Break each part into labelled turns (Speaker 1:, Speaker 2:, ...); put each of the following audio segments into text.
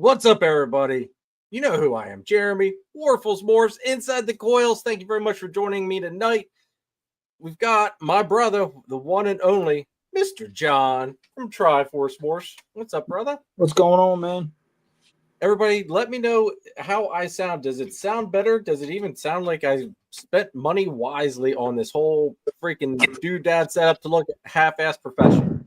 Speaker 1: What's up, everybody? You know who I am, Jeremy, Warfels Morphs, inside the Coils. Thank you very much for joining me tonight. We've got my brother, the one and only Mr. John from Triforce Morphs. What's up, brother?
Speaker 2: What's going on, man?
Speaker 1: Everybody, let me know how I sound. Does it sound better? Does it even sound like I spent money wisely on this whole freaking doodad setup to look half-ass professional?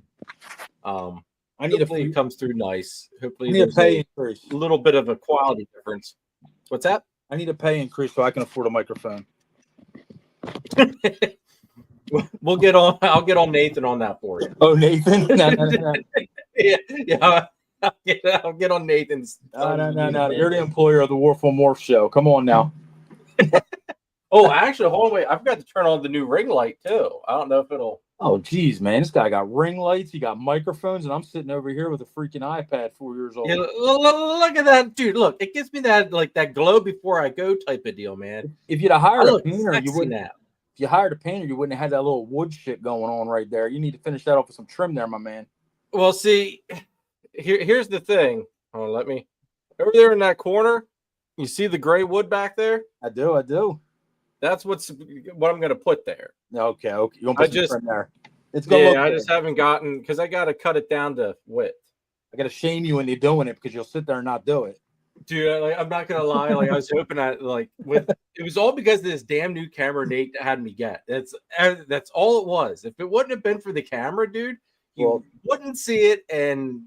Speaker 1: Hopefully it comes through nice. Hopefully
Speaker 2: there's a pay increase.
Speaker 1: Little bit of a quality difference. What's that?
Speaker 2: I need a pay increase so I can afford a microphone.
Speaker 1: We'll get on. I'll get on Nathan on that for you.
Speaker 2: Oh, Nathan? No.
Speaker 1: Yeah. I'll get on Nathan's.
Speaker 2: No. You're the employer of the Warfel Morph show. Come on now.
Speaker 1: Oh, actually, hold on, wait. I forgot to turn on the new ring light too. I don't know if it'll.
Speaker 2: Oh, geez, man. This guy got ring lights. He got microphones, and I'm sitting over here with a freaking iPad 4 years old.
Speaker 1: Yeah, look at that, dude. Look, it gives me that that glow before I go type of deal, man.
Speaker 2: If you'd have hired a painter,
Speaker 1: you wouldn't have.
Speaker 2: If you hired a painter, you wouldn't have had that little wood shit going on right there. You need to finish that off with some trim there, my man.
Speaker 1: Well, see, here's the thing. Oh, let me over there in that corner. You see the gray wood back there?
Speaker 2: I do.
Speaker 1: That's what I'm going to put there.
Speaker 2: Okay. You want to put trim there? It's gonna
Speaker 1: look I just haven't gotten because I got to cut it down to width.
Speaker 2: I got to shame you when you're doing it because you'll sit there and not do it.
Speaker 1: Dude, I'm not gonna lie. I was hoping it was all because of this damn new camera Nate had me get. That's all it was. If it wouldn't have been for the camera, dude, you wouldn't see it, and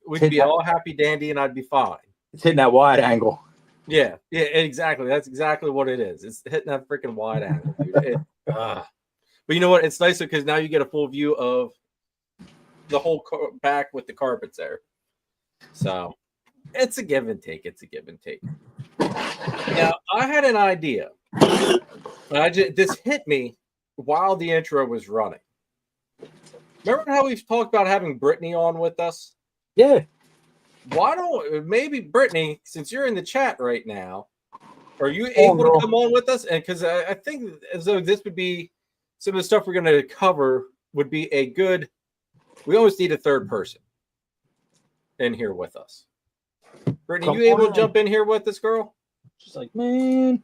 Speaker 1: we'd be all happy dandy, and I'd be fine.
Speaker 2: It's hitting that wide angle.
Speaker 1: Yeah, exactly. That's exactly what it is. It's hitting that freaking wide angle, dude. But you know what? It's nicer because now you get a full view of the whole back with the carpets there. So it's a give and take. Now, I had an idea. This hit me while the intro was running. Remember how we've talked about having Brittany on with us?
Speaker 2: Yeah.
Speaker 1: Why don't maybe Brittany, since you're in the chat right now, are you able to come on with us? And because I think as though this would be some of the stuff we're going to cover would be a good. We always need a third person in here with us. Brittany, you able to jump in here with this girl?
Speaker 2: She's like, man,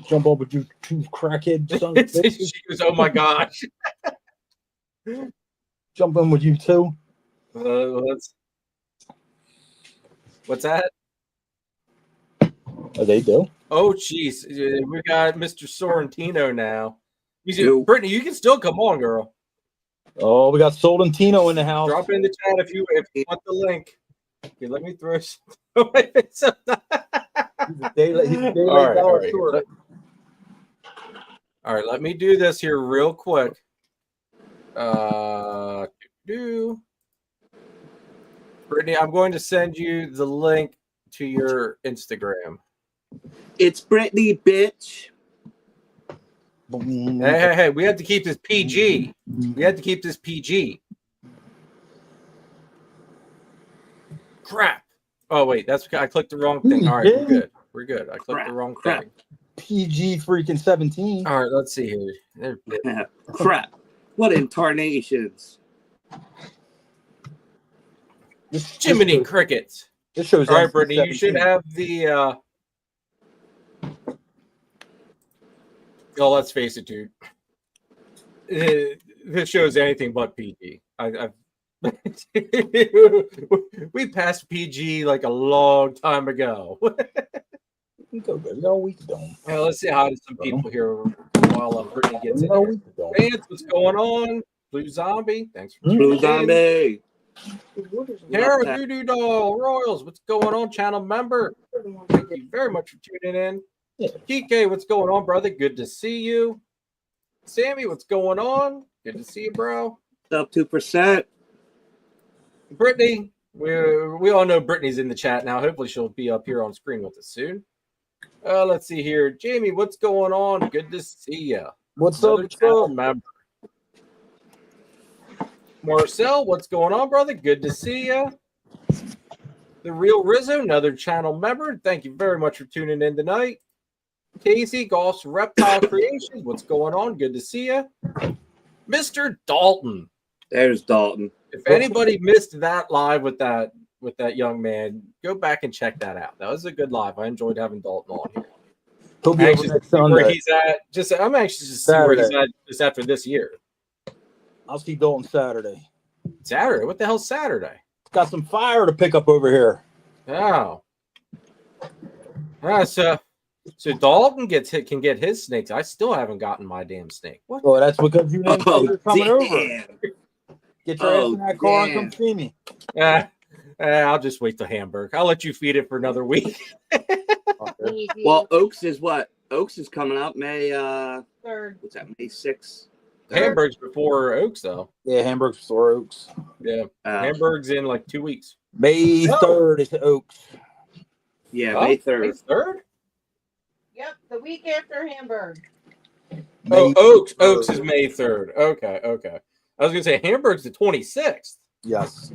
Speaker 2: jump over you two crackhead sons.
Speaker 1: She goes, oh my gosh.
Speaker 2: Jump in with you too.
Speaker 1: What's that?
Speaker 2: Oh, they do.
Speaker 1: Oh, jeez. We got Mr. Sorrentino now. Brittany, you can still come on, girl.
Speaker 2: Oh, we got Sorrentino in the house.
Speaker 1: Drop in the chat if you want the link. Okay, let me throw some. All right, let me do this here real quick. Brittany, I'm going to send you the link to your Instagram.
Speaker 3: It's Brittany, bitch.
Speaker 1: Hey, we have to keep this PG. Crap. Oh, wait, I clicked the wrong thing. All right, we're good. I clicked the wrong thing.
Speaker 2: PG freaking 17.
Speaker 1: All right, let's see here.
Speaker 3: Crap. What in tarnations?
Speaker 1: Jiminy crickets.
Speaker 2: This shows.
Speaker 1: All right, Brittany, you should have the. Oh, let's face it, dude. This shows anything but PG. We passed PG like a long time ago.
Speaker 2: No, we don't.
Speaker 1: Well, let's say hi to some people here while Brittany gets in here. Vance, what's going on? Blue Zombie, thanks for
Speaker 3: Blue Zombie.
Speaker 1: Tara Voodoo Doll Royals, what's going on? Channel member, thank you very much for tuning in. TK, what's going on, brother? Good to see you. Sammy, what's going on? Good to see you, bro.
Speaker 3: Up 2%.
Speaker 1: Brittany, we all know Brittany's in the chat now. Hopefully she'll be up here on screen with us soon. Let's see here. Jamie, what's going on? Good to see you.
Speaker 2: What's up,
Speaker 1: member? Marcel, what's going on, brother? Good to see you. The Real Rizzo, another channel member. Thank you very much for tuning in tonight. Casey, Golf's Reptile Creations, what's going on? Good to see you. Mr. Dalton.
Speaker 3: There's Dalton.
Speaker 1: If anybody missed that live with that with that young man. Go back and check that out. That was a good live. I enjoyed having Dalton on here.
Speaker 2: He'll be
Speaker 1: I'm
Speaker 2: over
Speaker 1: anxious to
Speaker 2: next
Speaker 1: see where
Speaker 2: Sunday.
Speaker 1: he's at. I'm anxious to see where he's
Speaker 2: Saturday.
Speaker 1: at just after this year.
Speaker 2: I'll see Dalton Saturday.
Speaker 1: Saturday? What the hell's Saturday?
Speaker 2: Got some fire to pick up over here.
Speaker 1: Oh. So Dalton can get his snakes. I still haven't gotten my damn snake. What?
Speaker 2: Well, that's because you didn't
Speaker 3: Oh,
Speaker 2: consider coming over.
Speaker 3: damn.
Speaker 2: Get your ass in that car and come see me.
Speaker 1: I'll just wait till Hamburg. I'll let you feed it for another week.
Speaker 3: Well, Oaks is what? Oaks is coming up May
Speaker 4: 3rd.
Speaker 3: What's that? May 6th.
Speaker 1: Hamburg's before Oaks, though.
Speaker 2: Yeah, Hamburg's before Oaks.
Speaker 1: Yeah, Hamburg's in like 2 weeks.
Speaker 2: May 3rd is Oaks.
Speaker 3: Yeah, May 3rd.
Speaker 1: May 3rd?
Speaker 4: Yep, the week after Hamburg.
Speaker 2: May
Speaker 1: Oaks
Speaker 2: 3rd.
Speaker 1: Oaks is May 3rd. Okay. I was gonna say Hamburg's the 26th.
Speaker 2: Yes.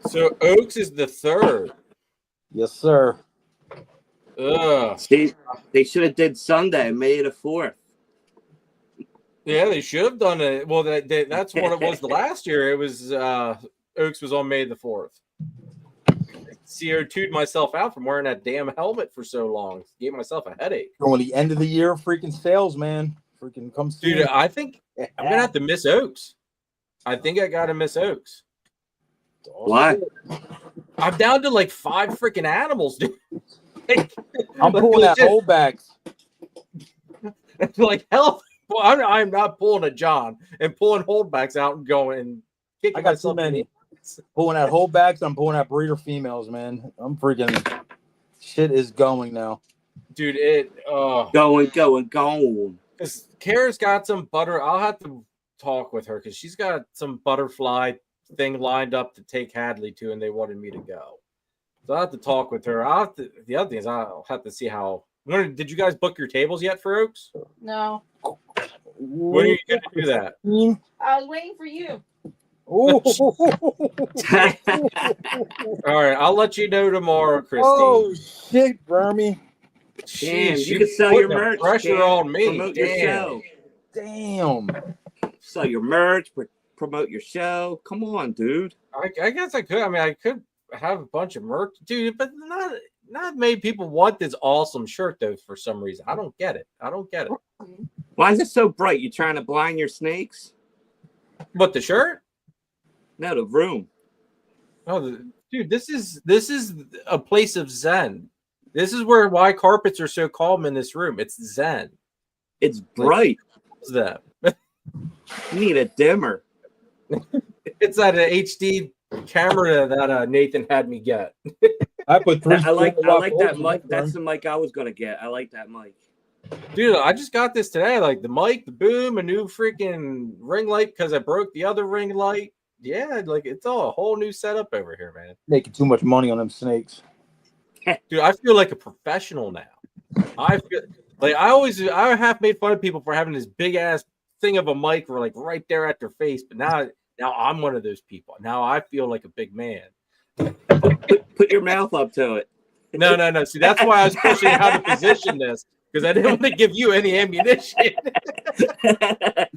Speaker 1: So Oaks is the 3rd.
Speaker 2: Yes, sir.
Speaker 1: Ugh.
Speaker 3: See, they should have did Sunday, May the 4th.
Speaker 1: Yeah, they should have done it. Well, that's what it was the last year. It was Oaks was on May the 4th. CO2'd myself out from wearing that damn helmet for so long. Gave myself a headache.
Speaker 2: Going the end of the year, freaking sales, man. Freaking come see
Speaker 1: Dude,
Speaker 2: me.
Speaker 1: I think I'm gonna have to miss Oaks. I think I gotta miss Oaks.
Speaker 3: Why?
Speaker 1: I'm down to like 5 freaking animals, dude.
Speaker 2: I'm pulling that holdbacks.
Speaker 1: Like hell. Well, I'm not pulling a John and pulling holdbacks out and going and kicking
Speaker 2: I got
Speaker 1: myself
Speaker 2: too many.
Speaker 1: in the-
Speaker 2: Pulling that holdbacks. I'm pulling that breeder females, man. I'm freaking shit is going now.
Speaker 1: Dude, it
Speaker 3: Going.
Speaker 1: because Kara's got some butter. I'll have to talk with her because she's got some butterfly thing lined up to take Hadley to, and they wanted me to go. So I'll have to talk with her. The other thing is I'll have to see how. Did you guys book your tables yet for Oaks?
Speaker 4: No,
Speaker 1: When are you going to do that?
Speaker 4: I was waiting for you.
Speaker 2: Oh,
Speaker 1: All right, I'll let you know tomorrow, Christine.
Speaker 2: oh shit, Vermy.
Speaker 3: Damn,
Speaker 1: Jeez,
Speaker 3: you can sell your
Speaker 1: putting the
Speaker 3: merch.
Speaker 1: pressure
Speaker 3: Cam.
Speaker 1: on me.
Speaker 3: Promote your show.
Speaker 2: Damn.
Speaker 3: Sell your merch. Promote your show. Come on, dude.
Speaker 1: I guess I could. I mean, I could have a bunch of merch, dude, but not many people want this awesome shirt though. For some reason, I don't get it.
Speaker 3: Why is it so bright? You trying to blind your snakes?
Speaker 1: But the shirt?
Speaker 3: No, the room.
Speaker 1: Oh, dude, this is a place of zen. This is why carpets are so calm in this room. It's zen.
Speaker 3: It's bright.
Speaker 1: It's them.
Speaker 3: You need a dimmer.
Speaker 1: It's that HD camera that Nathan had me get.
Speaker 2: I put 3.
Speaker 3: I like that
Speaker 2: holes in
Speaker 3: mic.
Speaker 2: it,
Speaker 3: That's
Speaker 2: Verm.
Speaker 3: the mic I was gonna get. I like that mic.
Speaker 1: Dude, I just got this today. Like the mic, the boom, a new freaking ring light because I broke the other ring light. Yeah, like it's all a whole new setup over here, man.
Speaker 2: Making too much money on them snakes.
Speaker 1: Dude, I feel like a professional now. I feel like I have made fun of people for having this big ass thing of a mic like right there at their face, but now I'm one of those people. Now I feel like a big man.
Speaker 3: Put your mouth up to it.
Speaker 1: No. See, that's why I was pushing how to position this because I didn't want to give you any ammunition.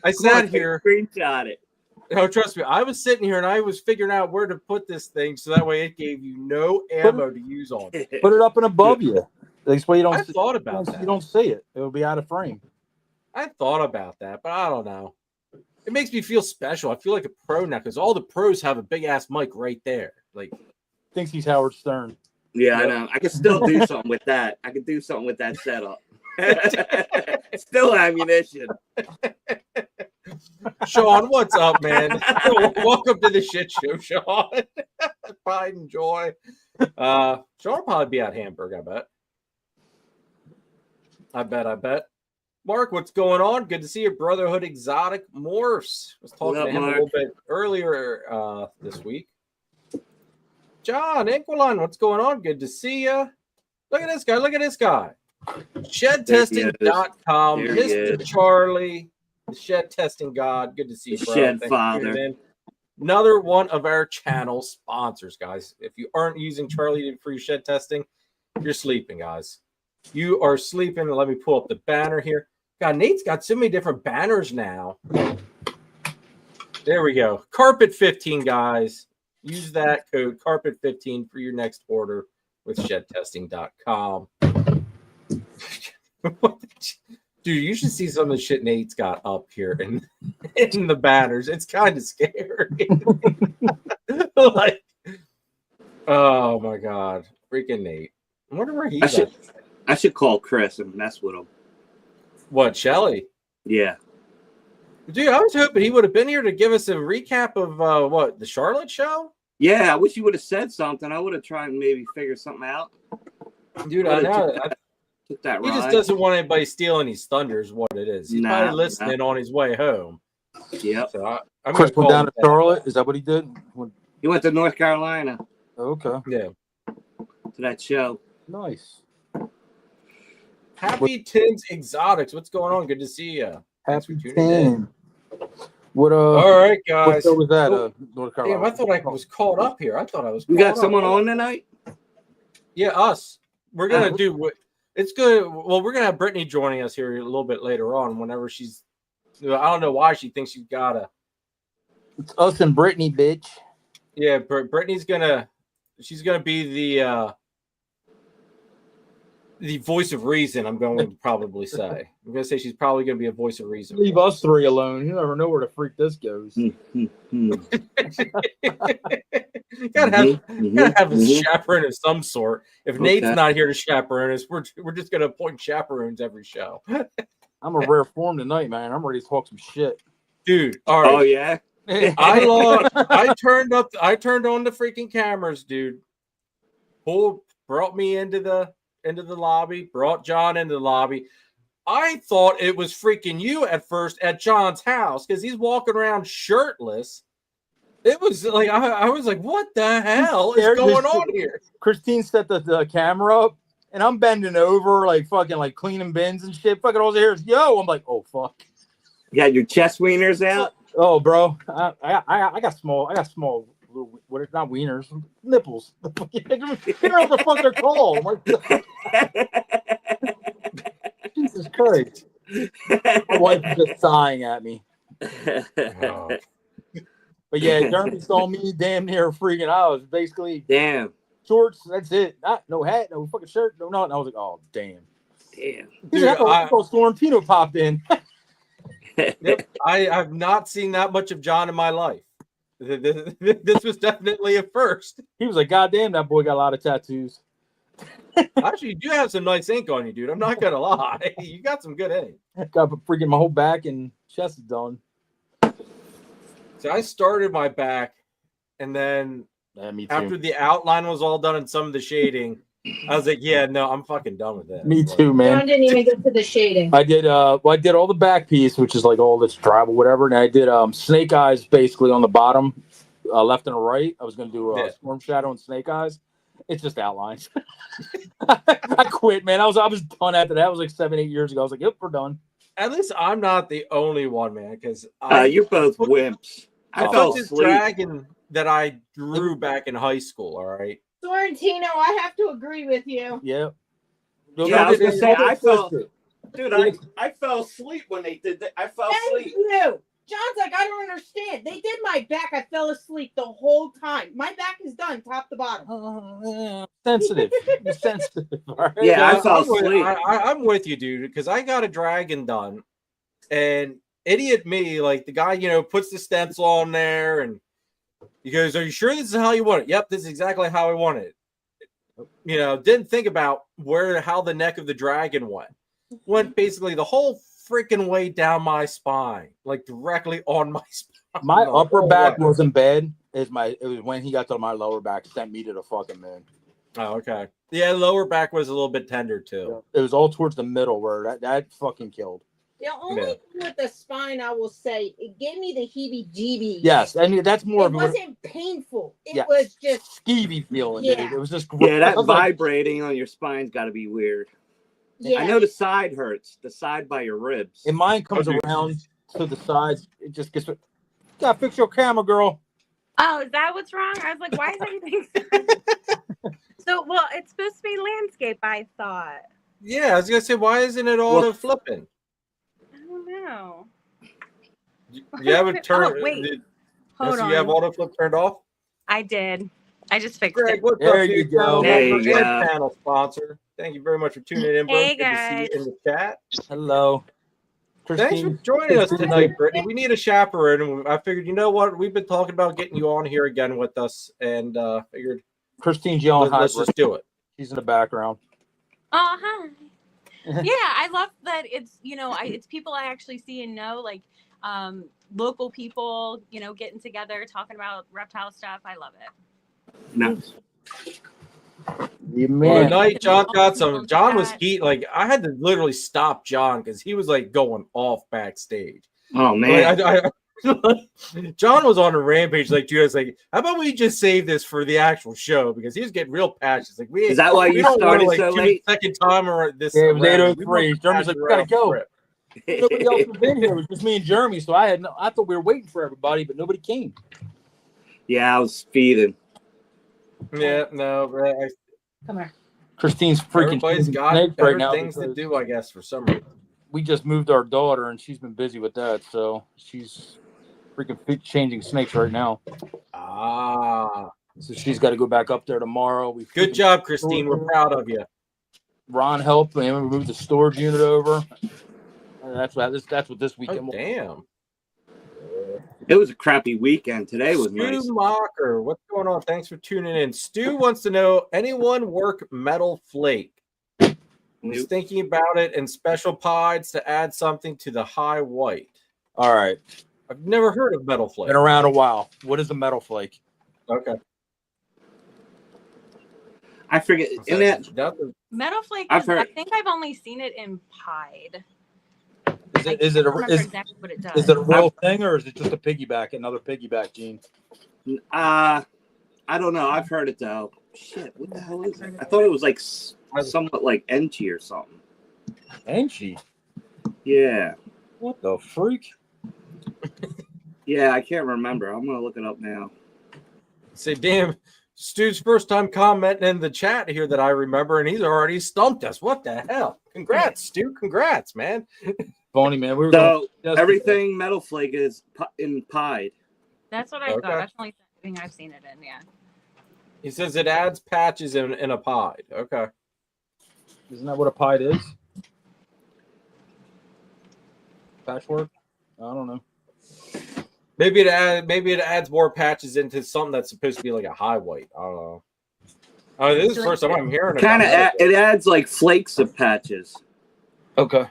Speaker 1: I sat here.
Speaker 3: Screenshot it.
Speaker 1: No, trust me. I was sitting here and I was figuring out where to put this thing so that way it gave you no ammo to use on it.
Speaker 2: Put it up and above you. This way you don't.
Speaker 1: I thought about that.
Speaker 2: You don't see it. It'll be out of frame.
Speaker 1: I thought about that, but I don't know. It makes me feel special. I feel like a pro now because all the pros have a big ass mic right there. Like,
Speaker 2: Thinks he's Howard Stern.
Speaker 3: Yeah, I know. I can still do something with that. I can do something with that setup. Still ammunition.
Speaker 1: Sean, what's up, man? Welcome to the shit show, Sean. Pride and joy. Sean will probably be at Hamburg, I bet. Mark, what's going on? Good to see you, Brotherhood Exotic Morphs. I was talking to him a little bit earlier this week. John Inquilon, what's going on? Good to see you. Look at this guy. ShedTesting.com. Mr. Charlie, the shed testing god. Good to see you, bro.
Speaker 3: Shed
Speaker 1: Thanks
Speaker 3: father.
Speaker 1: Another one of our channel sponsors, guys. If you aren't using Charlie for your shed testing, you're sleeping, guys. You are sleeping. Let me pull up the banner here. God, Nate's got so many different banners now. There we go. Carpet15, guys. Use that code Carpet15 for your next order with shedtesting.com. Dude, you should see some of the shit Nate's got up here in the banners. It's kind of scary. Like, oh my god, freaking Nate! I wonder where he's at.
Speaker 3: I should call Chris and mess with him.
Speaker 1: What, Shelly?
Speaker 3: Yeah.
Speaker 1: Dude, I was hoping he would have been here to give us a recap of what, the Charlotte show?
Speaker 3: Yeah, I wish you would have said something. I would have tried and maybe figure something out.
Speaker 1: Dude, I know.
Speaker 3: Took that
Speaker 1: He
Speaker 3: ride.
Speaker 1: just doesn't want anybody stealing his thunder is what it is. He's probably listening on his way home.
Speaker 3: Yep.
Speaker 1: So I'm
Speaker 2: Chris
Speaker 1: gonna
Speaker 2: went down to
Speaker 1: call him
Speaker 2: Charlotte. Is that what he did?
Speaker 3: He went to North Carolina
Speaker 2: Okay.
Speaker 1: Yeah.
Speaker 3: to that show.
Speaker 2: Nice.
Speaker 1: Happy Tins Exotics. What's going on? Good to see you. Thanks for
Speaker 2: Happy
Speaker 1: tuning in.
Speaker 2: 10. What
Speaker 1: All right,
Speaker 2: what
Speaker 1: guys.
Speaker 2: show was that?
Speaker 1: Oh,
Speaker 2: North Carolina.
Speaker 1: damn, I thought I was caught up here. I thought I was.
Speaker 3: We
Speaker 1: caught
Speaker 3: got someone
Speaker 1: up.
Speaker 3: on tonight?
Speaker 1: Yeah, us. We're gonna do what it's good. Well, we're gonna have Brittany joining us here a little bit later on. Whenever she's, I don't know why she thinks she's gotta.
Speaker 2: It's us and Brittany, bitch.
Speaker 1: Yeah, Brittany's she's gonna be the voice of reason. I'm going to probably say. I'm gonna say she's probably gonna be a voice of reason.
Speaker 2: Leave us three alone. You never know where the freak this goes.
Speaker 1: gotta have a chaperone of some sort. If Nate's not here to chaperone us, we're just gonna appoint chaperones every show.
Speaker 2: I'm a rare form tonight, man. I'm ready to talk some shit.
Speaker 1: Dude, all right.
Speaker 3: Oh yeah.
Speaker 1: I turned on the freaking cameras, dude. Brought me into the lobby, brought John into the lobby. I thought it was freaking you at first at John's house because he's walking around shirtless. It was like I was like, what the hell is going on here?
Speaker 2: Christine set the camera up, and I'm bending over, like fucking like cleaning bins and shit. Fucking all the hairs. Yo, I'm like, oh fuck.
Speaker 3: You had your chest wieners out?
Speaker 2: Oh, bro, I got small. Little, what it's not wieners, nipples. Figure out what the fuck they're called. Like, Jesus Christ. My wife is just sighing at me.
Speaker 1: Oh.
Speaker 2: But yeah, Jeremy saw me damn near freaking out. I was basically
Speaker 3: Damn.
Speaker 2: shorts. That's it. No hat, no fucking shirt, no nothing. I was like, oh damn.
Speaker 3: Damn.
Speaker 1: Dude,
Speaker 2: Sorrentino popped in.
Speaker 1: Yep, I've not seen that much of John in my life. This was definitely a first.
Speaker 2: He was like, God damn, that boy got a lot of tattoos.
Speaker 1: Actually, you do have some nice ink on you, dude. I'm not gonna lie. You got some good ink.
Speaker 2: Got freaking my whole back and chest is done.
Speaker 1: So I started my back, and then
Speaker 2: Me too.
Speaker 1: after the outline was all done and some of the shading, I was like, yeah, no, I'm fucking done with it.
Speaker 2: Me too, man.
Speaker 4: John didn't even get to the shading.
Speaker 2: I did all the back piece, which is like all this tribal, whatever, and I did snake eyes basically on the bottom, left and right. I was gonna do storm shadow and snake eyes. It's just outlines. I quit, man. I was done after that. It was like 7-8 years ago. I was like, yep, we're done.
Speaker 1: At least I'm not the only one, man, because
Speaker 3: You're both wimps. I fell
Speaker 1: this
Speaker 3: asleep.
Speaker 1: dragon that I drew back in high school. All right.
Speaker 4: Sorrentino, I have to agree with you.
Speaker 2: Yeah.
Speaker 3: Yeah, I was gonna say I fell asleep when they did that. I fell
Speaker 4: Thank
Speaker 3: asleep.
Speaker 4: you. John's like, I don't understand. They did my back. I fell asleep the whole time. My back is done, top to bottom.
Speaker 2: Sensitive. Sensitive. All right?
Speaker 3: Yeah, I fell
Speaker 1: I'm with-
Speaker 3: asleep.
Speaker 1: I'm with you, dude, because I got a dragon done, and idiot me, like the guy, puts the stencil on there, and he goes, "Are you sure this is how you want it?" Yep, this is exactly how I want it. Didn't think about how the neck of the dragon went basically the whole freaking way down my spine, like directly on my spine.
Speaker 2: My upper back wasn't bad. It was when he got to my lower back, sent me to the fucking moon.
Speaker 1: Oh, okay. Yeah, lower back was a little bit tender too.
Speaker 2: It was all towards the middle where that fucking killed.
Speaker 4: The only thing with the spine, I will say, it gave me the heebie-jeebies.
Speaker 2: Yes, I mean that's more
Speaker 4: It
Speaker 2: of
Speaker 4: wasn't painful. It was just
Speaker 2: skeevy feeling,
Speaker 4: Yeah.
Speaker 2: dude. It was just
Speaker 3: Yeah, that
Speaker 2: I was like,
Speaker 3: vibrating on your spine's got to be weird.
Speaker 4: yeah.
Speaker 3: I know the side hurts, the side by your ribs.
Speaker 2: and mine comes around to the sides. It just gets. Gotta fix your camera, girl.
Speaker 5: Oh, is that what's wrong? I was like, why is everything so? Well, it's supposed to be landscape, I thought.
Speaker 1: Yeah, I was gonna say, why isn't it auto flipping?
Speaker 5: I don't know.
Speaker 1: You haven't turned.
Speaker 5: Oh, wait. Hold
Speaker 1: So
Speaker 5: on.
Speaker 1: you have autoflip turned off?
Speaker 5: I did. I just fixed
Speaker 1: Greg,
Speaker 5: it.
Speaker 1: what's
Speaker 2: There
Speaker 1: up,
Speaker 2: you
Speaker 1: dude?
Speaker 2: go.
Speaker 1: Channel
Speaker 3: There
Speaker 1: member
Speaker 3: you
Speaker 1: and
Speaker 3: go.
Speaker 1: channel sponsor. Thank you very much for tuning in, bro.
Speaker 5: Hey,
Speaker 1: Good to see you
Speaker 5: guys.
Speaker 1: in the chat.
Speaker 2: Hello.
Speaker 1: Thanks for
Speaker 2: Christine.
Speaker 1: joining us
Speaker 2: Christine.
Speaker 1: tonight, Brittany. We need a chaperone, and I figured, you know what? We've been talking about getting you on here again with us, and figured
Speaker 2: Christine's yelling hi.
Speaker 1: let's just do it.
Speaker 2: She's in the background.
Speaker 5: Oh, hi. Yeah, I love that it's, it's people I actually see and know, like local people, getting together, talking about reptile stuff. I love it.
Speaker 3: No.
Speaker 2: You
Speaker 1: Well,
Speaker 2: man.
Speaker 1: tonight, John got some.
Speaker 5: Awesome.
Speaker 1: John was heat. Like, I had to literally stop John because he was like going off backstage.
Speaker 3: Oh man.
Speaker 1: John was on a rampage, like you guys. Like, how about we just save this for the actual show because he was getting real passionate. Like,
Speaker 3: Is that why
Speaker 1: we
Speaker 3: you
Speaker 1: don't want to
Speaker 3: started so
Speaker 1: do
Speaker 3: late?
Speaker 1: the second time or this.
Speaker 2: Yeah, it was
Speaker 1: around.
Speaker 2: 8:03. Jeremy's like, we gotta go. Nobody else was in here. It was just me and Jeremy. So I thought we were waiting for everybody, but nobody came.
Speaker 3: Yeah, I was feeding.
Speaker 1: Yeah, no,
Speaker 4: Come here.
Speaker 2: Christine's freaking
Speaker 1: everybody's got
Speaker 2: snakes
Speaker 1: better
Speaker 2: right now
Speaker 1: things to
Speaker 2: because
Speaker 1: do, I guess, for some reason.
Speaker 2: we just moved our daughter and she's been busy with that. So she's freaking changing snakes right now.
Speaker 1: Ah,
Speaker 2: So she's got to go back up there tomorrow.
Speaker 1: good job, Christine. We're proud of you.
Speaker 2: Ron helped me. We moved the storage unit over. That's what this weekend
Speaker 1: Oh,
Speaker 2: was.
Speaker 1: damn.
Speaker 3: It was a crappy weekend. Today was
Speaker 1: Stu
Speaker 3: nice.
Speaker 1: Mocker, what's going on? Thanks for tuning in. Stu wants to know, anyone work metal flake? He's
Speaker 3: Nope.
Speaker 1: thinking about it and special pies to add something to the high white.
Speaker 2: All right.
Speaker 1: I've never heard of metal flake.
Speaker 2: Been around a while. What is a metal flake?
Speaker 1: Okay.
Speaker 3: I forget. In that,
Speaker 5: Metal flake,
Speaker 3: I've heard-
Speaker 5: I think I've only seen it in pied.
Speaker 2: Is it
Speaker 5: I don't remember
Speaker 2: is
Speaker 5: exactly what it does.
Speaker 2: it a real thing or is it just a piggyback, another piggyback gene?
Speaker 3: I don't know. I've heard it though. Shit, what the hell is it? I thought it was like somewhat like Enchi or something.
Speaker 2: Enchi?
Speaker 3: Yeah.
Speaker 2: What the freak?
Speaker 3: Yeah, I can't remember. I'm gonna look it up now.
Speaker 1: Say, damn, Stu's first time commenting in the chat here that I remember, and he's already stumped us. What the hell? Congrats, Stu. Congrats, man.
Speaker 2: Bonnie, man. We were
Speaker 3: So
Speaker 2: going
Speaker 3: everything metal flake is in pied.
Speaker 5: That's what I
Speaker 1: Okay.
Speaker 5: thought. That's the only thing I've seen it in, yeah.
Speaker 1: He says it adds patches in a pied. Okay.
Speaker 2: Isn't that what a pied is? Patchwork? I don't know.
Speaker 1: Maybe it adds more patches into something that's supposed to be like a high white. I don't know. Oh, this is the first time I'm hearing
Speaker 3: Kind of,
Speaker 1: about
Speaker 3: it adds like flakes of patches.
Speaker 2: Okay.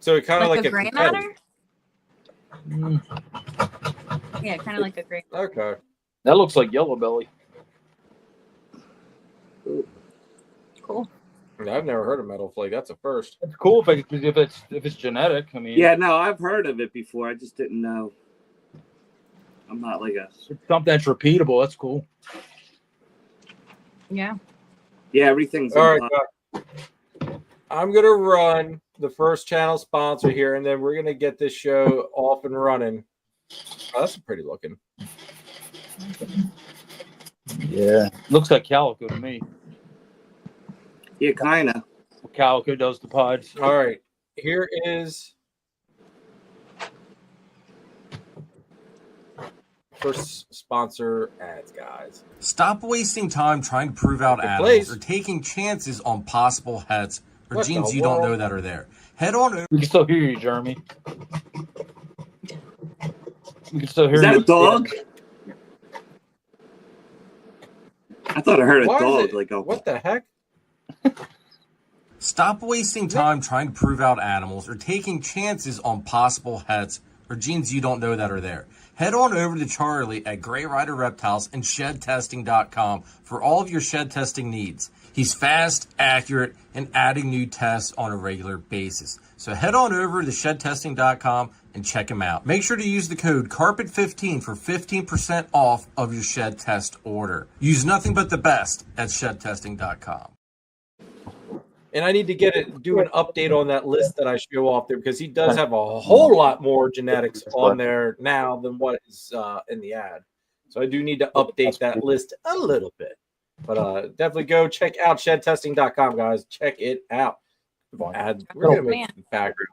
Speaker 1: So it kind of like
Speaker 5: a
Speaker 1: a
Speaker 5: gray
Speaker 1: confetti.
Speaker 5: matter? Yeah, kind of like a gray.
Speaker 1: Okay.
Speaker 2: That looks like yellow belly.
Speaker 5: Cool.
Speaker 1: I've never heard of metal flake. That's a first.
Speaker 2: It's cool if it's genetic. I mean,
Speaker 3: Yeah, no, I've heard of it before. I just didn't know. I'm not like a.
Speaker 2: it's something that's repeatable. That's cool.
Speaker 5: Yeah.
Speaker 3: Yeah, everything's.
Speaker 1: All right. I'm gonna run the first channel sponsor here, and then we're gonna get this show off and running. Oh, that's pretty looking.
Speaker 2: Yeah. Looks like calico to me.
Speaker 3: Yeah, kind of.
Speaker 2: Calico does the pods.
Speaker 1: All right. Here is first sponsor ads, guys.
Speaker 6: Stop wasting time trying to prove out
Speaker 1: Okay,
Speaker 6: animals
Speaker 1: please.
Speaker 6: or taking chances on possible heads or
Speaker 1: What
Speaker 6: genes
Speaker 1: the
Speaker 6: you don't
Speaker 1: world?
Speaker 6: know that are there. Head on over.
Speaker 2: We can still hear you, Jeremy. We can still hear
Speaker 3: Is that
Speaker 2: you.
Speaker 3: a dog? I thought I heard a
Speaker 1: Why is
Speaker 3: dog.
Speaker 1: it-
Speaker 3: Like a.
Speaker 1: What the heck?
Speaker 6: Stop wasting time trying to prove out animals or taking chances on possible heads or genes you don't know that are there. Head on over to Charlie at Gray Rider Reptiles and ShedTesting.com for all of your shed testing needs. He's fast, accurate, and adding new tests on a regular basis. So head on over to ShedTesting.com and check him out. Make sure to use the code CARPET15 for 15% off of your shed test order. Use nothing but the best at ShedTesting.com.
Speaker 1: And I need to do an update on that list that I show off there because he does have a whole lot more genetics on there now than what is in the ad. So I do need to update that list a little bit. But definitely go check out ShedTesting.com, guys. Check it out. We're gonna make the background.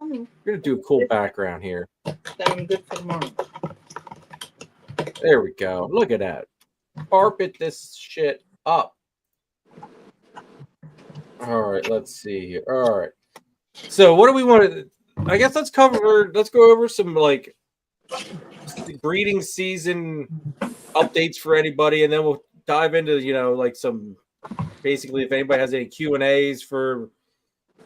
Speaker 1: We're gonna do a cool background here.
Speaker 4: That I'm good for tomorrow.
Speaker 1: There we go. Look at that. Carpet this shit up. All right, let's see here. All right. So what do we want to? I guess let's go over some like breeding season updates for anybody, and then we'll dive into like some basically if anybody has any Q&As for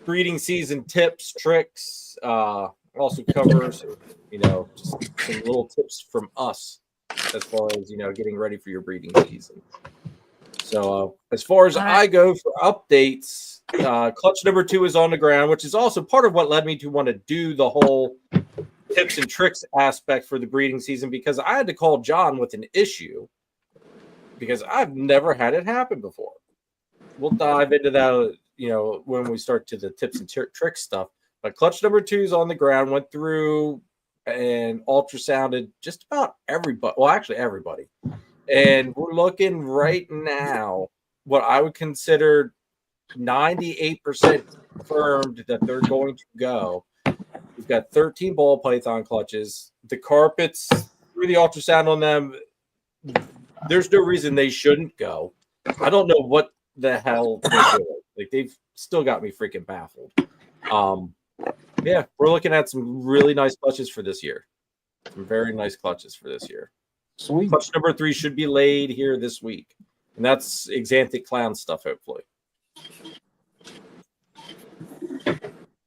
Speaker 1: breeding season tips, tricks. Also cover some, just some little tips from us as far as getting ready for your breeding season. So as far as I go for updates, clutch number 2 is on the ground, which is also part of what led me to want to do the whole tips and tricks aspect for the breeding season, because I had to call John with an issue because I've never had it happen before. We'll dive into that, when we start to the tips and tricks stuff. But clutch number 2 is on the ground, went through and ultrasounded just about everybody. Well, actually everybody. And we're looking right now what I would consider 98% confirmed that they're going to go. We've got 13 ball python clutches. The carpets, through the ultrasound on them, there's no reason they shouldn't go. I don't know what the hell they're doing. Like, they've still got me freaking baffled. Yeah, we're looking at some really nice clutches for this year. Some very nice clutches for this year.
Speaker 2: Sweet.
Speaker 1: Clutch number 3 should be laid here this week. And that's Exanthic Clown stuff, hopefully.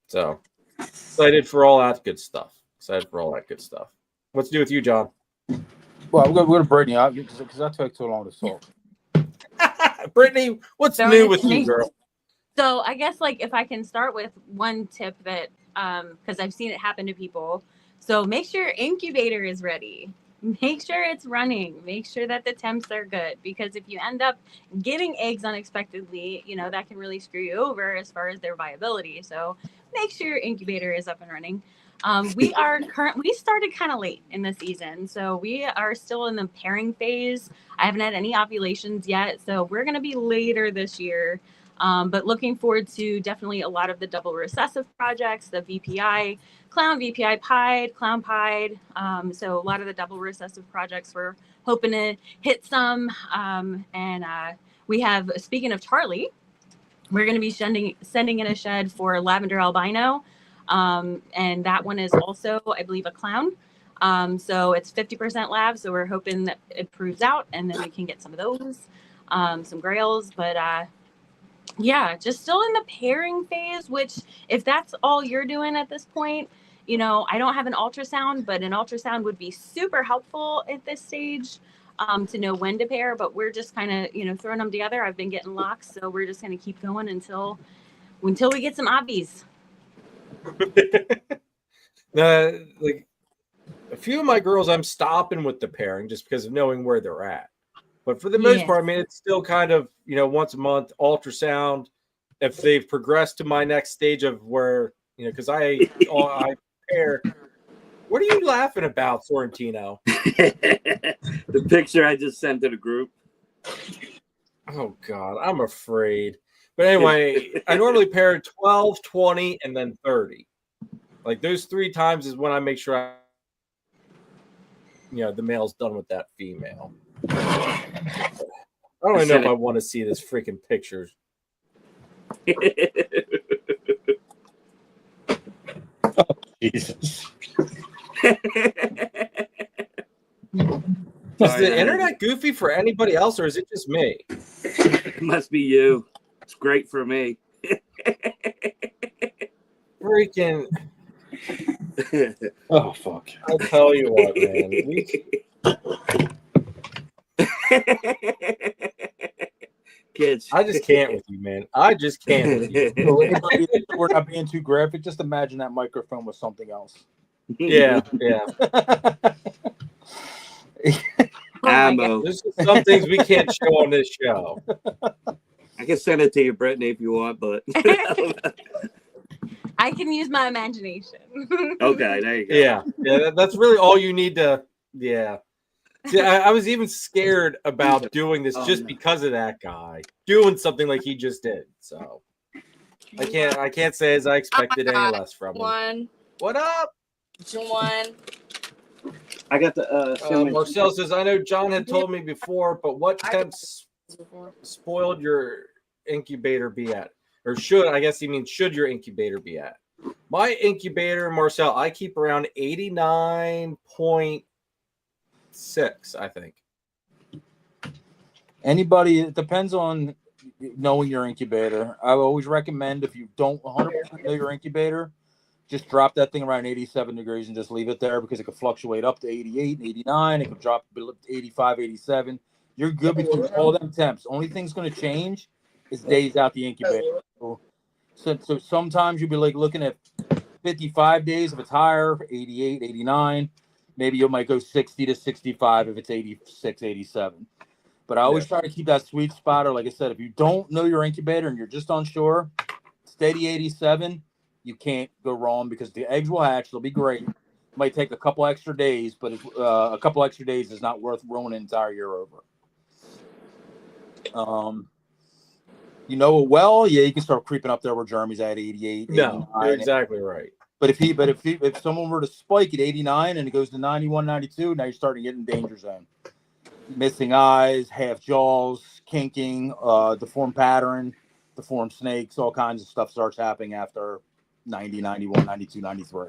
Speaker 1: So, excited for all that good stuff. What's to do with you, John?
Speaker 2: Well, we're going to Brittany out because that took too long to solve.
Speaker 1: Brittany, what's new with you, girl?
Speaker 5: So I guess if I can start with one tip that because I've seen it happen to people. So make sure your incubator is ready. Make sure it's running. Make sure that the temps are good, because if you end up getting eggs unexpectedly, that can really screw you over as far as their viability. So make sure your incubator is up and running. We started kind of late in the season, so we are still in the pairing phase. I haven't had any ovulations yet, so we're going to be later this year. But looking forward to definitely a lot of the double recessive projects, the VPI, Clown VPI Pied, Clown Pied. So a lot of the double recessive projects we're hoping to hit some. And we have, speaking of Charlie, we're going to be sending in a shed for Lavender Albino. And that one is also, I believe, a clown. So it's 50% lab. So we're hoping that it proves out, and then we can get some of those, some grails. But yeah, just still in the pairing phase, which if that's all you're doing at this point, I don't have an ultrasound, but an ultrasound would be super helpful at this stage to know when to pair. But we're just kind of, throwing them together. I've been getting locks, so we're just going to keep going until we get some obbies.
Speaker 1: Like a few of my girls, I'm stopping with the pairing just because of knowing where they're at. But for the most part, I mean, it's still kind of, once a month ultrasound. If they've progressed to my next stage of where, because I pair. What are you laughing about, Sorrentino?
Speaker 3: The picture I just sent to the group.
Speaker 1: Oh, God, I'm afraid. But anyway, I normally pair 12, 20, and then 30. Like those 3 times is when I make sure the male's done with that female. I don't even know if I want to see this freaking picture.
Speaker 2: Oh, Jesus.
Speaker 1: Is the internet goofy for anybody else, or is it just me?
Speaker 3: It must be you. It's great for me.
Speaker 1: Freaking.
Speaker 2: Oh, fuck.
Speaker 1: I'll tell you what, man.
Speaker 3: Kids.
Speaker 1: I just can't with you, man. I just can't with you.
Speaker 2: We're not being too graphic. Just imagine that microphone was something else.
Speaker 1: Yeah.
Speaker 3: Ammo.
Speaker 1: There's some things we can't show on this show.
Speaker 3: I can send it to you, Brittany, if you want, but
Speaker 5: I can use my imagination.
Speaker 3: Okay, there you go.
Speaker 1: Yeah, that's really all you need to. Yeah. See, I was even scared about doing this because of that guy doing something like he just did. So I can't say as I expected any less from him.
Speaker 7: One.
Speaker 1: What up?
Speaker 7: One.
Speaker 3: I got the
Speaker 1: Marcel says, I know John had told me before, but what temps spoiled your incubator be at? Or should, I guess he means, should your incubator be at? My incubator, Marcel, I keep around 89.6, I think.
Speaker 2: Anybody, it depends on knowing your incubator. I always recommend, if you don't 100% know your incubator, just drop that thing around 87 degrees and just leave it there, because it could fluctuate up to 88 and 89. It could drop to 85, 87. You're good between all them temps. Only thing's going to change is days out the incubator. So sometimes you'll be like looking at 55 days if it's higher, 88, 89. Maybe you might go 60 to 65 if it's 86, 87. But I always try to keep that sweet spot. Or like I said, if you don't know your incubator and you're just unsure, steady 87. You can't go wrong, because the eggs will hatch. They'll be great. It might take a couple extra days, but a couple extra days is not worth ruining an entire year over. You know it well, yeah, you can start creeping up there where Jeremy's at 88.
Speaker 1: No, you're exactly right.
Speaker 2: But if someone were to spike at 89 and it goes to 91, 92, now you're starting to get in danger zone. Missing eyes, half jaws, kinking, deformed pattern, deformed snakes, all kinds of stuff starts happening after 90, 91, 92, 93.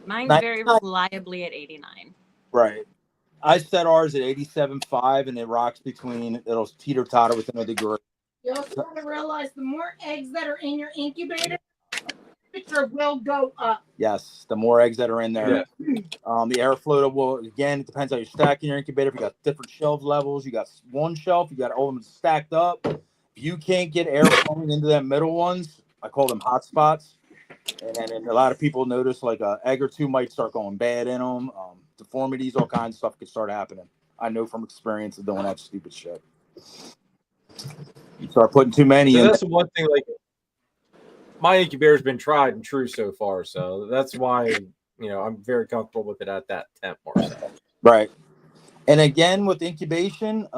Speaker 5: Mine's very reliably at 89.
Speaker 2: Right. I set ours at 87.5, and it rocks between, it'll teeter-totter within a degree.
Speaker 4: You also want to realize the more eggs that are in your incubator, the temperature will go up.
Speaker 2: Yes, the more eggs that are in there. Yeah. The airflow will, again, it depends how you're stacking your incubator. If you got different shelf levels, you got one shelf, you got all of them stacked up. If you can't get air flowing into them middle ones, I call them hot spots. And a lot of people notice like an egg or two might start going bad in them. Deformities, all kinds of stuff could start happening. I know from experience of doing that stupid shit. You start putting too many in.
Speaker 1: That's the one thing, like, my incubator's been tried and true so far. So that's why, I'm very comfortable with it at that temp or so.
Speaker 2: Right. And again, with incubation,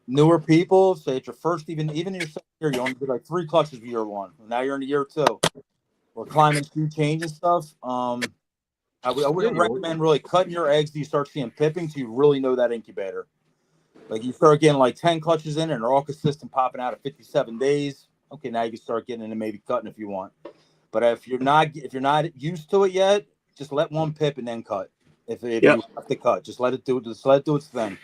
Speaker 2: newer people, say it's your first, even in your second year, you only did like 3 clutches of year 1. Now you're in year 2. We're climbing through change and stuff. I wouldn't recommend really cutting your eggs till you start seeing pipping, so you really know that incubator. Like you start getting like 10 clutches in and they're all consistent popping out at 57 days. Okay, now you can start getting into maybe cutting if you want. But if you're not used to it yet, just let one pip and then cut. If you have to cut, just let it do its thing.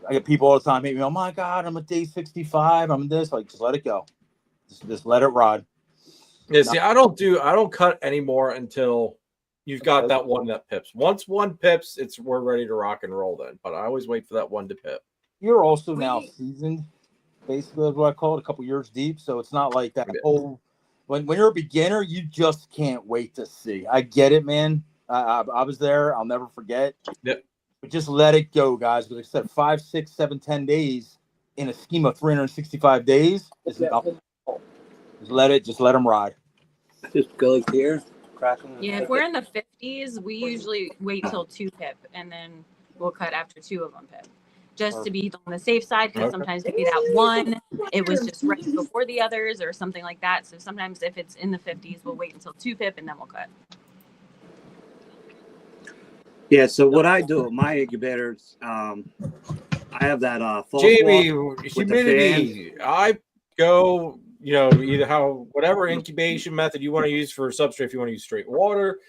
Speaker 2: I get people all the time, maybe, oh my God, I'm at day 65. I'm this. Like, just let it go. Just let it ride.
Speaker 1: Yeah, see, I don't cut anymore until you've got that one that pips. Once one pips, we're ready to rock and roll then. But I always wait for that one to pip.
Speaker 2: You're also now seasoned, basically, is what I call it, a couple years deep. So it's not like that whole when you're a beginner, you just can't wait to see. I get it, man. I was there. I'll never forget.
Speaker 1: Yep.
Speaker 2: But just let it go, guys. Because like I said, 5, 6, 7, 10 days in a scheme of 365 days is nothing. Just let them ride.
Speaker 3: Just go like here, crack them.
Speaker 5: Yeah, if we're in the 50s, we usually wait till 2 pip, and then we'll cut after 2 of them pip, just to be on the safe side. Because sometimes maybe that one, it was just right before the others or something like that. So sometimes if it's in the 50s, we'll wait until 2 pip and then we'll cut.
Speaker 3: Yeah. So what I do with my incubators, I have that false
Speaker 1: Jamie,
Speaker 3: humidity.
Speaker 1: I go. Either whatever incubation method you want to use for substrate, if you want to use straight water,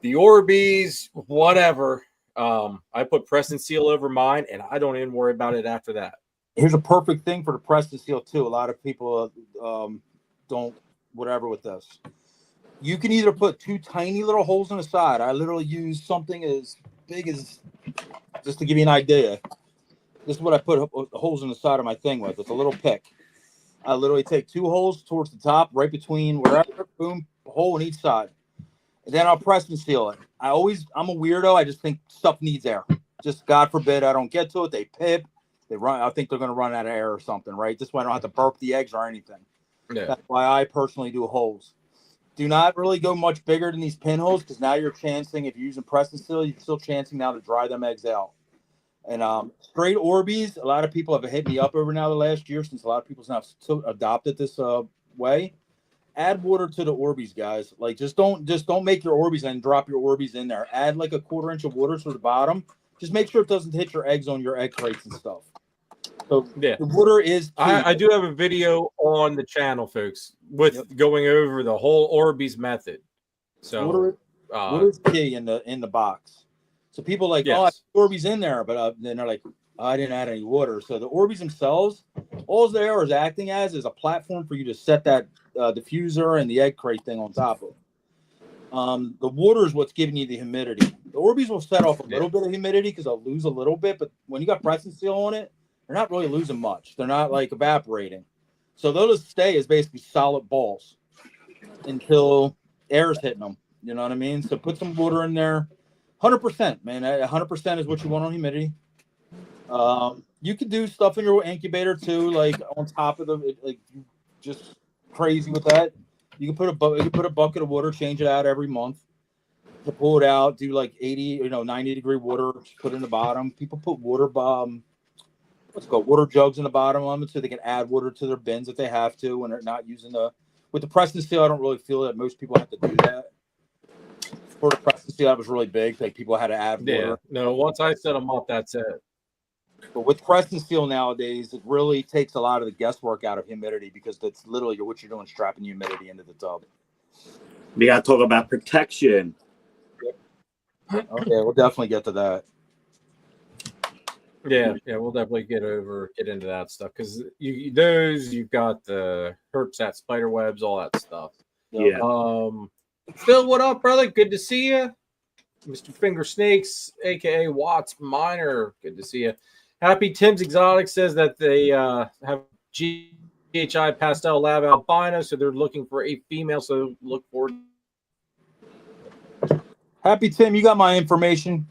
Speaker 1: the Orbeez, whatever. I put press and seal over mine, and I don't even worry about it after that.
Speaker 2: Here's a perfect thing for the press and seal too. A lot of people don't whatever with this. You can either put 2 tiny little holes in the side. I literally use something as big as, just to give you an idea. This is what I put holes in the side of my thing with. It's a little pick. I literally take 2 holes towards the top, right between wherever, boom, a hole in each side. And then I'll press and seal it. I'm a weirdo. I just think stuff needs air. Just God forbid I don't get to it. They pip. They run. I think they're going to run out of air or something, right? This way I don't have to burp the eggs or anything. Yeah. That's why I personally do holes. Do not really go much bigger than these pinholes, because now you're chancing, if you're using press and seal, you're still chancing now to dry them eggs out. And straight Orbeez, a lot of people have hit me up over now the last year, since a lot of people have adopted this way. add water to the Orbeez, guys. Like just don't make your Orbeez and drop your Orbeez in there. Add like a 1/4 inch of water to the bottom. Just make sure it doesn't hit your eggs on your egg crates and stuff. So
Speaker 1: Yeah,
Speaker 2: the water is key.
Speaker 1: I do have a video on the channel, folks, with going over the whole Orbeez method. So
Speaker 2: water is key in the box. So people like, oh, I have Orbeez in there, but then they're like, oh, I didn't add any water. So the Orbeez themselves, all they are is acting as is a platform for you to set that diffuser and the egg crate thing on top of. The water is what's giving you the humidity. The Orbeez will set off a little bit of humidity because they'll lose a little bit, but when you got press and seal on it, they're not really losing much. They're not like evaporating. So they'll just stay as basically solid balls until air is hitting them. You know what I mean? So put some water in there. 100%, man. 100% is what you want on humidity. You can do stuff in your incubator too, like on top of like just crazy with that. You can put a bucket of water, change it out every month. To pull it out, do like 80, 90-degree water, put it in the bottom. People put water water jugs in the bottom of them so they can add water to their bins if they have to when they're not using with the press and seal. I don't really feel that most people have to do that. For the press and seal, that was really big. Like people had to add water.
Speaker 1: Yeah, no, once I set them up, that's it.
Speaker 2: But with press and seal nowadays, it really takes a lot of the guesswork out of humidity because that's literally what you're doing, strapping humidity into the tub.
Speaker 3: We got to talk about protection.
Speaker 2: Okay, we'll definitely get to that.
Speaker 1: Yeah, we'll definitely get into that stuff because you've got the herpsat spider webs, all that stuff.
Speaker 3: Yeah.
Speaker 1: Phil, what up, brother? Good to see you. Mr. Finger Snakes, aka Watts Minor, good to see you. Happy Tim's Exotic says that they have GHI Pastel Lab Albino, so they're looking for a female. So look forward.
Speaker 2: Happy Tim, you got my information.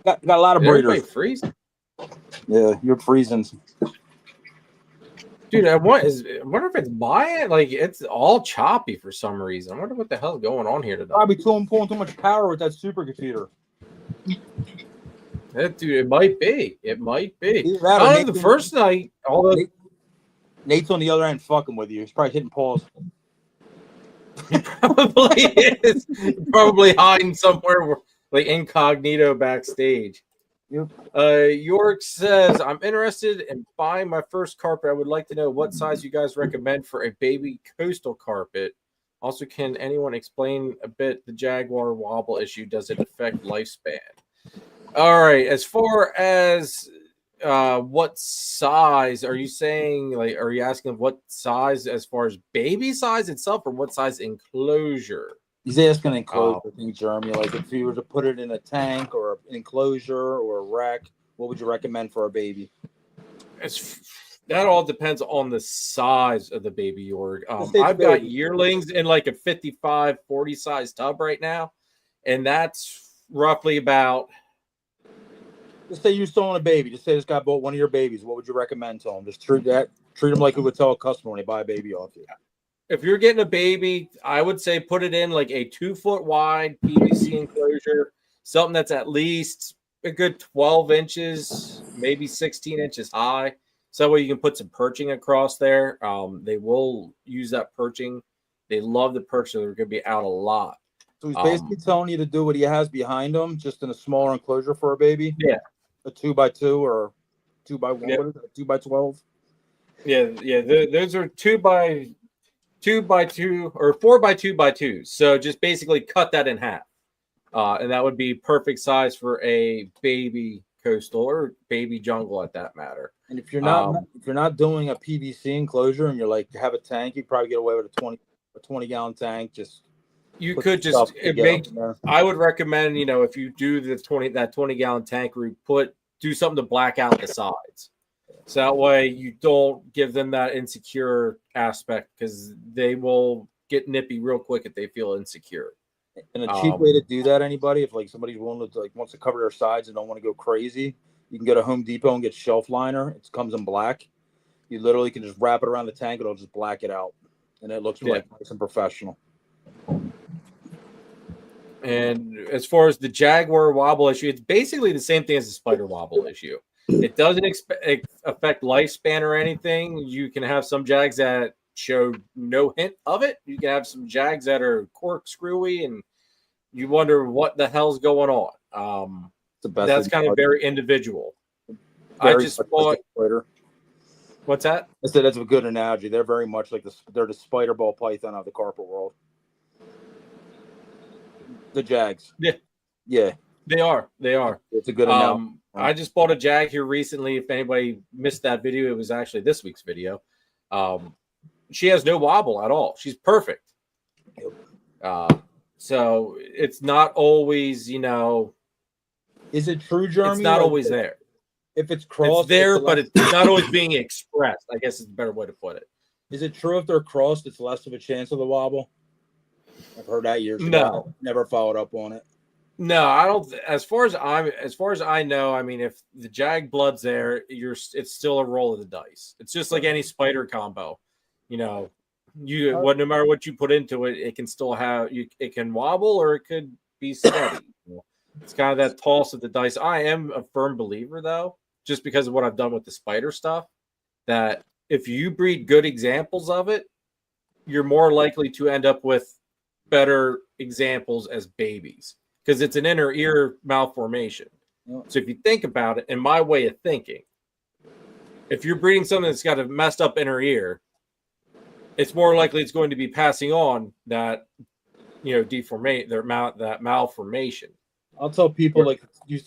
Speaker 2: Got a lot of breeders.
Speaker 1: Freeze?
Speaker 2: Yeah, you're freezing.
Speaker 1: Dude, I wonder if it's buying. Like it's all choppy for some reason. I wonder what the hell's going on here today.
Speaker 2: Probably pulling too much power with that supercomputer.
Speaker 1: Dude, it might be. It might be.
Speaker 2: That
Speaker 1: the first night,
Speaker 2: Nate's on the other end fucking with you. He's probably hitting pause.
Speaker 1: He probably is. Probably hiding somewhere like incognito backstage.
Speaker 2: Yep.
Speaker 1: York says, I'm interested in buying my first carpet. I would like to know what size you guys recommend for a baby coastal carpet. Also, can anyone explain a bit the Jaguar wobble issue? Does it affect lifespan? All right. As far as what size are you saying? Like, are you asking what size as far as baby size itself, or what size enclosure?
Speaker 2: He's asking enclosure, I think, Jeremy. Like, if you were to put it in a tank or an enclosure or a rack, what would you recommend for a baby?
Speaker 1: That all depends on the size of the baby York. I've got yearlings in like a 55-40 size tub right now, and that's roughly about.
Speaker 2: Just say you stole a baby. Just say this guy bought one of your babies. What would you recommend to him? Just treat them like we would tell a customer when they buy a baby off you.
Speaker 1: If you're getting a baby, I would say put it in like a 2-foot wide PVC enclosure, something that's at least a good 12 inches, maybe 16 inches high. So that way you can put some perching across there. They will use that perching. They love the perch, so they're going to be out a lot.
Speaker 2: So he's basically telling you to do what he has behind him, just in a smaller enclosure for a baby.
Speaker 1: Yeah,
Speaker 2: a 2x2 or 2x1.
Speaker 1: Yep.
Speaker 2: What is it? 2x12.
Speaker 1: Yeah. Those are 2x2 or 4x2x2. So just basically cut that in half, and that would be perfect size for a baby coastal or baby jungle, at that matter.
Speaker 2: And if you're not doing a PVC enclosure and you're like have a tank, you probably get away with a 20-gallon tank.
Speaker 1: You could just I would recommend, if you do that 20-gallon tank, do something to black out the sides. So that way you don't give them that insecure aspect, because they will get nippy real quick if they feel insecure.
Speaker 2: And a cheap way to do that, anybody, if like somebody's willing to wants to cover their sides and don't want to go crazy, you can go to Home Depot and get shelf liner. It comes in black. You literally can just wrap it around the tank, it'll just black it out, and it looks like nice and professional.
Speaker 1: And as far as the Jaguar wobble issue, it's basically the same thing as the spider wobble issue. It doesn't affect lifespan or anything. You can have some Jags that show no hint of it. You can have some Jags that are corkscrewy, and you wonder what the hell's going on. That's kind of very individual. I just bought. What's that?
Speaker 2: I said that's a good analogy. They're very much like they're the spider ball python of the carpet world. The Jags. Yeah.
Speaker 1: They are.
Speaker 2: It's a good analogy.
Speaker 1: I just bought a Jag here recently. If anybody missed that video, it was actually this week's video. She has no wobble at all. She's perfect. So it's not always,
Speaker 2: Is it true, Jeremy?
Speaker 1: It's not always there.
Speaker 2: If it's crossed,
Speaker 1: it's there, but it's not always being expressed. I guess is a better way to put it.
Speaker 2: Is it true if they're crossed, it's less of a chance of the wobble? I've heard that years ago.
Speaker 1: No,
Speaker 2: never followed up on it.
Speaker 1: No, I don't. As far as I know, I mean, if the Jag blood's there, it's still a roll of the dice. It's just like any spider combo. No matter what you put into it, it can still it can wobble or it could be steady. It's kind of that toss of the dice. I am a firm believer, though, just because of what I've done with the spider stuff, that if you breed good examples of it, you're more likely to end up with better examples as babies, because it's an inner ear malformation. So if you think about it, in my way of thinking, if you're breeding something that's got a messed up inner ear, it's more likely it's going to be passing on that, that malformation.
Speaker 2: I'll tell people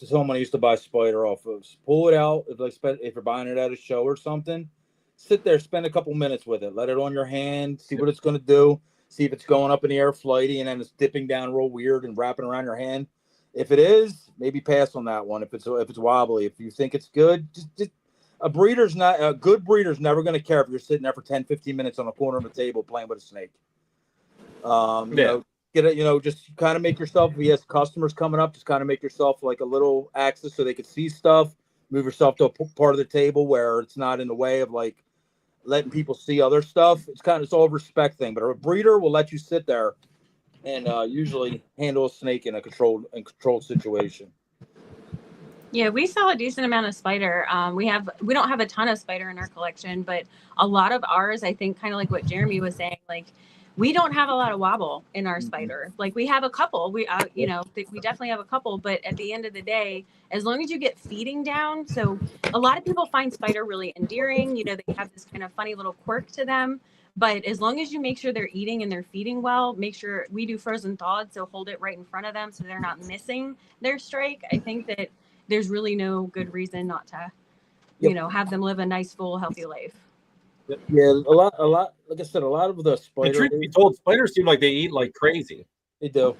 Speaker 2: someone used to buy spider off of. Pull it out if you're buying it at a show or something. Sit there, spend a couple minutes with it. Let it on your hand, see what it's going to do. See if it's going up in the air flighty and then it's dipping down real weird and wrapping around your hand. If it is, maybe pass on that one. If it's wobbly, if you think it's good, just a good breeder's never going to care if you're sitting there for 10, 15 minutes on a corner of a table playing with a snake. Get it, just kind of make yourself, if you have customers coming up, just kind of make yourself like a little axis so they can see stuff. Move yourself to a part of the table where it's not in the way of like letting people see other stuff. It's all a respect thing. But a breeder will let you sit there and usually handle a snake in a controlled situation.
Speaker 5: Yeah, we sell a decent amount of spider. We don't have a ton of spider in our collection, but a lot of ours, I think, kind of like what Jeremy was saying, like we don't have a lot of wobble in our spider. Like we have a couple, we definitely have a couple, but at the end of the day, as long as you get feeding down. So a lot of people find spider really endearing, they have this kind of funny little quirk to them, but as long as you make sure they're eating and they're feeding well, make sure we do frozen thawed. So hold it right in front of them so they're not missing their strike. I think that there's really no good reason not to, have them live a nice, full, healthy life.
Speaker 2: Yeah, a lot. Like I said, a lot of the spiders.
Speaker 1: The truth be told, spiders seem like they eat like crazy.
Speaker 2: They do.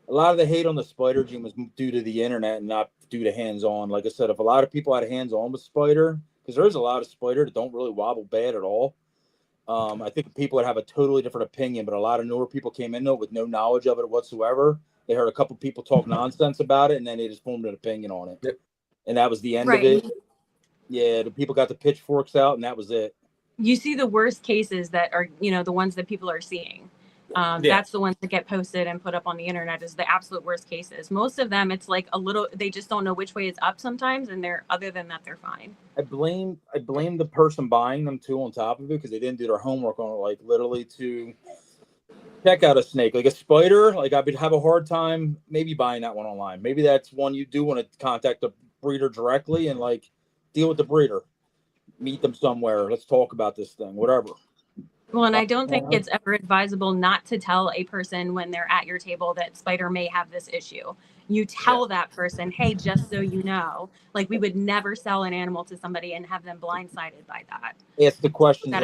Speaker 2: A lot of the hate on the spider gene was due to the internet and not due to hands-on. Like I said, if a lot of people had hands-on with spider, because there's a lot of spider that don't really wobble bad at all. I think people would have a totally different opinion, but a lot of newer people came into it with no knowledge of it whatsoever. They heard a couple people talk nonsense about it, and then they just formed an opinion on it. Yep. And that was the end of it. Yeah, the people got the pitchforks out, and that was it.
Speaker 5: You see the worst cases that are, the ones that people are seeing. That's the ones that get posted and put up on the internet is the absolute worst cases. Most of them, it's like they just don't know which way is up sometimes, and other than that, they're fine. I
Speaker 2: blame the person buying them too on top of it because they didn't do their homework on it, like literally to check out a snake. Like a spider, like I would have a hard time maybe buying that one online. Maybe that's one you do want to contact the breeder directly and like deal with the breeder. Meet them somewhere. Let's talk about this thing, whatever.
Speaker 5: Well, and I don't think it's ever advisable not to tell a person when they're at your table that spider may have this issue. You tell that person, hey, just so you know, like we would never sell an animal to somebody and have them blindsided by that.
Speaker 2: Ask the questions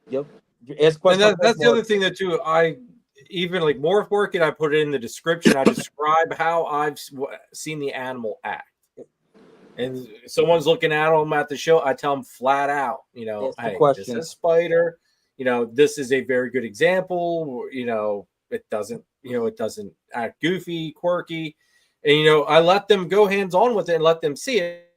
Speaker 2: yep. Ask questions.
Speaker 1: And that's the other thing that too, I even like Morph Working, I put it in the description. I describe how I've seen the animal act. And someone's looking at them at the show, I tell them flat out, hey, this is a spider. This is a very good example. It doesn't act goofy, quirky. And, I let them go hands on with it and let them see it.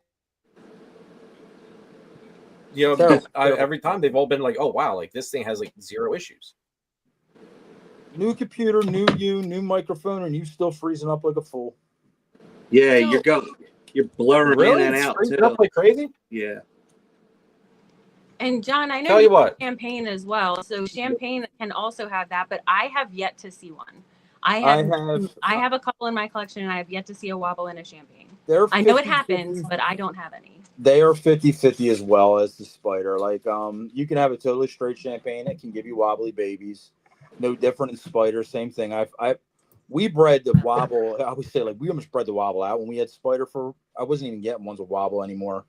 Speaker 1: Every time they've all been like, oh, wow, like this thing has like zero issues.
Speaker 2: New computer, new microphone, and you still freezing up like a fool.
Speaker 3: Yeah, you're blurring in and out too.
Speaker 1: Up like crazy?
Speaker 3: Yeah.
Speaker 5: And John, I know
Speaker 1: Tell you
Speaker 5: you have
Speaker 1: what.
Speaker 5: champagne as well. So champagne can also have that, but I have yet to see one. I have a couple in my collection, and I have yet to see a wobble in a champagne. I know it happens, but I don't have any.
Speaker 2: They are 50-50 as well as the spider. Like, you can have a totally straight champagne that can give you wobbly babies. No different in spider. Same thing. We bred the wobble. I always say, like, we almost bred the wobble out when we had spider for. I wasn't even getting ones with wobble anymore.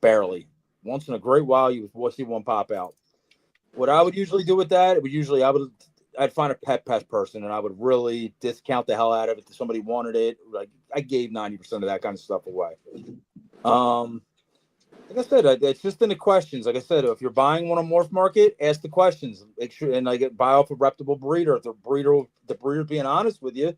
Speaker 2: Barely. Once in a great while, you would see one pop out. What I would usually do with that, I'd find a pet person, and I would really discount the hell out of it if somebody wanted it. Like, I gave 90% of that kind of stuff away. Like I said, it's just in the questions. Like I said, if you're buying one on Morph Market, ask the questions. Make sure, and buy off a reputable breeder. If the breeder's being honest with you,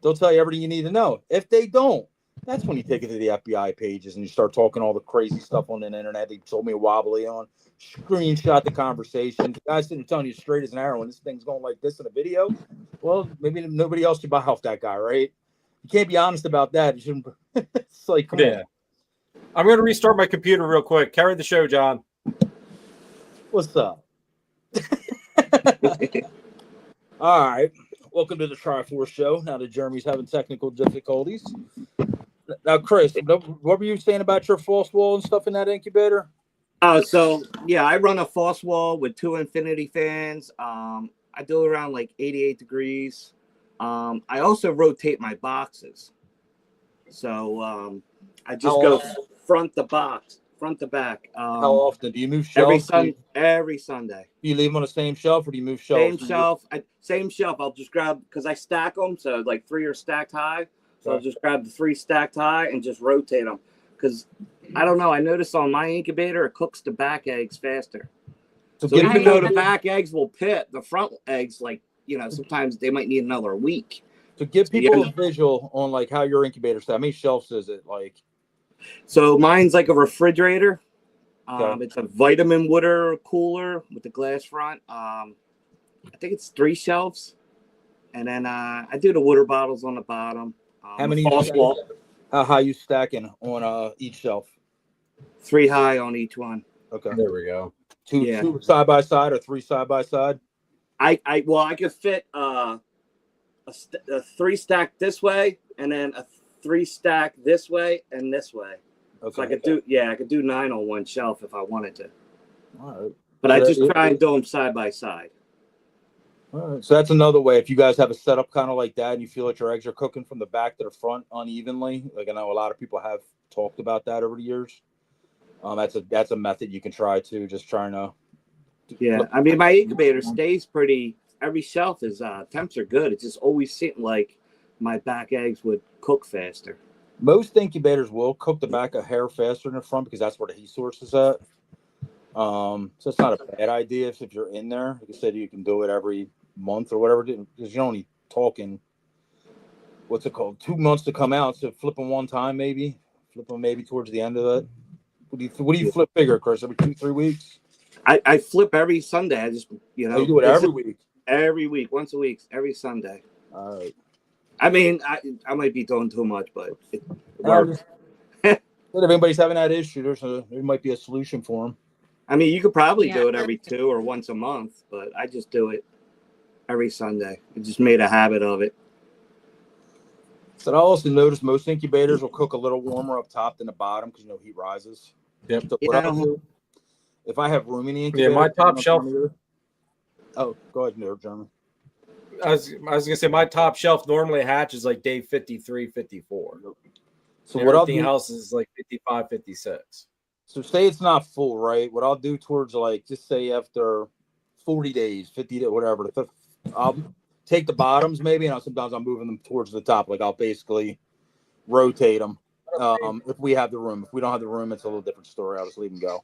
Speaker 2: they'll tell you everything you need to know. If they don't, that's when you take it to the FBI pages and you start talking all the crazy stuff on the internet. They told me wobbly on, screenshot the conversation. The guy's sitting there telling you straight as an arrow, and this thing's going like this in a video. Well, maybe nobody else should buy off that guy, right? You can't be honest about that. You shouldn't. It's like, come on.
Speaker 1: I'm going to restart my computer real quick. Carry the show, John.
Speaker 2: What's up? All right. Welcome to the Triforce Show. Now that Jeremy's having technical difficulties. Now, Chris, what were you saying about your false wall and stuff in that incubator?
Speaker 3: So yeah, I run a false wall with 2 infinity fans. I do around like 88 degrees. I also rotate my boxes. So I just go front to back.
Speaker 2: How often do you move shelves?
Speaker 3: Every Sunday.
Speaker 2: Do you leave them on the same shelf, or do you move shelves?
Speaker 3: Same shelf. I'll just grab, because I stack them, so like 3 are stacked high. So I'll just grab the 3 stacked high and just rotate them. Because I don't know, I noticed on my incubator it cooks the back eggs faster. So even though the back eggs will pit, the front eggs, like, sometimes they might need another week.
Speaker 2: So give people a visual on like how your incubator set. How many shelves is it like?
Speaker 3: So mine's like a refrigerator. It's a vitamin water cooler with the glass front. I think it's 3 shelves. And then I do the water bottles on the bottom.
Speaker 2: How many? How high you stacking on each shelf?
Speaker 3: 3 high on each one.
Speaker 2: Okay.
Speaker 1: There we go.
Speaker 2: 2 side by side or 3 side by side?
Speaker 3: I could fit a 3 stack this way and then a 3 stack this way and this way. Okay. So I could do 9 on one shelf if I wanted to.
Speaker 2: All right.
Speaker 3: But I just try and do them side by side.
Speaker 2: All right. So that's another way. If you guys have a setup kind of like that and you feel like your eggs are cooking from the back to the front unevenly, like I know a lot of people have talked about that over the years. That's a method you can try too. Just trying to.
Speaker 3: Yeah, I mean my incubator stays pretty. Every shelf is temps are good. It's just always seemed like my back eggs would cook faster.
Speaker 2: Most incubators will cook the back a hair faster than the front because that's where the heat source is at. So it's not a bad idea if you're in there. Like I said, you can do it every month or whatever because you're only talking. What's it called? 2 months to come out. So flip them one time, maybe flip them maybe towards the end of it. What do you flip bigger, Chris? Every 2-3 weeks?
Speaker 3: I flip every Sunday. I just
Speaker 2: you do it every week.
Speaker 3: Every week, once a week, every Sunday.
Speaker 2: All right.
Speaker 3: I mean, I might be doing too much, but it works.
Speaker 2: If anybody's having that issue, there might be a solution for them.
Speaker 3: I mean, you could probably do it every 2 or once a month, but I just do it every Sunday. I just made a habit of it.
Speaker 2: So I also noticed most incubators will cook a little warmer up top than the bottom because heat rises.
Speaker 1: Yep.
Speaker 2: So what I do, if I have room in the incubator,
Speaker 1: my top shelf.
Speaker 2: Oh, go ahead, Jeremy.
Speaker 1: I was gonna say my top shelf normally hatches like day 53, 54.
Speaker 2: So
Speaker 1: and
Speaker 2: what
Speaker 1: everything else is like 55, 56.
Speaker 2: So say it's not full, right? What I'll do towards like just say after 40 days, 50 days, whatever, I'll take the bottoms maybe, and sometimes I'm moving them towards the top. Like I'll basically rotate them if we have the room. If we don't have the room, it's a little different story. I'll just leave them go.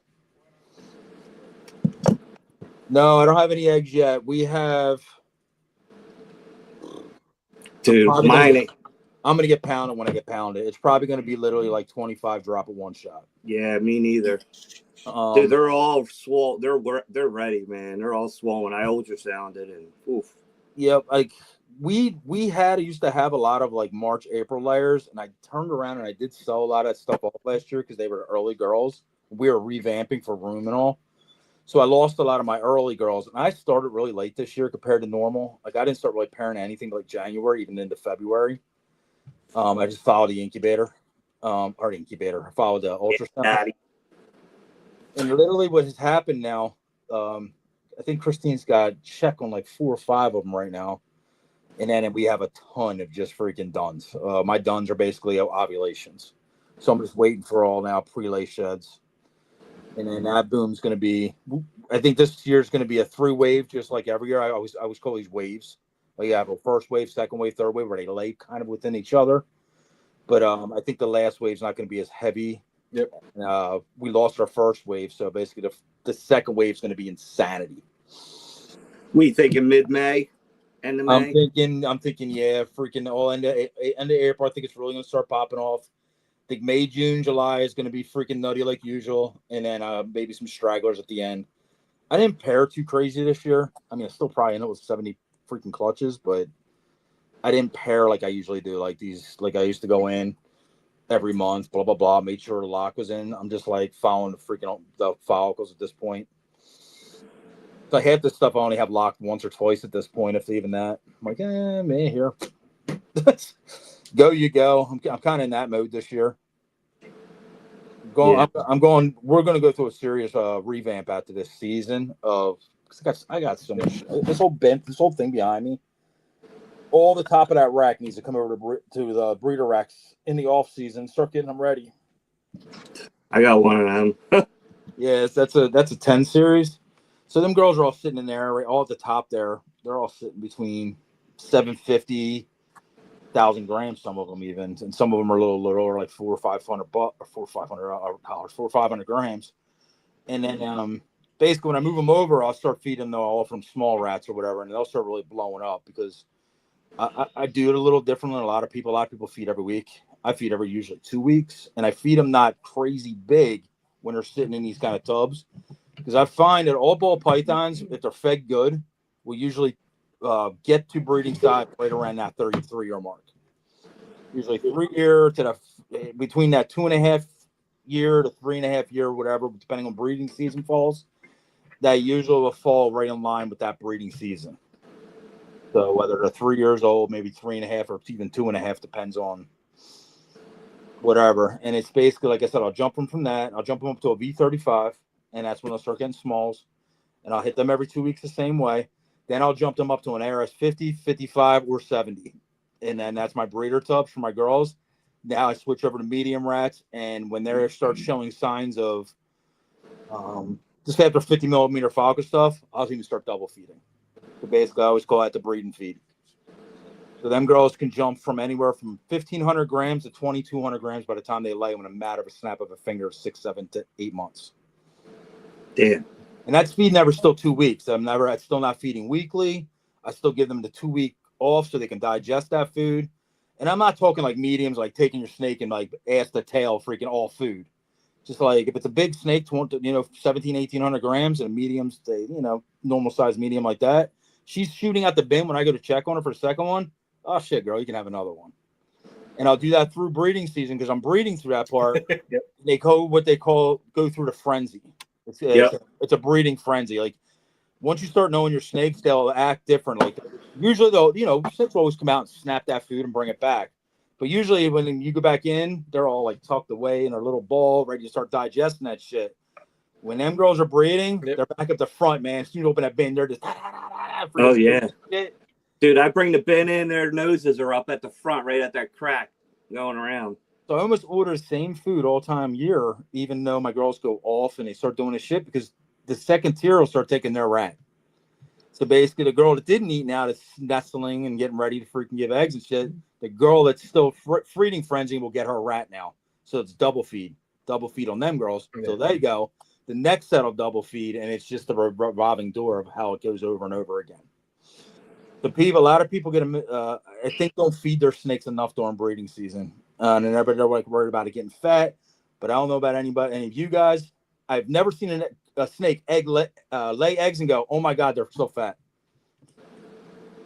Speaker 2: No, I don't have any eggs yet. We have.
Speaker 3: Dude, I'm
Speaker 2: going to get pounded when I get pounded. It's probably going to be literally like 25 drop of one shot.
Speaker 3: Yeah, me neither. Dude, they're all swollen. They're ready, man. They're all swollen. I ultrasounded and oof.
Speaker 2: Yeah, like we used to have a lot of like March, April layers, and I turned around and I did sell a lot of that stuff off last year because they were early girls. We were revamping for room and all. So I lost a lot of my early girls, and I started really late this year compared to normal. Like I didn't start really pairing anything like January, even into February. I just followed the incubator, or the incubator. I followed the ultrasound. And literally what has happened now, I think Christine's got check on like 4 or 5 of them right now. And then we have a ton of just freaking duns. My duns are basically ovulations. So I'm just waiting for all now pre-lay sheds. And then that boom's going to be, I think this year's going to be a 3-wave, just like every year. I always call these waves. Like you have a first wave, second wave, third wave, where they lay kind of within each other. But I think the last wave's not going to be as heavy.
Speaker 1: Yep.
Speaker 2: We lost our first wave, so basically the second wave's going to be insanity.
Speaker 3: We thinking mid-May, end of May.
Speaker 2: I'm thinking, yeah, freaking all end of April. I think it's really going to start popping off. I think May, June, July is going to be freaking nutty like usual, and then maybe some stragglers at the end. I didn't pair too crazy this year. I mean, I still probably know it was 70 freaking clutches, but I didn't pair like I usually do. Like I used to go in every month, blah blah blah. Made sure the lock was in. I'm just like following the follicles at this point. So half this stuff I only have locked once or twice at this point, if even that. I'm like, man, here. Go you go. I'm kind of in that mode this year. I'm going. We're going to go through a serious revamp after this season of. I got so much. This whole thing behind me. All the top of that rack needs to come over to the breeder racks in the off season. Start getting them ready.
Speaker 3: I got one of them.
Speaker 2: Yes, that's a 10 series. So them girls are all sitting in there, right, all at the top there. They're all sitting between 750, 1,000 grams. Some of them even, and some of them are a little lower, like $400 or 500 grams. And then basically when I move them over, I'll start feeding them all from small rats or whatever, and they'll start really blowing up because I do it a little different than a lot of people. A lot of people feed every week. I feed every usually 2 weeks, and I feed them not crazy big when they're sitting in these kind of tubs. Because I find that all ball pythons, if they're fed good, will usually get to breeding size right around that 33-year mark. Usually 3 year to between that 2.5 year to 3.5 year, whatever, depending on breeding season falls. That usually will fall right in line with that breeding season. So whether they're 3 years old, maybe 3.5, or even 2.5, depends on whatever. And it's basically, like I said, I'll jump them from that. I'll jump them up to a V35. And that's when I'll start getting smalls. And I'll hit them every 2 weeks the same way. Then I'll jump them up to an ARS 50, 55, or 70. And then that's my breeder tubs for my girls. Now I switch over to medium rats. And when they start showing signs of just after 50 millimeter follicle stuff, I'll even start double feeding. So basically, I always call that the breeding feed. So them girls can jump from anywhere from 1,500 grams to 2,200 grams by the time they lay them in a matter of a snap of a finger, 6, 7 to 8 months.
Speaker 3: Damn.
Speaker 2: And that's feeding every still 2 weeks. I'm still not feeding weekly. I still give them the 2 week off so they can digest that food. And I'm not talking like mediums, like taking your snake and like ass to tail freaking all food. Just like if it's a big snake, 17, 1,800 grams, and a medium, normal size medium like that, she's shooting at the bin when I go to check on her for the second one. Oh shit, girl, you can have another one. And I'll do that through breeding season because I'm breeding through that part.
Speaker 1: Yep.
Speaker 2: They go through the frenzy. It's a breeding frenzy. Like once you start knowing your snakes, they'll act different. Like usually they'll, snakes will always come out and snap that food and bring it back. But usually when you go back in, they're all like tucked away in their little ball, ready to start digesting that shit. When them girls are breeding, They're back at the front, man. As soon as you open that bin, they're just
Speaker 3: oh yeah. Shit. Dude, I bring the bin in, their noses are up at the front, right at that crack going around.
Speaker 2: So I almost order the same food all time year, even though my girls go off and they start doing this shit because the second tier will start taking their rat. So basically, the girl that didn't eat now that's nestling and getting ready to freaking give eggs and shit, the girl that's still feeding frenzy will get her rat now. So it's double feed on them girls. Yeah. So there you go. The next set of double feed, and it's just a revolving door of how it goes over and over again. A lot of people I think don't feed their snakes enough during breeding season. And they're like worried about it getting fat. But I don't know about any of you guys. I've never seen a snake lay eggs and go, oh my God, they're so fat.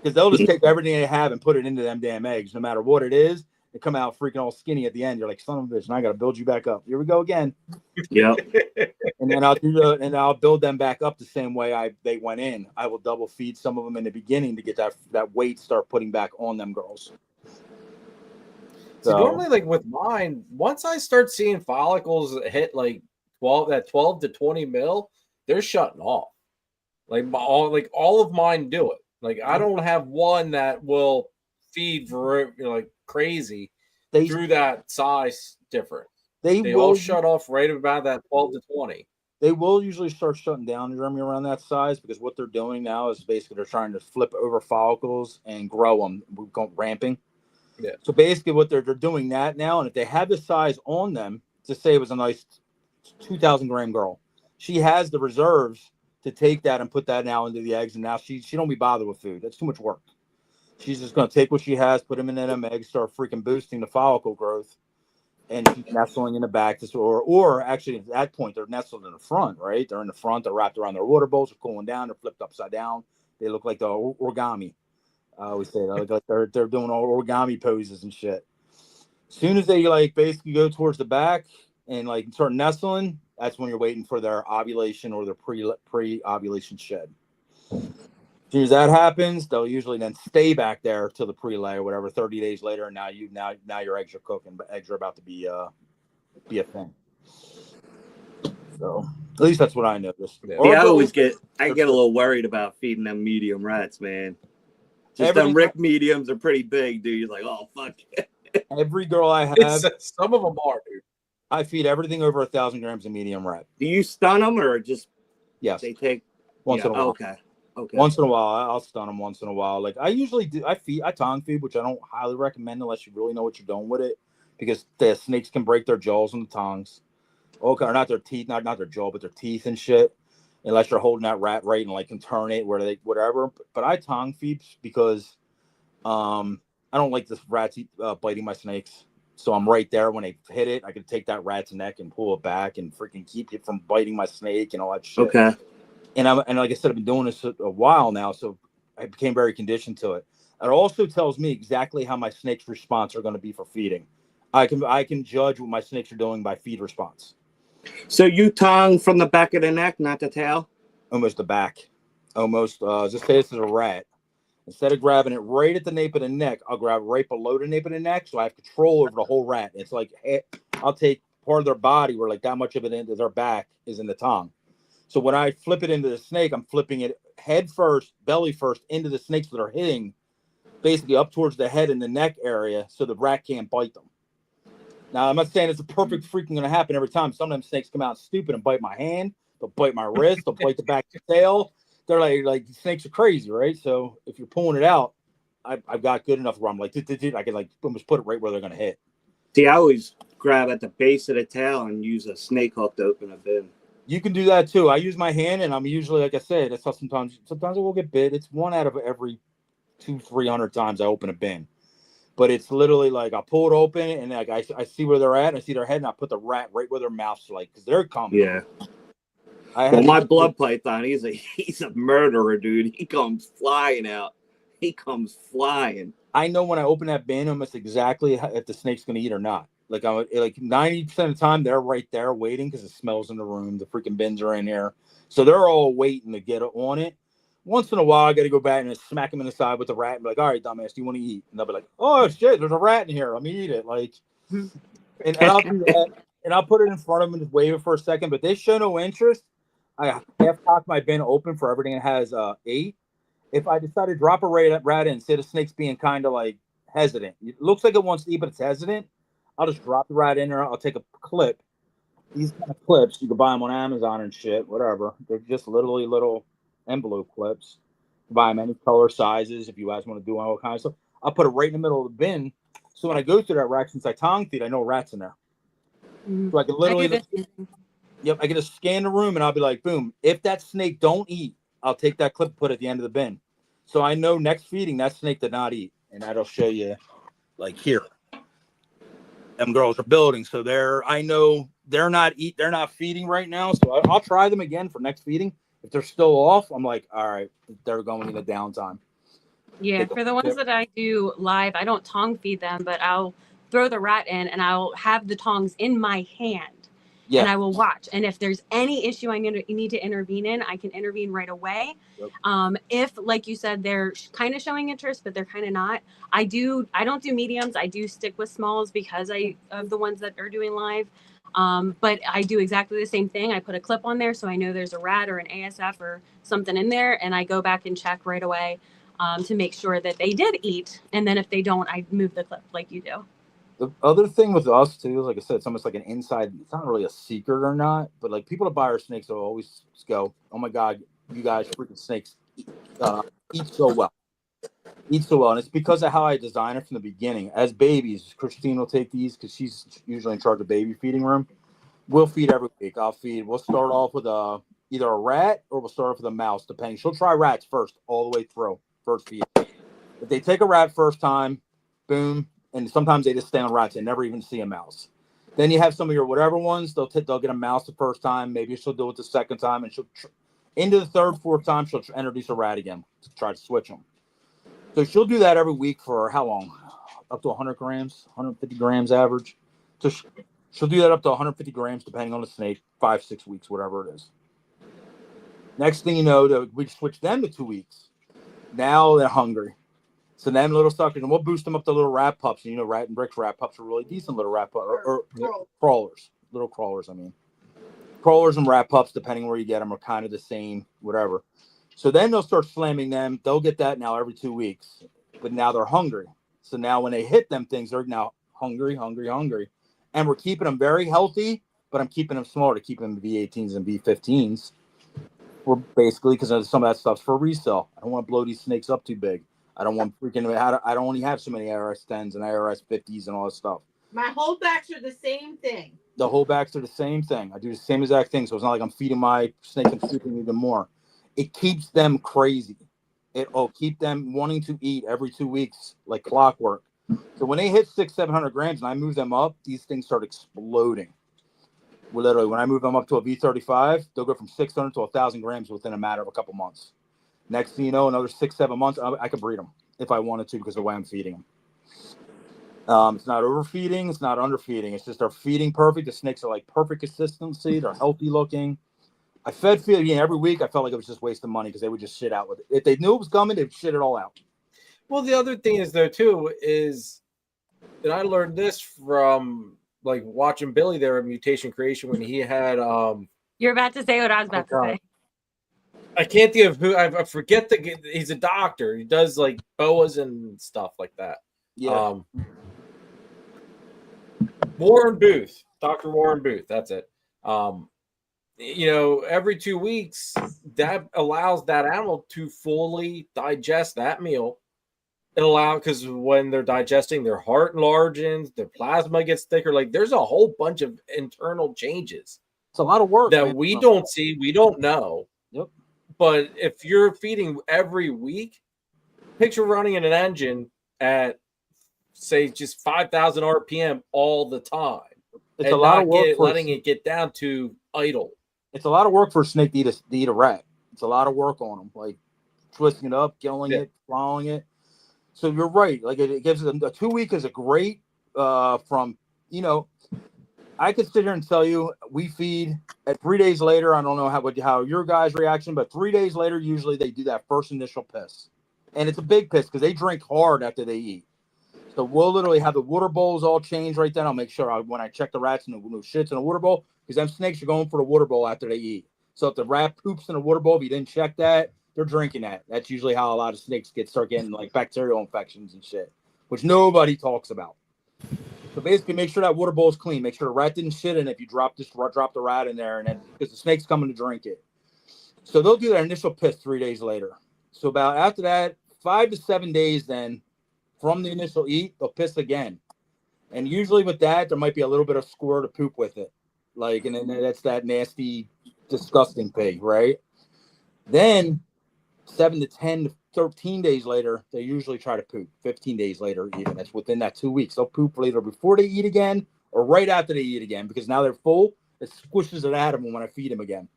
Speaker 2: Because they'll just take everything they have and put it into them damn eggs, no matter what it is. They come out freaking all skinny at the end. You're like, son of a bitch, and I got to build you back up. Here we go again.
Speaker 3: Yeah.
Speaker 2: And then I'll build them back up the same way they went in. I will double feed some of them in the beginning to get that weight start putting back on them girls.
Speaker 1: So normally, like with mine, once I start seeing follicles hit like 12 to 20 mil, they're shutting off. Like all of mine do it. Like I don't have one that will feed for like crazy through that size difference. They all shut off right about that 12 to 20.
Speaker 2: They will usually start shutting down, Jeremy, around that size, because what they're doing now is basically they're trying to flip over follicles and grow them. We're going ramping.
Speaker 1: Yeah.
Speaker 2: So basically what they're doing that now, and if they have the size on them, to say it was a nice 2,000 gram girl, she has the reserves to take that and put that now into the eggs, and now she don't be bothered with food. That's too much work. She's just going to take what she has, put them in them eggs, start freaking boosting the follicle growth, and she's nestling in the back. Or actually at that point, they're nestled in the front, right? They're in the front. They're wrapped around their water bowls. They're cooling down. They're flipped upside down. They look like the origami. We say that, like they're doing all origami poses and shit. As soon as they like basically go towards the back and like start nestling, that's when you're waiting for their ovulation or their pre-ovulation shed. As soon as that happens, they'll usually then stay back there till the pre-lay or whatever. 30 days later, and now your eggs are cooking, but eggs are about to be a thing. So at least that's what I noticed.
Speaker 3: Yeah, I get a little worried about feeding them medium rats, man. Just them Rick mediums are pretty big, dude. You're like, oh fuck.
Speaker 2: Every girl I have,
Speaker 1: some of them are, dude.
Speaker 2: I feed everything over 1,000 grams of medium rat.
Speaker 3: Do you stun them or just?
Speaker 2: Yes.
Speaker 3: They take
Speaker 2: once in a while.
Speaker 3: Okay.
Speaker 2: Once in a while, I'll stun them. Once in a while, like I usually do. I tongue feed, which I don't highly recommend unless you really know what you're doing with it, because the snakes can break their jaws on the tongues. Okay, or not their teeth, not their jaw, but their teeth and shit. Unless you're holding that rat right and like can turn it where they whatever. But I tongue feed because I don't like this rats biting my snakes. So I'm right there when they hit it. I can take that rat's neck and pull it back and freaking keep it from biting my snake and all that shit.
Speaker 3: Okay.
Speaker 2: And like I said, I've been doing this a while now, so I became very conditioned to it. It also tells me exactly how my snake's response are going to be for feeding. I can judge what my snakes are doing by feed response.
Speaker 3: So you tongue from the back of the neck, not the tail?
Speaker 2: Almost the back. Almost. Just say this is a rat. Instead of grabbing it right at the nape of the neck, I'll grab right below the nape of the neck, so I have control over the whole rat. It's like I'll take part of their body where like that much of it into their back is in the tongue. So when I flip it into the snake, I'm flipping it head first, belly first into the snakes that are hitting basically up towards the head and the neck area so the rat can't bite them. Now, I'm not saying it's a perfect freaking going to happen every time. Sometimes snakes come out stupid and bite my hand. They'll bite my wrist. They'll bite the back of the tail. They're like snakes are crazy, right? So if you're pulling it out, I've got good enough where I'm like, I can like almost put it right where they're going to hit.
Speaker 3: See, I always grab at the base of the tail and use a snake hook to open a bin.
Speaker 2: You can do that too. I use my hand, and I'm usually, like I said, that's how sometimes I will get bit. It's 1 out of every 200-300 times I open a bin. But it's literally like I pull it open and like I see where they're at, and I see their head, and I put the rat right where their mouth's like, because they're coming.
Speaker 3: Yeah. Well, my blood python, he's a murderer, dude. He comes flying out. He comes flying.
Speaker 2: I know when I open that bin almost exactly if the snake's going to eat or not. Like 90% of the time, they're right there waiting because it smells in the room. The freaking bins are in here, so they're all waiting to get on it. Once in a while, I got to go back and smack them in the side with the rat and be like, "All right, dumbass, do you want to eat?" And they'll be like, "Oh shit, there's a rat in here. Let me eat it." Like, and I'll do that, and I'll put it in front of them and just wave it for a second. But they show no interest. I half cock my bin open for everything that has 8. If I decide to drop a rat in, say the snake's being kind of like hesitant, it looks like it wants to eat, but it's hesitant. I'll just drop the rat in there. I'll take a clip. These kind of clips, you can buy them on Amazon and shit, whatever. They're just literally little envelope clips. You buy them any color, sizes, if you guys want to do all kinds of stuff. I'll put it right in the middle of the bin. So when I go through that rack, since I tongue feed, I know a rat's in there. So I can literally, I can just scan the room and I'll be like, boom. If that snake don't eat, I'll take that clip and put it at the end of the bin. So I know next feeding, that snake did not eat. And that'll show you, like here. Them girls are building, so I know they're not feeding right now. So I'll try them again for next feeding. If they're still off, I'm like, all right, they're going into downtime.
Speaker 5: Yeah, for the ones that I do live, I don't tongue feed them, but I'll throw the rat in, and I'll have the tongs in my hand.
Speaker 2: Yeah.
Speaker 5: And I will watch. And if there's any issue I need to intervene in, I can intervene right away.
Speaker 2: Yep.
Speaker 5: If, like you said, they're kind of showing interest, but they're kind of not. I don't do mediums. I do stick with smalls because of the ones that are doing live. But I do exactly the same thing. I put a clip on there so I know there's a rat or an ASF or something in there, and I go back and check right away to make sure that they did eat. And then if they don't, I move the clip like you do.
Speaker 2: The other thing with us too, like I said, it's almost like an inside. It's not really a secret or not, but like people that buy our snakes will always go, "Oh my god, you guys freaking snakes eat so well, and it's because of how I design it from the beginning. As babies, Christine will take these because she's usually in charge of baby feeding room. We'll feed every week. I'll feed. We'll start off with either a rat or we'll start off with a mouse, depending. She'll try rats first, all the way through first feed. If they take a rat first time, boom. And sometimes they just stay on rats and never even see a mouse. Then you have some of your whatever ones. They'll get a mouse the first time. Maybe she'll do it the second time, and she'll into the third, fourth time she'll introduce a rat again to try to switch them. So she'll do that every week for how long? Up to 100 grams, 150 grams average. So she'll do that up to 150 grams depending on the snake, 5-6 weeks, whatever it is. Next thing you know, we switch them to 2 weeks. Now they're hungry. So them little suckers, and we'll boost them up to little rat pups. And, Rat and Brick's rat pups are really decent little rat pups, or crawlers, little crawlers. I mean, crawlers and rat pups, depending where you get them, are kind of the same, whatever. So then they'll start slamming them. They'll get that now every 2 weeks, but now they're hungry. So now when they hit them things, they're now hungry, and we're keeping them very healthy. But I'm keeping them small to keep them V18s and V15s. We're basically because some of that stuff's for resale. I don't want to blow these snakes up too big. I don't want I don't only have so many ARS 10s and ARS 50s and all that stuff.
Speaker 4: My holdbacks are the same thing.
Speaker 2: The holdbacks are the same thing. I do the same exact thing. So it's not like I'm feeding my snakes and feeding even more. It keeps them crazy. It'll keep them wanting to eat every 2 weeks like clockwork. So when they hit 600-700 grams and I move them up, these things start exploding. Literally, when I move them up to a V35, they'll go from 600 to 1,000 grams within a matter of a couple months. Next thing you know, another 6-7 months, I could breed them if I wanted to because of the way I'm feeding them. It's not overfeeding. It's not underfeeding. It's just they're feeding perfect. The snakes are like perfect consistency. They're healthy looking. I fed every week. I felt like it was just wasting money because they would just shit out with it. If they knew it was coming, they'd shit it all out.
Speaker 1: Well, the other thing is, though, too, is that I learned this from like watching Billy there at Mutation Creation when he had.
Speaker 5: You're about to say what I was about to say.
Speaker 1: I can't think of who. I forget he's a doctor. He does like boas and stuff like that.
Speaker 2: Yeah.
Speaker 1: Warren Booth, Dr. Warren Booth. That's it. Every 2 weeks, that allows that animal to fully digest that meal. Because when they're digesting, their heart enlarges, their plasma gets thicker. Like there's a whole bunch of internal changes.
Speaker 2: It's a lot of work
Speaker 1: that we don't see, we don't know.
Speaker 2: Yep.
Speaker 1: But if you're feeding every week, picture running in an engine at, say, just 5,000 RPM all the time.
Speaker 2: It's a lot of work
Speaker 1: letting it get down to idle.
Speaker 2: It's a lot of work for a snake to eat a rat. It's a lot of work on them, like twisting it up, killing it, swallowing it. So you're right. Like it gives them a 2 week is a great from. I could sit here and tell you we feed at 3 days later. I don't know how your guys' reaction, but 3 days later, usually they do that first initial piss. And it's a big piss because they drink hard after they eat. So we'll literally have the water bowls all changed right then. I'll make sure when I check the rats and the shits in the water bowl, because them snakes are going for the water bowl after they eat. So if the rat poops in the water bowl, if you didn't check that, they're drinking that. That's usually how a lot of snakes start getting like bacterial infections and shit, which nobody talks about. So basically, make sure that water bowl is clean. Make sure the rat didn't shit in it if you drop the rat in there, and then because the snake's coming to drink it. So they'll do their initial piss 3 days later. So about after that, 5 to 7 days then from the initial eat, they'll piss again. And usually with that, there might be a little bit of squirt of poop with it. Like, and then that's that nasty, disgusting pig, right? Then 7 to 10 to 13 days later, they usually try to poop. 15 days later, even. That's within that 2 weeks. They'll poop later before they eat again or right after they eat again because now they're full. It squishes it out of them when I feed them again.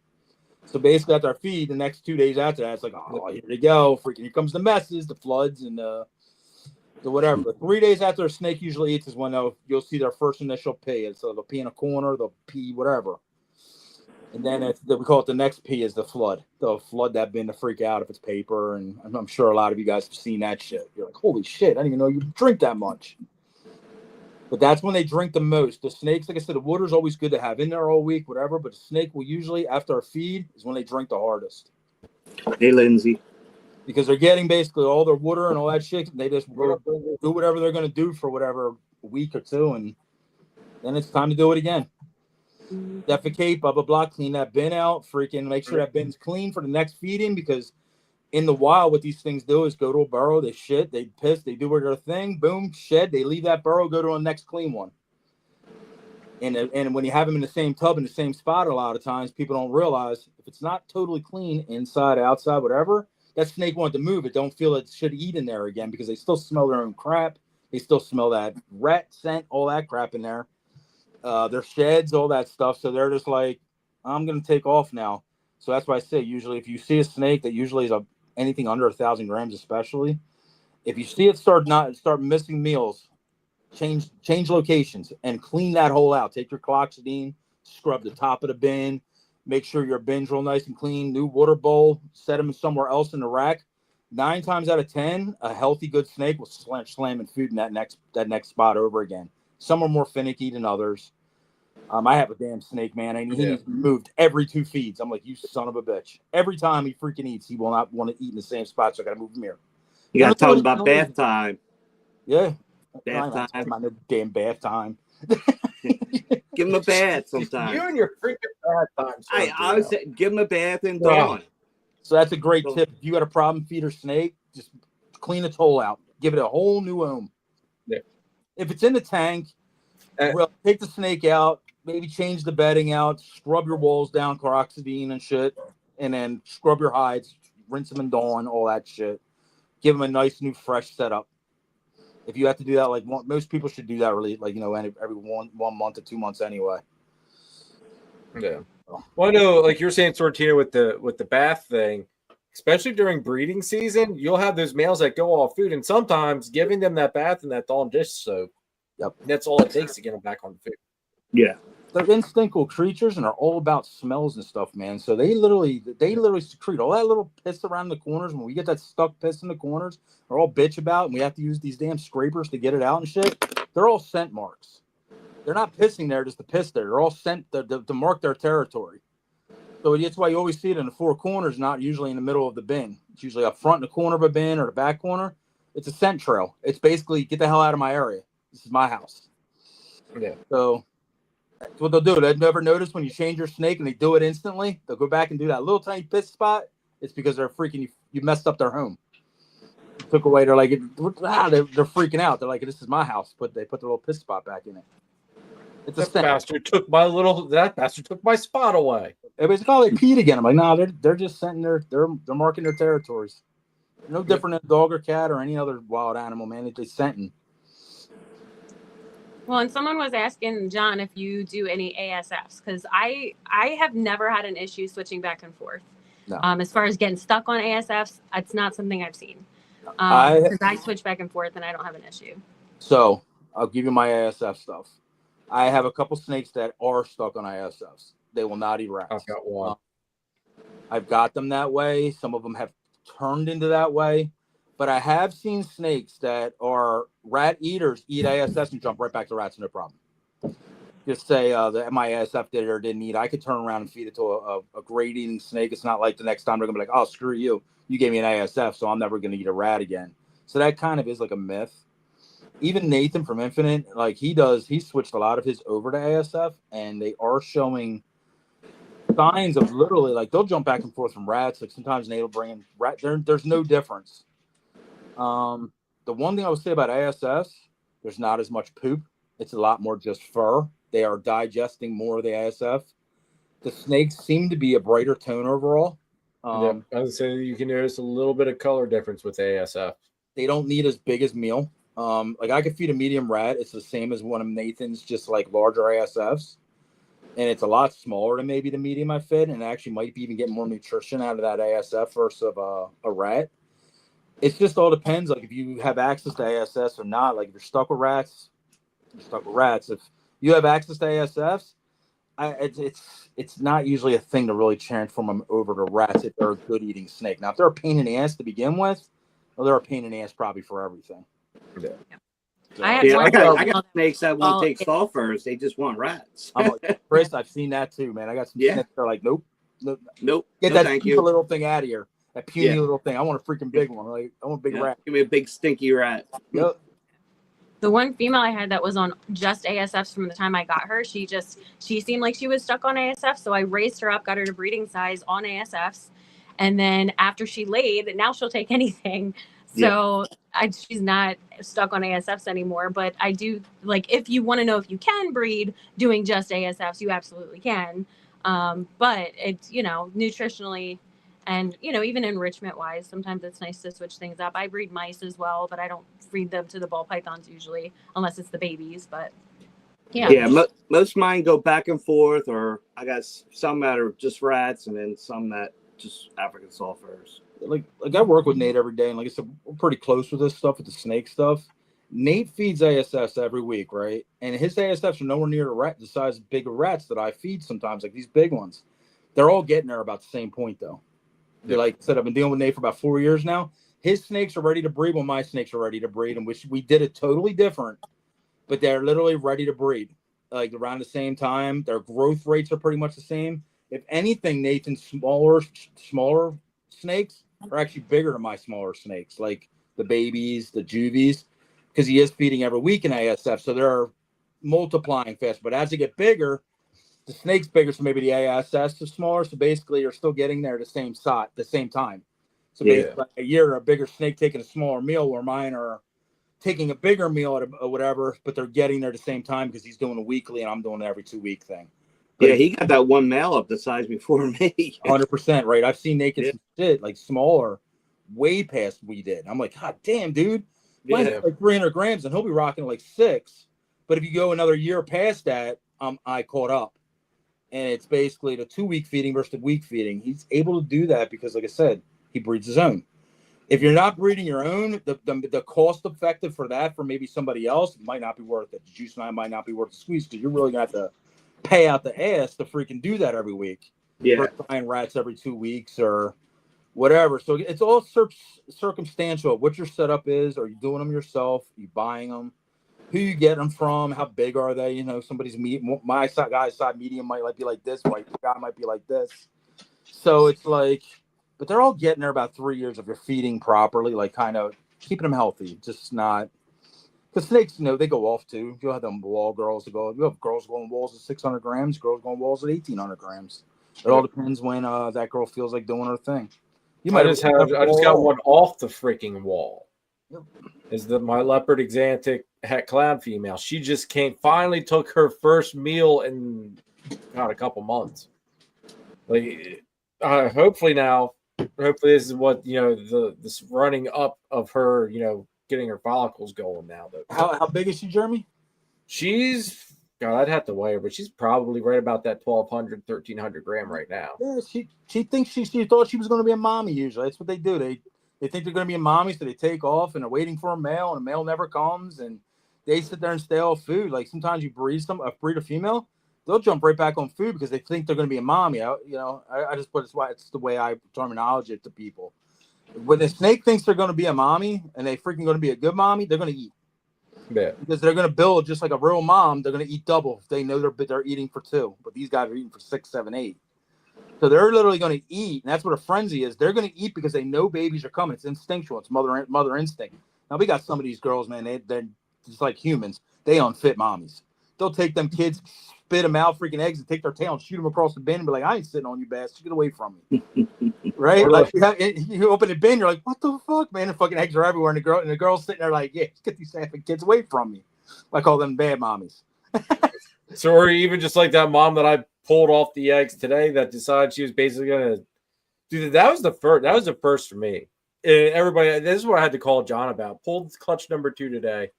Speaker 2: So basically, after I feed, the next 2 days after that, it's like, oh, here they go. Freaking, here comes the messes, the floods, and So whatever. But 3 days after a snake usually eats is when you'll see their first initial pee. And so they'll pee in a corner, they'll pee whatever. And then we call it the next pee is the flood. They'll flood that bin to freak out if it's paper. And I'm sure a lot of you guys have seen that shit. You're like, holy shit, I didn't even know you drink that much. But that's when they drink the most. The snakes, like I said, the water's always good to have in there all week, whatever. But the snake will usually, after a feed, is when they drink the hardest.
Speaker 3: Hey, Lindsay.
Speaker 2: Because they're getting basically all their water and all that shit. And they just do whatever they're going to do for whatever week or two. And then it's time to do it again. Defecate, blah, blah, blah. Clean that bin out. Freaking make sure that bin's clean for the next feeding. Because in the wild, what these things do is go to a burrow. They shit. They piss. They do their thing. Boom. Shed. They leave that burrow. Go to a next clean one. And when you have them in the same tub in the same spot, a lot of times people don't realize if it's not totally clean inside, outside, whatever, that snake wanted to move. It don't feel it should eat in there again because they still smell their own crap. They still smell that rat scent, all that crap in there. Their sheds, all that stuff. So they're just like, I'm going to take off now. So that's why I say usually if you see a snake that usually is anything under 1,000 grams, especially, if you see it start missing meals, change locations and clean that hole out. Take your cloxidine, scrub the top of the bin, make sure your bin's real nice and clean. New water bowl, set them somewhere else in the rack. 9 times out of 10, a healthy good snake will slamming food in that next spot over again. Some are more finicky than others. I have a damn snake, man, and he needs moved every 2 feeds. I'm like, you son of a bitch. Every time he freaking eats, he will not want to eat in the same spot, so I got to move him here.
Speaker 3: You got to talk about bath time.
Speaker 2: Yeah.
Speaker 3: Bath time.
Speaker 2: My damn bath time.
Speaker 3: Give him a bath sometimes.
Speaker 1: You and your freaking bath time.
Speaker 3: I would say give him a bath and dawn.
Speaker 2: So that's a great tip. If you got a problem feed or snake, just clean its hole out. Give it a whole new home.
Speaker 1: Yeah.
Speaker 2: If it's in the tank, take the snake out, maybe change the bedding out, scrub your walls down, chloroxidine and shit, and then scrub your hides, rinse them in Dawn, all that shit. Give them a nice new fresh setup. If you have to do that, like most people should do that really, like, every 1 month to 2 months anyway.
Speaker 1: Yeah. Well, I know, like you're saying, Sortino, with the bath thing, especially during breeding season, you'll have those males that go off food, and sometimes giving them that bath and that Dawn dish soap, that's all it takes to get them back on food.
Speaker 3: Yeah.
Speaker 2: They're instinctual creatures and are all about smells and stuff, man. So they literally secrete all that little piss around the corners. When we get that stuck piss in the corners, we're all bitch about, and we have to use these damn scrapers to get it out and shit. They're all scent marks. They're not pissing there just to piss there. They're all sent to mark their territory. So that's why you always see it in the 4 corners, not usually in the middle of the bin. It's usually up front in the corner of a bin or the back corner. It's a scent trail. It's basically, get the hell out of my area. This is my house. Yeah. So that's what they'll do. They've never noticed when you change your snake and they do it instantly. They'll go back and do that little tiny piss spot. It's because they're freaking you messed up their home. You took away. They're like, they're freaking out. They're like, this is my house. But they put the little piss spot back in it. It's a
Speaker 1: bastard took my spot away.
Speaker 2: Everybody's like, oh, they peed again. I'm like, no, they're just sending they're marking their territories. They're no different than a dog or cat or any other wild animal, man. They're just scenting.
Speaker 5: Well, and someone was asking John if you do any ASFs, because I have never had an issue switching back and forth.
Speaker 2: No.
Speaker 5: As far as getting stuck on ASFs, it's not something I've seen. Because I switch back and forth and I don't have an issue.
Speaker 2: So I'll give you my ASF stuff. I have a couple snakes that are stuck on ISFs. They will not eat rats.
Speaker 1: I've got one.
Speaker 2: I've got them that way. Some of them have turned into that way. But I have seen snakes that are rat eaters eat ASFs and jump right back to rats, no problem. Just say my ASF did it or didn't eat. I could turn around and feed it to a great eating snake. It's not like the next time they're going to be like, oh, screw you. You gave me an ASF, so I'm never going to eat a rat again. So that kind of is like a myth. Even Nathan from Infinite, like he switched a lot of his over to ASF, and they are showing signs of literally, like, they'll jump back and forth from rats. Like sometimes Nate will bring in rat. There's no difference. The one thing I would say about ASFs, there's not as much poop. It's a lot more just fur. They are digesting more of the ASF. The snakes seem to be a brighter tone overall.
Speaker 1: I would say you can notice a little bit of color difference with ASF.
Speaker 2: They don't need as big as meal. Like I could feed a medium rat. It's the same as one of Nathan's, just like larger ASFs. And it's a lot smaller than maybe the medium I fed. And actually might be even get more nutrition out of that ASF versus a rat. It just all depends. Like if you have access to ASS or not. Like if you're stuck with rats, you're stuck with rats. If you have access to ASFs, it's not usually a thing to really transform them over to rats if they're a good eating snake. Now, if they're a pain in the ass to begin with, well, they're a pain in the ass probably for everything.
Speaker 1: Yeah.
Speaker 2: So,
Speaker 5: I had
Speaker 3: Yeah,
Speaker 5: one
Speaker 3: I got snakes that won't take sulfurs. They just want rats.
Speaker 2: I'm like, Chris, I've seen that too, man. I got some snakes that are like, nope. Get that
Speaker 3: thank
Speaker 2: puny
Speaker 3: you.
Speaker 2: little thing out of here. That puny little thing. I want a freaking big one. Like, I want a big rat.
Speaker 3: Give me a big stinky rat.
Speaker 2: Yep.
Speaker 5: The one female I had that was on just ASFs from the time I got her, she seemed like she was stuck on ASF. So I raised her up, got her to breeding size on ASFs. And then after she laid, now she'll take anything. So she's not stuck on ASFs anymore. But I do, like, if you want to know if you can breed doing just ASFs, you absolutely can. But it's, nutritionally and, even enrichment wise, sometimes it's nice to switch things up. I breed mice as well, but I don't breed them to the ball pythons usually, unless it's the babies. But
Speaker 3: most mine go back and forth, or I got some that are just rats and then some that just African sulfurs.
Speaker 2: Like I work with Nate every day, and like I said, we're pretty close with this stuff, with the snake stuff. Nate feeds ASFs every week, right? And his ASFs are nowhere near the size of big rats that I feed sometimes, like these big ones. They're all getting there about the same point, though. Like I said, I've been dealing with Nate for about 4 years now. His snakes are ready to breed when my snakes are ready to breed, and we did it totally different, but they're literally ready to breed, like around the same time. Their growth rates are pretty much the same. If anything, Nathan's smaller snakes are actually bigger than my smaller snakes, like the babies, the juvies, because he is feeding every week in ASF, so they're multiplying fast. But as they get bigger, the snake's bigger, so maybe the ASS is smaller. So basically, you're still getting there the same time. So basically, a year, a bigger snake taking a smaller meal, where mine are taking a bigger meal or whatever, but they're getting there at the same time because he's doing a weekly and I'm doing an every 2 week thing. But
Speaker 3: he got that one male up the size before me.
Speaker 2: 100%, right? I've seen naked some shit like smaller, way past we did. I'm like, God damn, dude. Mine's like 300 grams and he'll be rocking like 6. But if you go another year past that, I caught up. And it's basically the 2 week feeding versus the week feeding. He's able to do that because, like I said, he breeds his own. If you're not breeding your own, the cost effective for that for maybe somebody else might not be worth it. The juice line might not be worth the squeeze because you're really going to have to pay out the ass to freaking do that every week. Or buying rats every 2 weeks or whatever. So it's all circumstantial. What your setup is. Are you doing them yourself? Are you buying them? Who you get them from? How big are they? Somebody's my guy's side medium might be like this. My guy might be like this. So it's like, but they're all getting there about 3 years if you're feeding properly, like kind of keeping them healthy. Just not because snakes, they go off too. You'll have them wall girls you have girls going walls at 600 grams, girls going walls at 1,800 grams. It all depends when that girl feels like doing her thing.
Speaker 1: I just got one off the freaking wall. Yep. Is my leopard exantic het cloud female. She just finally took her first meal in a couple months. Like hopefully this is what this running up of her, getting her follicles going now. Though.
Speaker 2: How big is she, Jeremy?
Speaker 1: She's I'd have to weigh her, but she's probably right about that 1,200, 1,300 gram right now.
Speaker 2: Yeah, she thinks she thought she was going to be a mommy. Usually, that's what they do. They think they're going to be a mommy, so they take off and they're waiting for a male, and a male never comes, and they sit there and stay off food. Like sometimes you breed a female, they'll jump right back on food because they think they're going to be a mommy. I just put it's the way I terminology it to people. When the snake thinks they're going to be a mommy and they freaking going to be a good mommy, they're going to eat. Yeah. Because they're going to build just like a real mom. They're going to eat double if they know they're eating for 2. But these guys are eating for 6, 7, 8. So they're literally going to eat, and that's what a frenzy is. They're going to eat because they know babies are coming. It's instinctual. It's mother instinct. Now we got some of these girls, man. They're just like humans. They unfit mommies. They'll take them kids, spit them out, freaking eggs, and take their tail and shoot them across the bin and be like, "I ain't sitting on you, bastard. Get away from me." Right? Like you open the bin, you're like, "What the fuck, man?" The fucking eggs are everywhere, and the girl's sitting there like, "Yeah, get these effing kids away from me." I call them bad mommies.
Speaker 1: So, or even just like that mom that I pulled off the eggs today that decided she was basically going to do that. That was the first for me. And everybody, this is what I had to call John about. Pulled clutch number 2 today,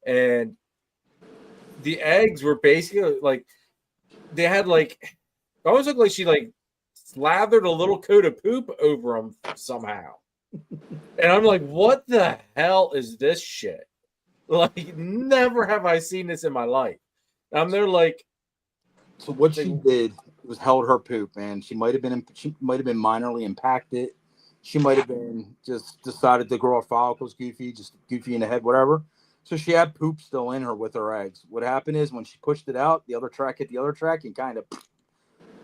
Speaker 1: and the eggs were basically like they had like almost looked like she like slathered a little coat of poop over them somehow. And I'm like, what the hell is this shit? Like, never have I seen this in my life. And they're like,
Speaker 2: so what she did was held her poop, man. She might have been minorly impacted. She might have been just decided to grow her follicles goofy, just goofy in the head, whatever. So she had poop still in her with her eggs. What happened is when she pushed it out, the other track hit the other track, and kind of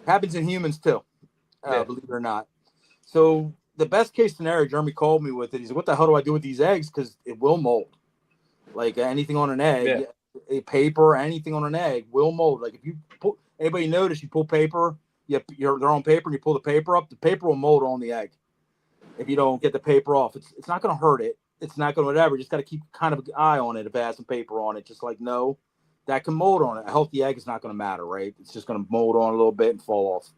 Speaker 2: happens in humans too, believe it or not. So the best case scenario, Jeremy called me with it. He said, "What the hell do I do with these eggs? Because it will mold. Like anything on an egg, a paper, anything on an egg will mold. Like if you pull, anybody notice you pull paper, they're on paper, and you pull the paper up, the paper will mold on the egg. If you don't get the paper off, it's not going to hurt it. It's not going to whatever. You just got to keep kind of an eye on it if it has some paper on it. Just like, no, that can mold on it. A healthy egg is not going to matter, right? It's just going to mold on a little bit and fall off.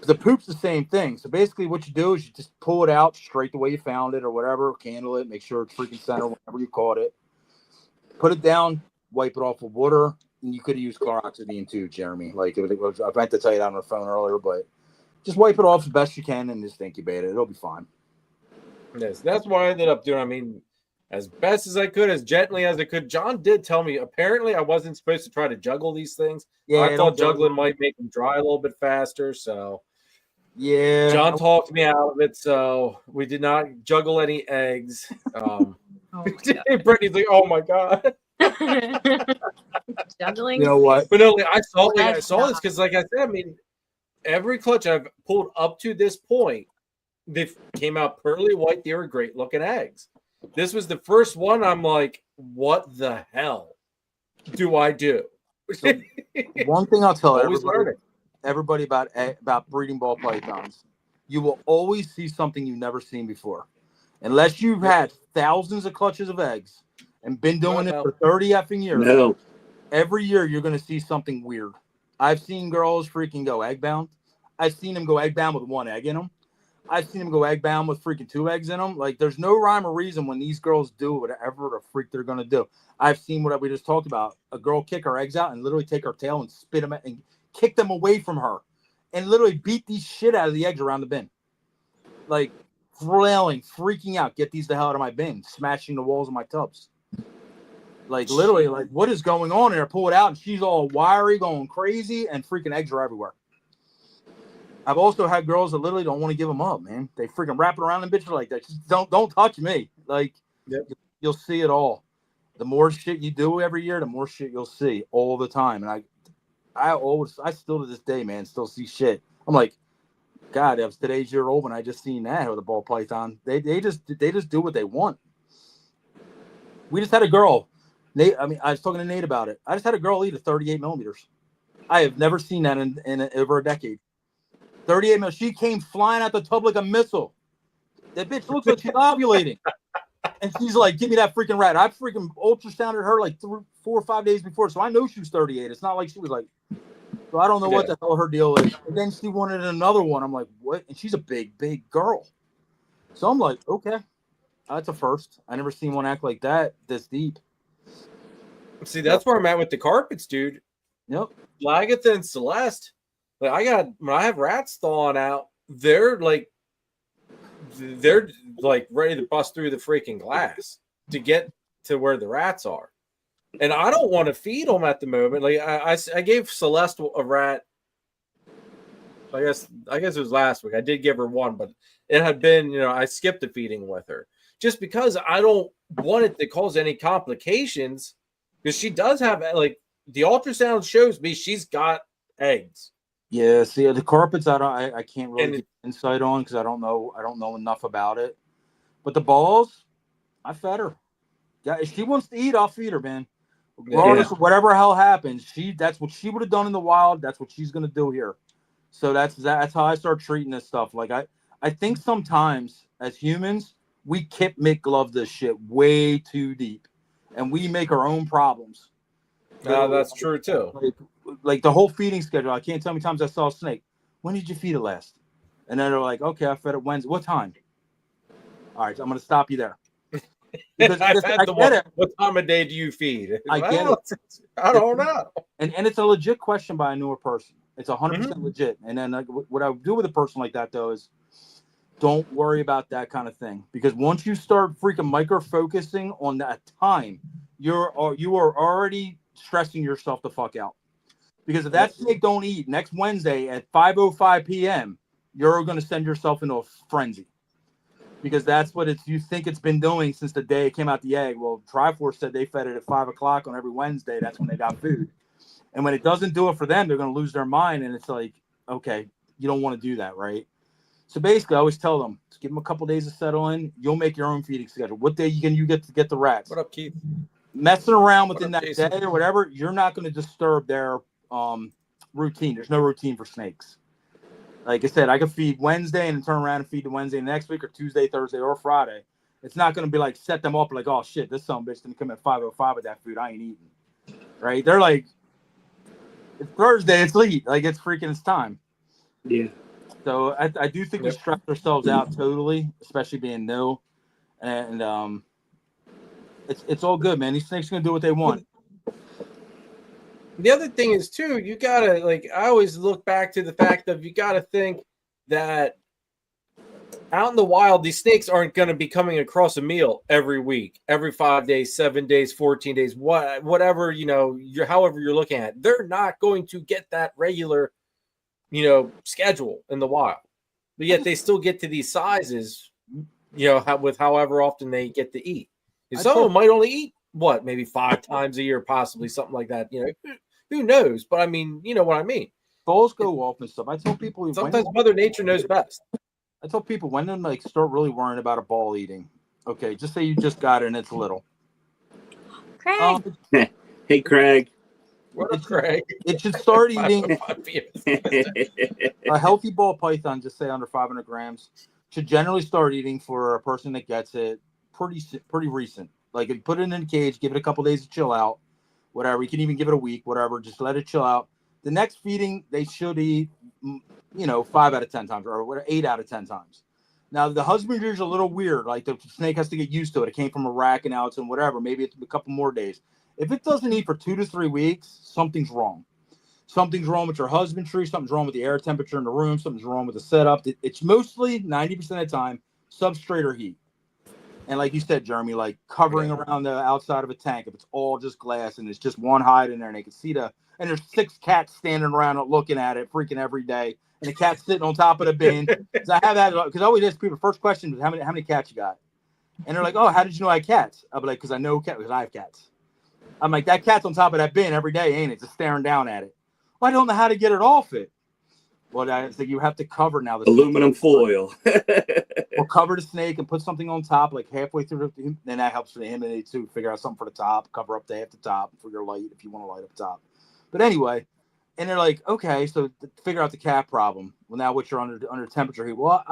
Speaker 2: The poop's the same thing. So basically what you do is you just pull it out straight the way you found it or whatever, candle it, make sure it's freaking center, whatever you caught it. Put it down, wipe it off with water. And you could have used chloroxidine too, Jeremy. Like I meant to tell you that on the phone earlier, but just wipe it off as best you can and just incubate it. It'll be fine.
Speaker 1: Yes, that's what I ended up doing. I mean, as best as I could, as gently as I could. John did tell me, apparently I wasn't supposed to try to juggle these things. Yeah, I thought juggling might make them dry a little bit faster. So,
Speaker 2: yeah,
Speaker 1: John talked me out of it. So we did not juggle any eggs. Brittany's like, oh my God.
Speaker 5: Juggling.
Speaker 2: You know what?
Speaker 1: But no, I saw this because, like I said, I mean, every clutch I've pulled up to this point, they came out pearly white. They were great looking eggs. This was the first one. I'm like, what the hell do I do?
Speaker 2: So, one thing I'll tell everybody about breeding ball pythons, you will always see something you've never seen before. Unless you've had thousands of clutches of eggs and been doing it for 30 effing years.
Speaker 3: No.
Speaker 2: Every year you're going to see something weird. I've seen girls freaking go egg bound. I've seen them go egg bound with one egg in them. I've seen them go egg bound with freaking 2 eggs in them. Like, there's no rhyme or reason when these girls do whatever the freak they're going to do. I've seen what we just talked about. A girl kick her eggs out and literally take her tail and spit them and kick them away from her and literally beat the shit out of the eggs around the bin. Like, flailing, freaking out. Get these the hell out of my bin. Smashing the walls of my tubs. Like, literally, like, what is going on there? Pull it out and she's all wiry, going crazy, and freaking eggs are everywhere. I've also had girls that literally don't want to give them up, man. They freaking wrap it around them bitches like that. Just don't touch me. Like, you'll see it all. The more shit you do every year, the more shit you'll see all the time. And I still to this day, man, still see shit. I'm like, God, that was today's year old when I just seen that with a ball python. They just do what they want. We just had a girl. Nate, I mean, I was talking to Nate about it. I just had a girl eat a 38 millimeters. I have never seen that in over a decade. 38 millimeters. She came flying out the tub like a missile. That bitch looks like she's ovulating. And she's like, give me that freaking rat. I freaking ultrasounded her like 4 or 5 days before. So I know she was 38. It's not like she was like, so I don't know what the hell her deal is. And then she wanted another one. I'm like, what? And she's a big, big girl. So I'm like, okay, that's a first. I never seen one act like that this deep.
Speaker 1: See, that's where I'm at with the carpets, dude.
Speaker 2: Yep.
Speaker 1: Lagatha and Celeste. Like, when I have rats thawing out, they're like ready to bust through the freaking glass to get to where the rats are. And I don't want to feed them at the moment. Like, I gave Celeste a rat. I guess it was last week. I did give her one, but it had been, I skipped the feeding with her just because I don't want it to cause any complications. Because she does have, like, the ultrasound shows me she's got eggs.
Speaker 2: Yeah, see, the carpets I can't really get insight on because I don't know enough about it. But the balls, I fed her. Yeah, if she wants to eat, I'll feed her, man. Regardless of whatever hell happens, that's what she would have done in the wild. That's what she's gonna do here. So that's how I start treating this stuff. Like I think sometimes as humans we kip glove this shit way too deep, and we make our own problems.
Speaker 1: That's true too.
Speaker 2: Like the whole feeding schedule. I can't tell how many times I saw a snake. When did you feed it last? And then they're like, okay, I fed it Wednesday. What time? All right, so I'm going to stop you there.
Speaker 1: Because I get it. What time of day do you feed?
Speaker 2: I get it.
Speaker 1: I don't know.
Speaker 2: And it's a legit question by a newer person. It's 100% legit. And then what I do with a person like that, though, is don't worry about that kind of thing, because once you start freaking micro focusing on that time, you are already stressing yourself the fuck out. Because if that snake don't eat next Wednesday at 5:05 p.m., you're going to send yourself into a frenzy, because that's what you think it's been doing since the day it came out the egg. Well, Triforce said they fed it at 5 o'clock on every Wednesday. That's when they got food. And when it doesn't do it for them, they're going to lose their mind. And it's like, okay, you don't want to do that, right? So basically, I always tell them, just give them a couple days to settle in. You'll make your own feeding schedule. What day can you get to get the rats?
Speaker 1: What up, Keith?
Speaker 2: Messing around within that
Speaker 1: Jason?
Speaker 2: day or whatever, you're not going to disturb their routine. There's no routine for snakes. Like I said, I could feed Wednesday and turn around and feed the Wednesday next week, or Tuesday, Thursday, or Friday. It's not going to be like set them up like, oh shit, this son of a bitch didn't come at 5:05 with that food. I ain't eating. Right? They're like, it's Thursday, it's late. Like it's time.
Speaker 3: Yeah.
Speaker 2: So I do think we stress ourselves out totally, especially being new, and it's all good, man. These snakes are gonna do what they want.
Speaker 1: The other thing is too, you gotta like. I always look back to the fact of you gotta think that out in the wild, these snakes aren't gonna be coming across a meal every week, every 5 days, 7 days, 14 days, whatever however you're looking at. They're not going to get that regular schedule in the wild, but yet they still get to these sizes, with however often they get to eat. And some of them might only eat maybe 5 times a year, possibly something like that. Who knows? But I mean, you know what I mean.
Speaker 2: Balls go off and stuff. I tell people
Speaker 1: sometimes Mother Nature knows best.
Speaker 2: I tell people when they start really worrying about a ball eating. Okay, just say you just got it and it's little.
Speaker 5: Craig.
Speaker 3: Hey, Craig.
Speaker 1: What up, Craig?
Speaker 2: It should start eating a healthy ball python, just say under 500 grams, should generally start eating for a person that gets it pretty recent. Like if you put it in a cage, give it a couple days to chill out, whatever. You can even give it a week, whatever. Just let it chill out. The next feeding, they should eat, 5 out of 10 times or 8 out of 10 times. Now, the husbandry is a little weird. Like the snake has to get used to it. It came from a rack and now it's in whatever. Maybe it's a couple more days. If it doesn't eat for 2 to 3 weeks, something's wrong. Something's wrong with your husbandry. Something's wrong with the air temperature in the room. Something's wrong with the setup. It's mostly 90% of the time substrate or heat. And like you said, Jeremy, like covering around the outside of a tank, if it's all just glass and it's just one hide in there and they can see and there's 6 cats standing around looking at it freaking every day. And the cat's sitting on top of the bin. I have that because I always ask people, first question is how many cats you got? And they're like, oh, how did you know I had cats? I'll be like, because I know cats, because I have cats. I'm like, that cat's on top of that bin every day, ain't it? Just staring down at it. Well, I don't know how to get it off it. Well, I think you have to cover now. The
Speaker 3: aluminum foil.
Speaker 2: Or cover the snake and put something on top, like halfway through. Then that helps for him and to figure out something for the top. Cover up to half the top for your light if you want to light up top. But anyway, and they're like, okay, so figure out the cat problem. Well, now what you're under temperature heat? Well,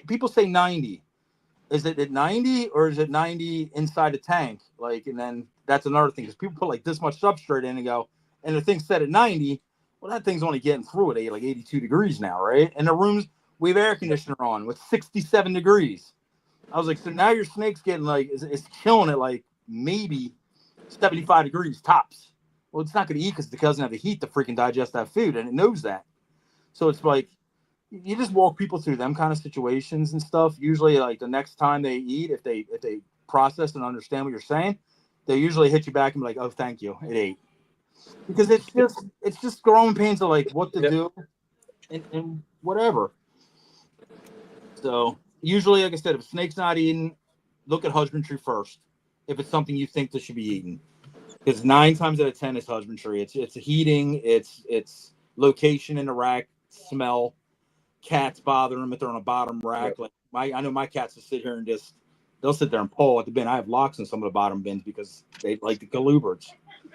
Speaker 2: people say 90. Is it at 90 or is it 90 inside the tank? Like, and then that's another thing because people put like this much substrate in and go, and the thing's set at 90. Well, that thing's only getting through at like 82 degrees now, right? And the rooms we have air conditioner on with 67 degrees. I was like, so now your snake's getting like it's chilling at like maybe 75 degrees tops. Well, it's not going to eat because it doesn't have the heat to freaking digest that food, and it knows that. So it's like you just walk people through them kind of situations and stuff. Usually, like the next time they eat, if they process and understand what you're saying, they usually hit you back and be like, "Oh, thank you, it ate." Because it's just growing pains of like what to do and whatever. So usually, like I said, if a snake's not eating, look at husbandry first. If it's something you think that should be eaten. Because 9 times out of 10 is husbandry. It's heating, it's location in the rack, smell, cats bother them if they're on a bottom rack. Yep. Like I know my cats will sit here and they'll sit there and pull at the bin. I have locks in some of the bottom bins because they like the colubrids.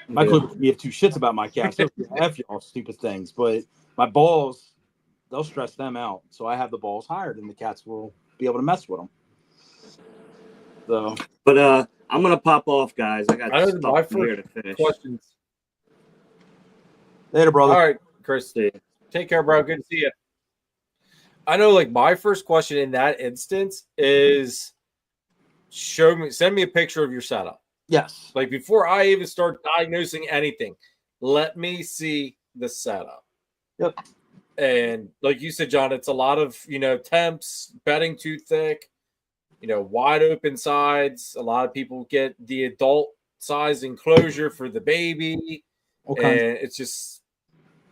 Speaker 2: My colubrids give 2 shits about my cats. They'll F y'all stupid things, but my balls, they'll stress them out. So I have the balls hired, and the cats will be able to mess with them. So,
Speaker 3: but I'm gonna pop off, guys. I got stuff here to finish.
Speaker 1: Questions.
Speaker 2: Later, brother.
Speaker 1: All right, Chris. Take care, bro. Good to see you. I know, like, my first question in that instance is send me a picture of your setup.
Speaker 2: Yes.
Speaker 1: Like, before I even start diagnosing anything, let me see the setup.
Speaker 2: Yep.
Speaker 1: And like you said, John, it's a lot of, temps, bedding too thick, wide open sides. A lot of people get the adult size enclosure for the baby.
Speaker 2: Okay.
Speaker 1: And it's just,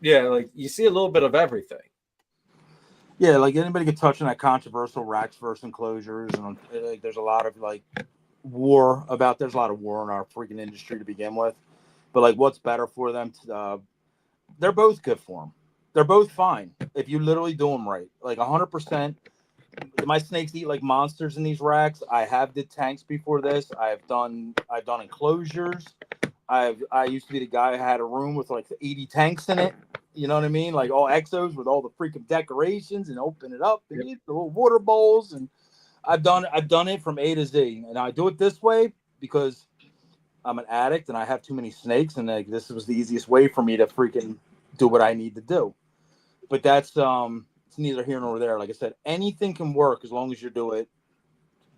Speaker 1: like you see a little bit of everything.
Speaker 2: Yeah, like anybody could touch on that controversial racks versus enclosures, and like, there's a lot of like war about. There's a lot of war in our freaking industry to begin with, but like, what's better for them? They're both good for them. They're both fine if you literally do them right. Like 100%. My snakes eat like monsters in these racks. I have did tanks before this. I've done enclosures. I used to be the guy who had a room with like 80 tanks in it. You know what I mean? Like all exos with all the freaking decorations, and open it up and eat the little water bowls. And I've done it from A to Z. And I do it this way because I'm an addict and I have too many snakes, and like this was the easiest way for me to freaking do what I need to do. But that's it's neither here nor there. Like I said, anything can work as long as you do it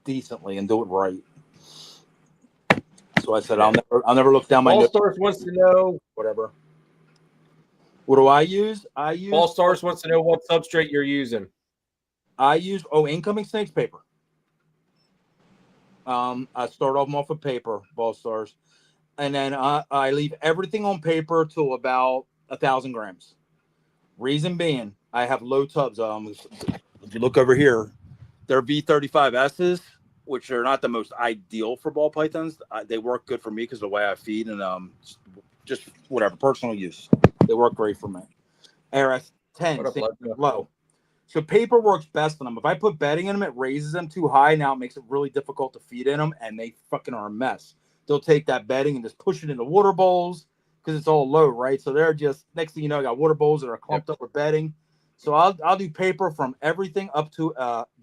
Speaker 2: decently and do it right. So I said, I'll never look down my
Speaker 1: All
Speaker 2: nose.
Speaker 1: Stars wants to know
Speaker 2: Whatever. What do I use?
Speaker 1: All Stars wants to know what substrate you're using.
Speaker 2: I use incoming snakes paper. I start off of paper, Ball Stars, and then I leave everything on paper to about 1,000 grams. Reason being, I have low tubs. If you look over here, they're V35S's, which are not the most ideal for ball pythons. They work good for me because of the way I feed and just whatever personal use. They work great for me. ARS 10 low. So paper works best on them. If I put bedding in them, it raises them too high. Now it makes it really difficult to feed in them, and they fucking are a mess. They'll take that bedding and just push it into water bowls because it's all low, right? So they're just, next thing you know, I got water bowls that are clumped up with bedding. So I'll do paper from everything up to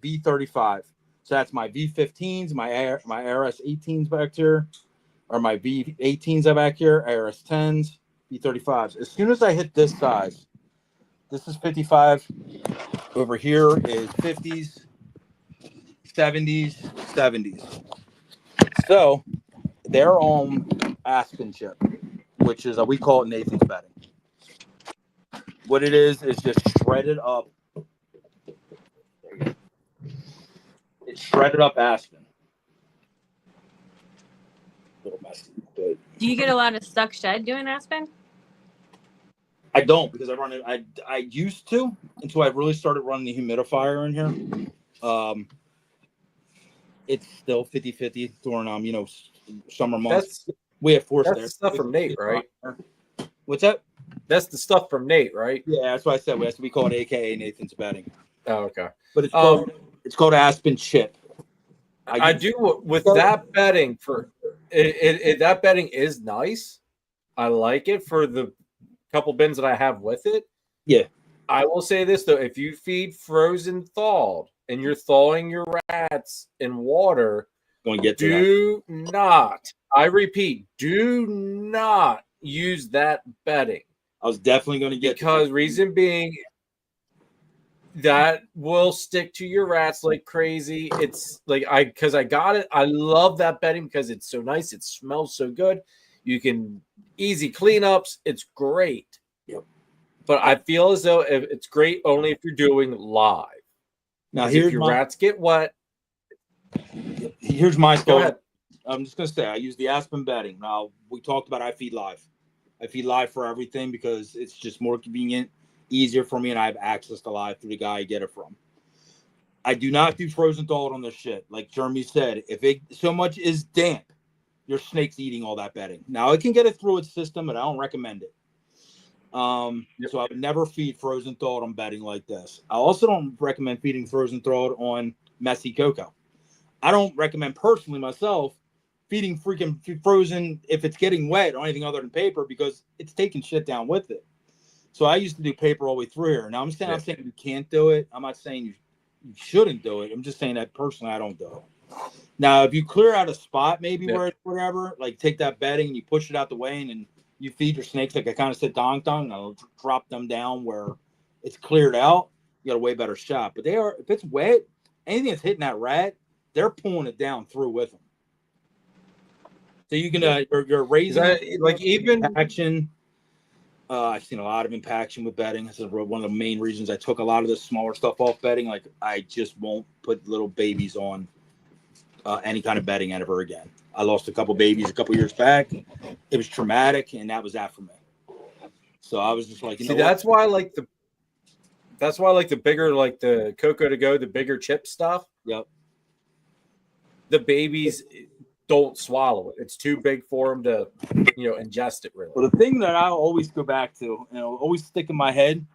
Speaker 2: V35. So that's my V15s, my ARS 18s back here, or my V18s are back here, ARS 10s, V35s. As soon as I hit this size, this is 55. Over here is 50s, 70s, 70s. So they're on Aspen chip, which is we call it Nathan's bedding. What it is just shredded up. It's shredded up Aspen. A little messy, but
Speaker 5: Do you get a lot of stuck shed doing Aspen?
Speaker 2: I don't, because I run it. I used to until I really started running the humidifier in here. It's still 50-50 during summer months. We have forced
Speaker 1: That's the stuff from Nate, right?
Speaker 2: What's that?
Speaker 1: That's the stuff from Nate, right?
Speaker 2: Yeah, that's what I said. We call it AKA Nathan's bedding.
Speaker 1: Oh, okay.
Speaker 2: But it's called Aspen chip.
Speaker 1: I do with that bedding for it. That bedding is nice. I like it for the couple bins that I have with it.
Speaker 2: Yeah.
Speaker 1: I will say this though: if you feed frozen thawed and you're thawing your rats in water, do not. I repeat, do not use that bedding.
Speaker 2: I was definitely going to get
Speaker 1: because reason being that will stick to your rats like crazy. It's like because I got it. I love that bedding because it's so nice. It smells so good. You can easy cleanups. It's great.
Speaker 2: Yep.
Speaker 1: But I feel as though it's great only if you're doing live.
Speaker 2: Now here's
Speaker 1: if your rats get wet.
Speaker 2: Here's my story. I'm just gonna say I use the Aspen bedding. Now we talked about I feed live. I feed live for everything because it's just more convenient, easier for me, and I have access to live through the guy I get it from. I do not do frozen thawed on this shit. Like Jeremy said, if it so much is damp, your snake's eating all that bedding. Now it can get it through its system, but I don't recommend it. So I would never feed frozen thawed on bedding like this. I also don't recommend feeding frozen thawed on messy cocoa. I don't recommend personally myself feeding freaking frozen if it's getting wet or anything other than paper because it's taking shit down with it. So I used to do paper all the way through here. Now I'm saying you can't do it. I'm not saying you shouldn't do it. I'm just saying that personally I don't do it. Now if you clear out a spot maybe where it's whatever, like take that bedding and you push it out the way and then you feed your snakes like I kind of said dong and I'll drop them down where it's cleared out, you got a way better shot. But if it's wet, anything that's hitting that rat, they're pulling it down through with them. So you can you're raising
Speaker 1: like even
Speaker 2: action. I've seen a lot of impaction with bedding. This is one of the main reasons I took a lot of the smaller stuff off bedding. Like, I just won't put little babies on any kind of bedding ever again. I lost a couple babies a couple years back. It was traumatic, and that was that for me. So I was just like, you know,
Speaker 1: that's why I like the bigger, like the Coco to go, the bigger chip stuff.
Speaker 2: Yep.
Speaker 1: The babies don't swallow it. It's too big for them to, ingest it really.
Speaker 2: Well, the thing that I always go back to, always stick in my head,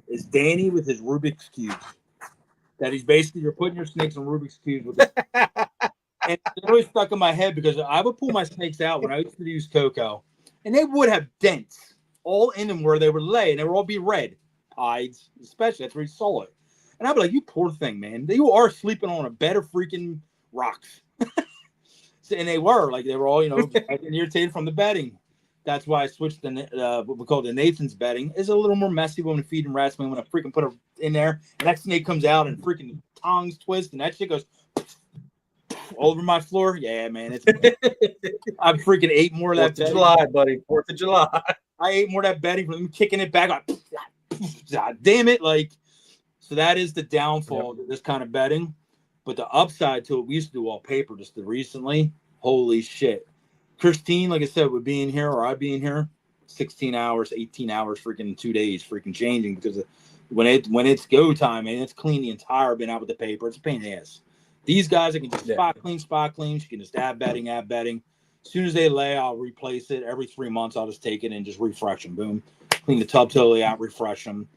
Speaker 2: is Danny with his Rubik's Cube. That he's basically, you're putting your snakes on Rubik's Cube with it. And it always stuck in my head because I would pull my snakes out when I used to use Coco, and they would have dents all in them where they would lay, and they would all be red. Hides, especially. That's where you saw it. And I'd be like, you poor thing, man. You are sleeping on a bed of freaking rocks. And they were all, irritated from the bedding. That's why I switched to what we call the Nathan's bedding. It's a little more messy when we feed them rats. When I freaking put it in there, and that snake comes out and freaking tongs twist, and that shit goes all over my floor. Yeah, man. I freaking ate more of that.
Speaker 1: 4th of July, buddy. 4th of July.
Speaker 2: I ate more of that bedding from them kicking it back. God damn it. So that is the downfall of this kind of bedding. But the upside to it, we used to do all paper just recently. Holy shit. Christine, like I said, would be in here, or I'd be in here 16 hours, 18 hours, freaking 2 days, freaking changing, because when it's go time and it's clean the entire bin out with the paper, it's a pain in the ass. These guys, I can just spot clean. You can just add bedding. As soon as they lay, I'll replace it. Every 3 months, I'll just take it and just refresh them. Boom. Clean the tub totally out, refresh them.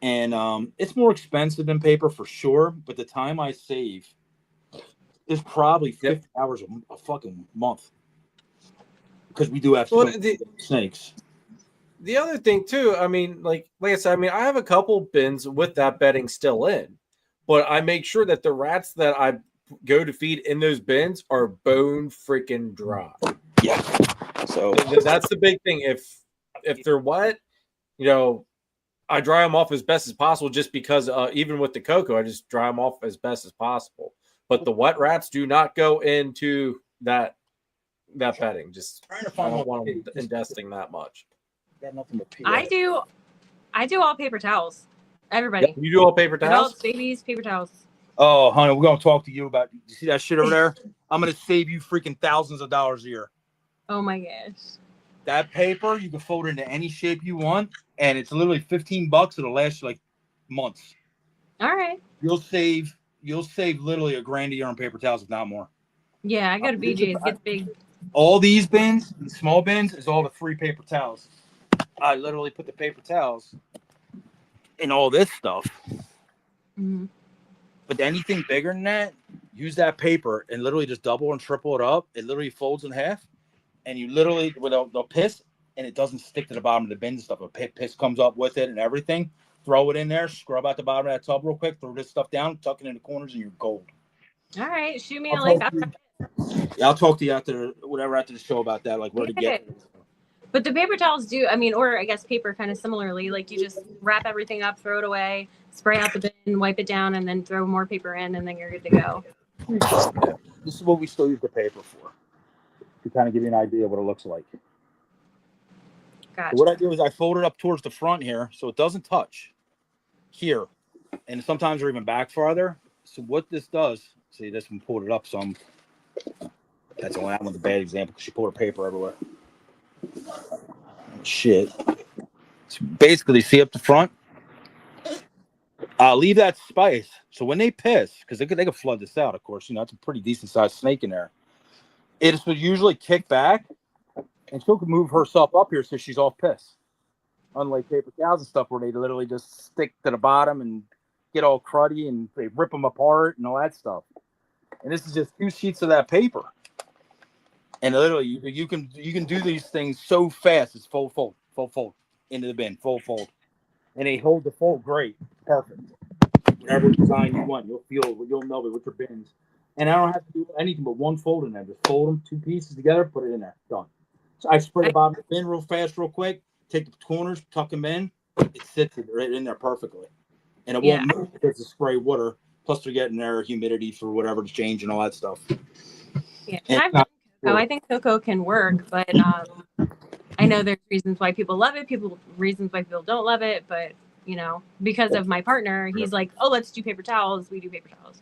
Speaker 2: And it's more expensive than paper for sure, but the time I save is probably 50 hours a fucking month. Because we do have snakes.
Speaker 1: The other thing too, I mean, like I said, I have a couple bins with that bedding still in, but I make sure that the rats that I go to feed in those bins are bone freaking dry.
Speaker 2: Yeah. So
Speaker 1: that's the big thing. If they're wet, I dry them off as best as possible, just because even with the Coco, I just dry them off as best as possible. But the wet rats do not go into that bedding. Just I don't want them ingesting that much.
Speaker 5: I do all paper towels. Everybody.
Speaker 1: You do all paper towels?
Speaker 5: Adults, babies, paper towels.
Speaker 2: Oh, honey, we're going to talk to you about, you see that shit over there? I'm going to save you freaking thousands of dollars a year.
Speaker 5: Oh my gosh.
Speaker 2: That paper, you can fold it into any shape you want, and it's literally $15. It'll last you like months.
Speaker 5: All right.
Speaker 2: You'll save literally $1,000 a year on paper towels, if not more.
Speaker 5: Yeah, I go to BJ's. Gets big.
Speaker 2: All these bins, these small bins, is all the free paper towels. I literally put the paper towels in all this stuff.
Speaker 5: Mm-hmm.
Speaker 2: But anything bigger than that, use that paper and literally just double and triple it up. It literally folds in half. And you literally, they'll piss, and it doesn't stick to the bottom of the bin and stuff. The piss comes up with it and everything. Throw it in there, scrub out the bottom of that tub real quick, throw this stuff down, tuck it in the corners, and you're gold.
Speaker 5: All right, shoot me a link.
Speaker 2: I'll talk to you after the show about that, like where to get it.
Speaker 5: But the paper towels do, or I guess paper kind of similarly, like you just wrap everything up, throw it away, spray out the bin, wipe it down, and then throw more paper in, and then you're good to go.
Speaker 2: This is what we still use the paper for, to kind of give you an idea of what it looks like.
Speaker 5: Gotcha.
Speaker 2: So what I do is I fold it up towards the front here so it doesn't touch here. And sometimes they're even back farther. So what this does, see, this one pulled it up some. That's only that one's a bad example because she pulled her paper everywhere. Shit. So basically, see up the front? I'll leave that space. So when they piss, because they could flood this out, of course, it's a pretty decent sized snake in there. It would usually kick back, and she'll move herself up here so she's off piss. Unlike paper towels and stuff where they literally just stick to the bottom and get all cruddy and they rip them apart and all that stuff. And this is just 2 sheets of that paper. And literally, you can do these things so fast. It's fold into the bin, fold, and they hold the fold great, perfect. Whatever design you want, you'll know it with your bins. And I don't have to do anything but one fold in there. Just fold them 2 pieces together, put it in there, done. So I spray the bottom of the bin real fast, real quick. Take the corners, tuck them in. It sits right in there perfectly, and it won't move because it's spray water. Plus, they're getting their humidity for whatever to change and all that stuff.
Speaker 5: Yeah, I think Coco can work, but I I know there's reasons why people love it, reasons why people don't love it, but you know, because of my partner, he's like, oh, let's do paper towels. We do paper towels.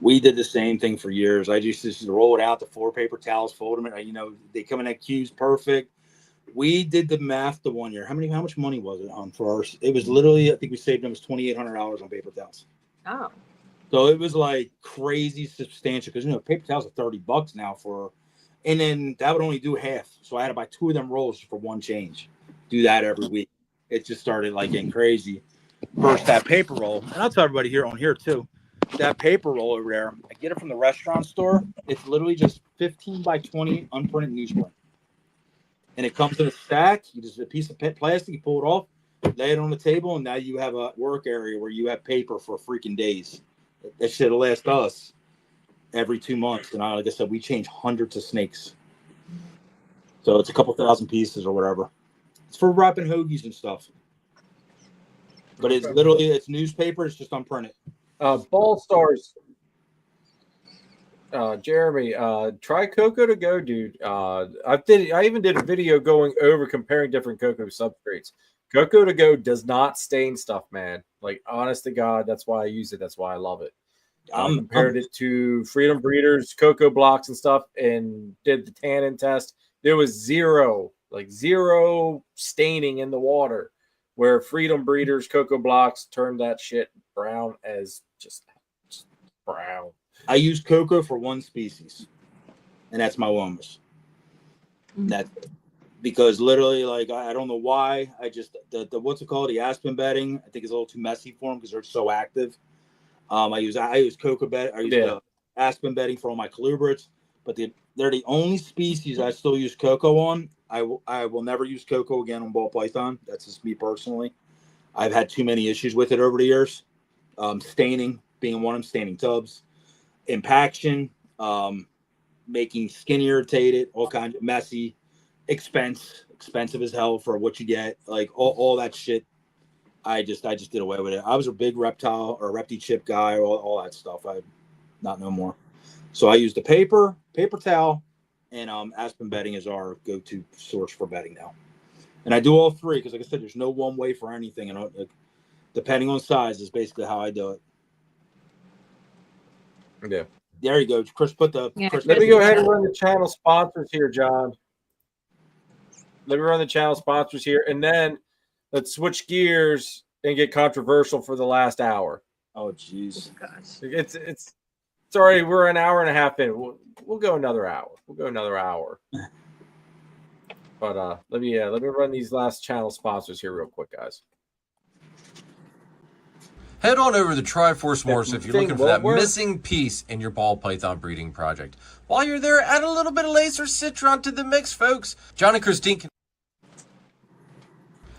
Speaker 2: We did the same thing for years. I used to just roll it out, the 4 paper towels, fold them, and you know, they come in at cubes perfect. We did the math the one year. How much money was it on for ours? It was literally, I think we saved almost $2,800 on paper towels.
Speaker 5: Oh.
Speaker 2: So it was like crazy substantial because, you know, paper towels are $30 now and then that would only do half. So I had to buy 2 of them rolls for one change. Do that every week. It just started like getting crazy. First, that paper roll, and I'll tell everybody here on here too, that paper roll over there, I get it from the restaurant store. It's literally just 15 by 20 unprinted newsprint. And it comes in a stack. You just a piece of plastic, you pull it off, lay it on the table, and now you have a work area where you have paper for freaking days. That shit'll last us every 2 months. And like I said, we change hundreds of snakes. So it's a couple thousand pieces or whatever. It's for wrapping hoagies and stuff. But it's literally, it's newspaper. It's just unprinted.
Speaker 1: Ball Stars. Jeremy, try Coco to Go, dude. I even did a video going over comparing different Coco substrates. Coco to Go does not stain stuff, man. Like, honest to God, that's why I use it. That's why I love it. I compared it to Freedom Breeders, Coco Blocks and stuff, and did the tannin test. There was zero staining in the water, where Freedom Breeders, Coco Blocks turned that shit brown as just brown.
Speaker 2: I use Coco for one species, and that's my Womas. That's because literally, like, I don't know why. I just the what's it called? The aspen bedding. I think is a little too messy for them because they're so active. I use Coco bed. I use the aspen bedding for all my colubrids, but they're the only species I still use Coco on. I will never use Coco again on ball python. That's just me personally. I've had too many issues with it over the years. Staining being one of them, staining tubs, impaction, making skin irritated, all kinds of messy, expensive as hell for what you get. Like all that shit. I just did away with it. I was a big reptile or repti chip guy, all that stuff. I not no more. So I use the paper towel, and aspen bedding is our go-to source for bedding now. And I do all three because, like I said, there's no one way for anything, and depending on size is basically how I do it.
Speaker 1: Yeah.
Speaker 2: There you go, Chris.
Speaker 1: Let me go ahead and run the channel sponsors here, John. Let me run the channel sponsors here, and then let's switch gears and get controversial for the last hour.
Speaker 2: Oh, jeez.
Speaker 5: Oh, gosh.
Speaker 1: It's already, we're an hour and a half in. We'll go another hour. But let me run these last channel sponsors here real quick, guys.
Speaker 6: Head on over to Triforce Morse if you're looking for that missing piece in your ball python breeding project. While you're there, add a little bit of lace or citron to the mix, folks. John and Christine can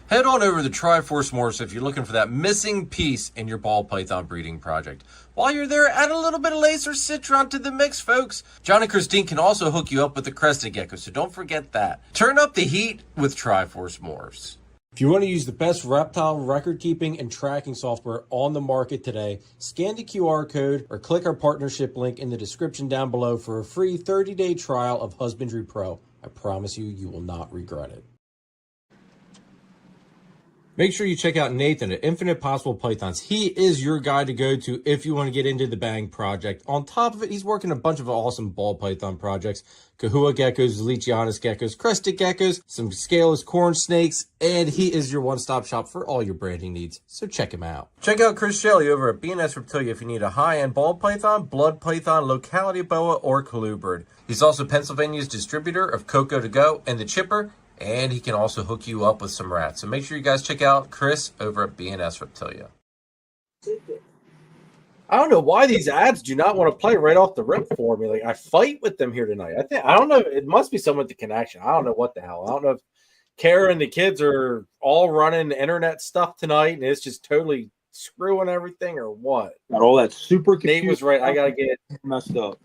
Speaker 6: head on over to Triforce Morse if you're looking for that missing piece in your ball python breeding project. While you're there, add a little bit of lace or citron to the mix, folks. John and Christine can also hook you up with the crested gecko, so don't forget that. Turn up the heat with Triforce Morse.
Speaker 7: If you want to use the best reptile record keeping and tracking software on the market today, scan the QR code or click our partnership link in the description down below for a free 30-day trial of Husbandry Pro. I promise you will not regret it. Make sure you check out Nathan at Infinite Possible Pythons. He is your guy to go to if you want to get into the Bang project. On top of it, he's working a bunch of awesome ball python projects. Kahua geckos, Leachianus geckos, crested geckos, some scaleless corn snakes, and he is your one-stop shop for all your branding needs. So check him out.
Speaker 6: Check out Chris Shelley over at S Reptilia if you need a high-end ball python, blood python, locality boa, or colubrid. He's also Pennsylvania's distributor of Coco to Go and the Chipper, and he can also hook you up with some rats. So make sure you guys check out Chris over at S Reptilia.
Speaker 1: I don't know why these ads do not want to play right off the rip for me. Like, I fight with them here tonight. I don't know. It must be something with the connection. I don't know what the hell. I don't know if Kara and the kids are all running internet stuff tonight and it's just totally screwing everything or what.
Speaker 2: Got all that super.
Speaker 1: Nate was right. I gotta get
Speaker 2: messed up.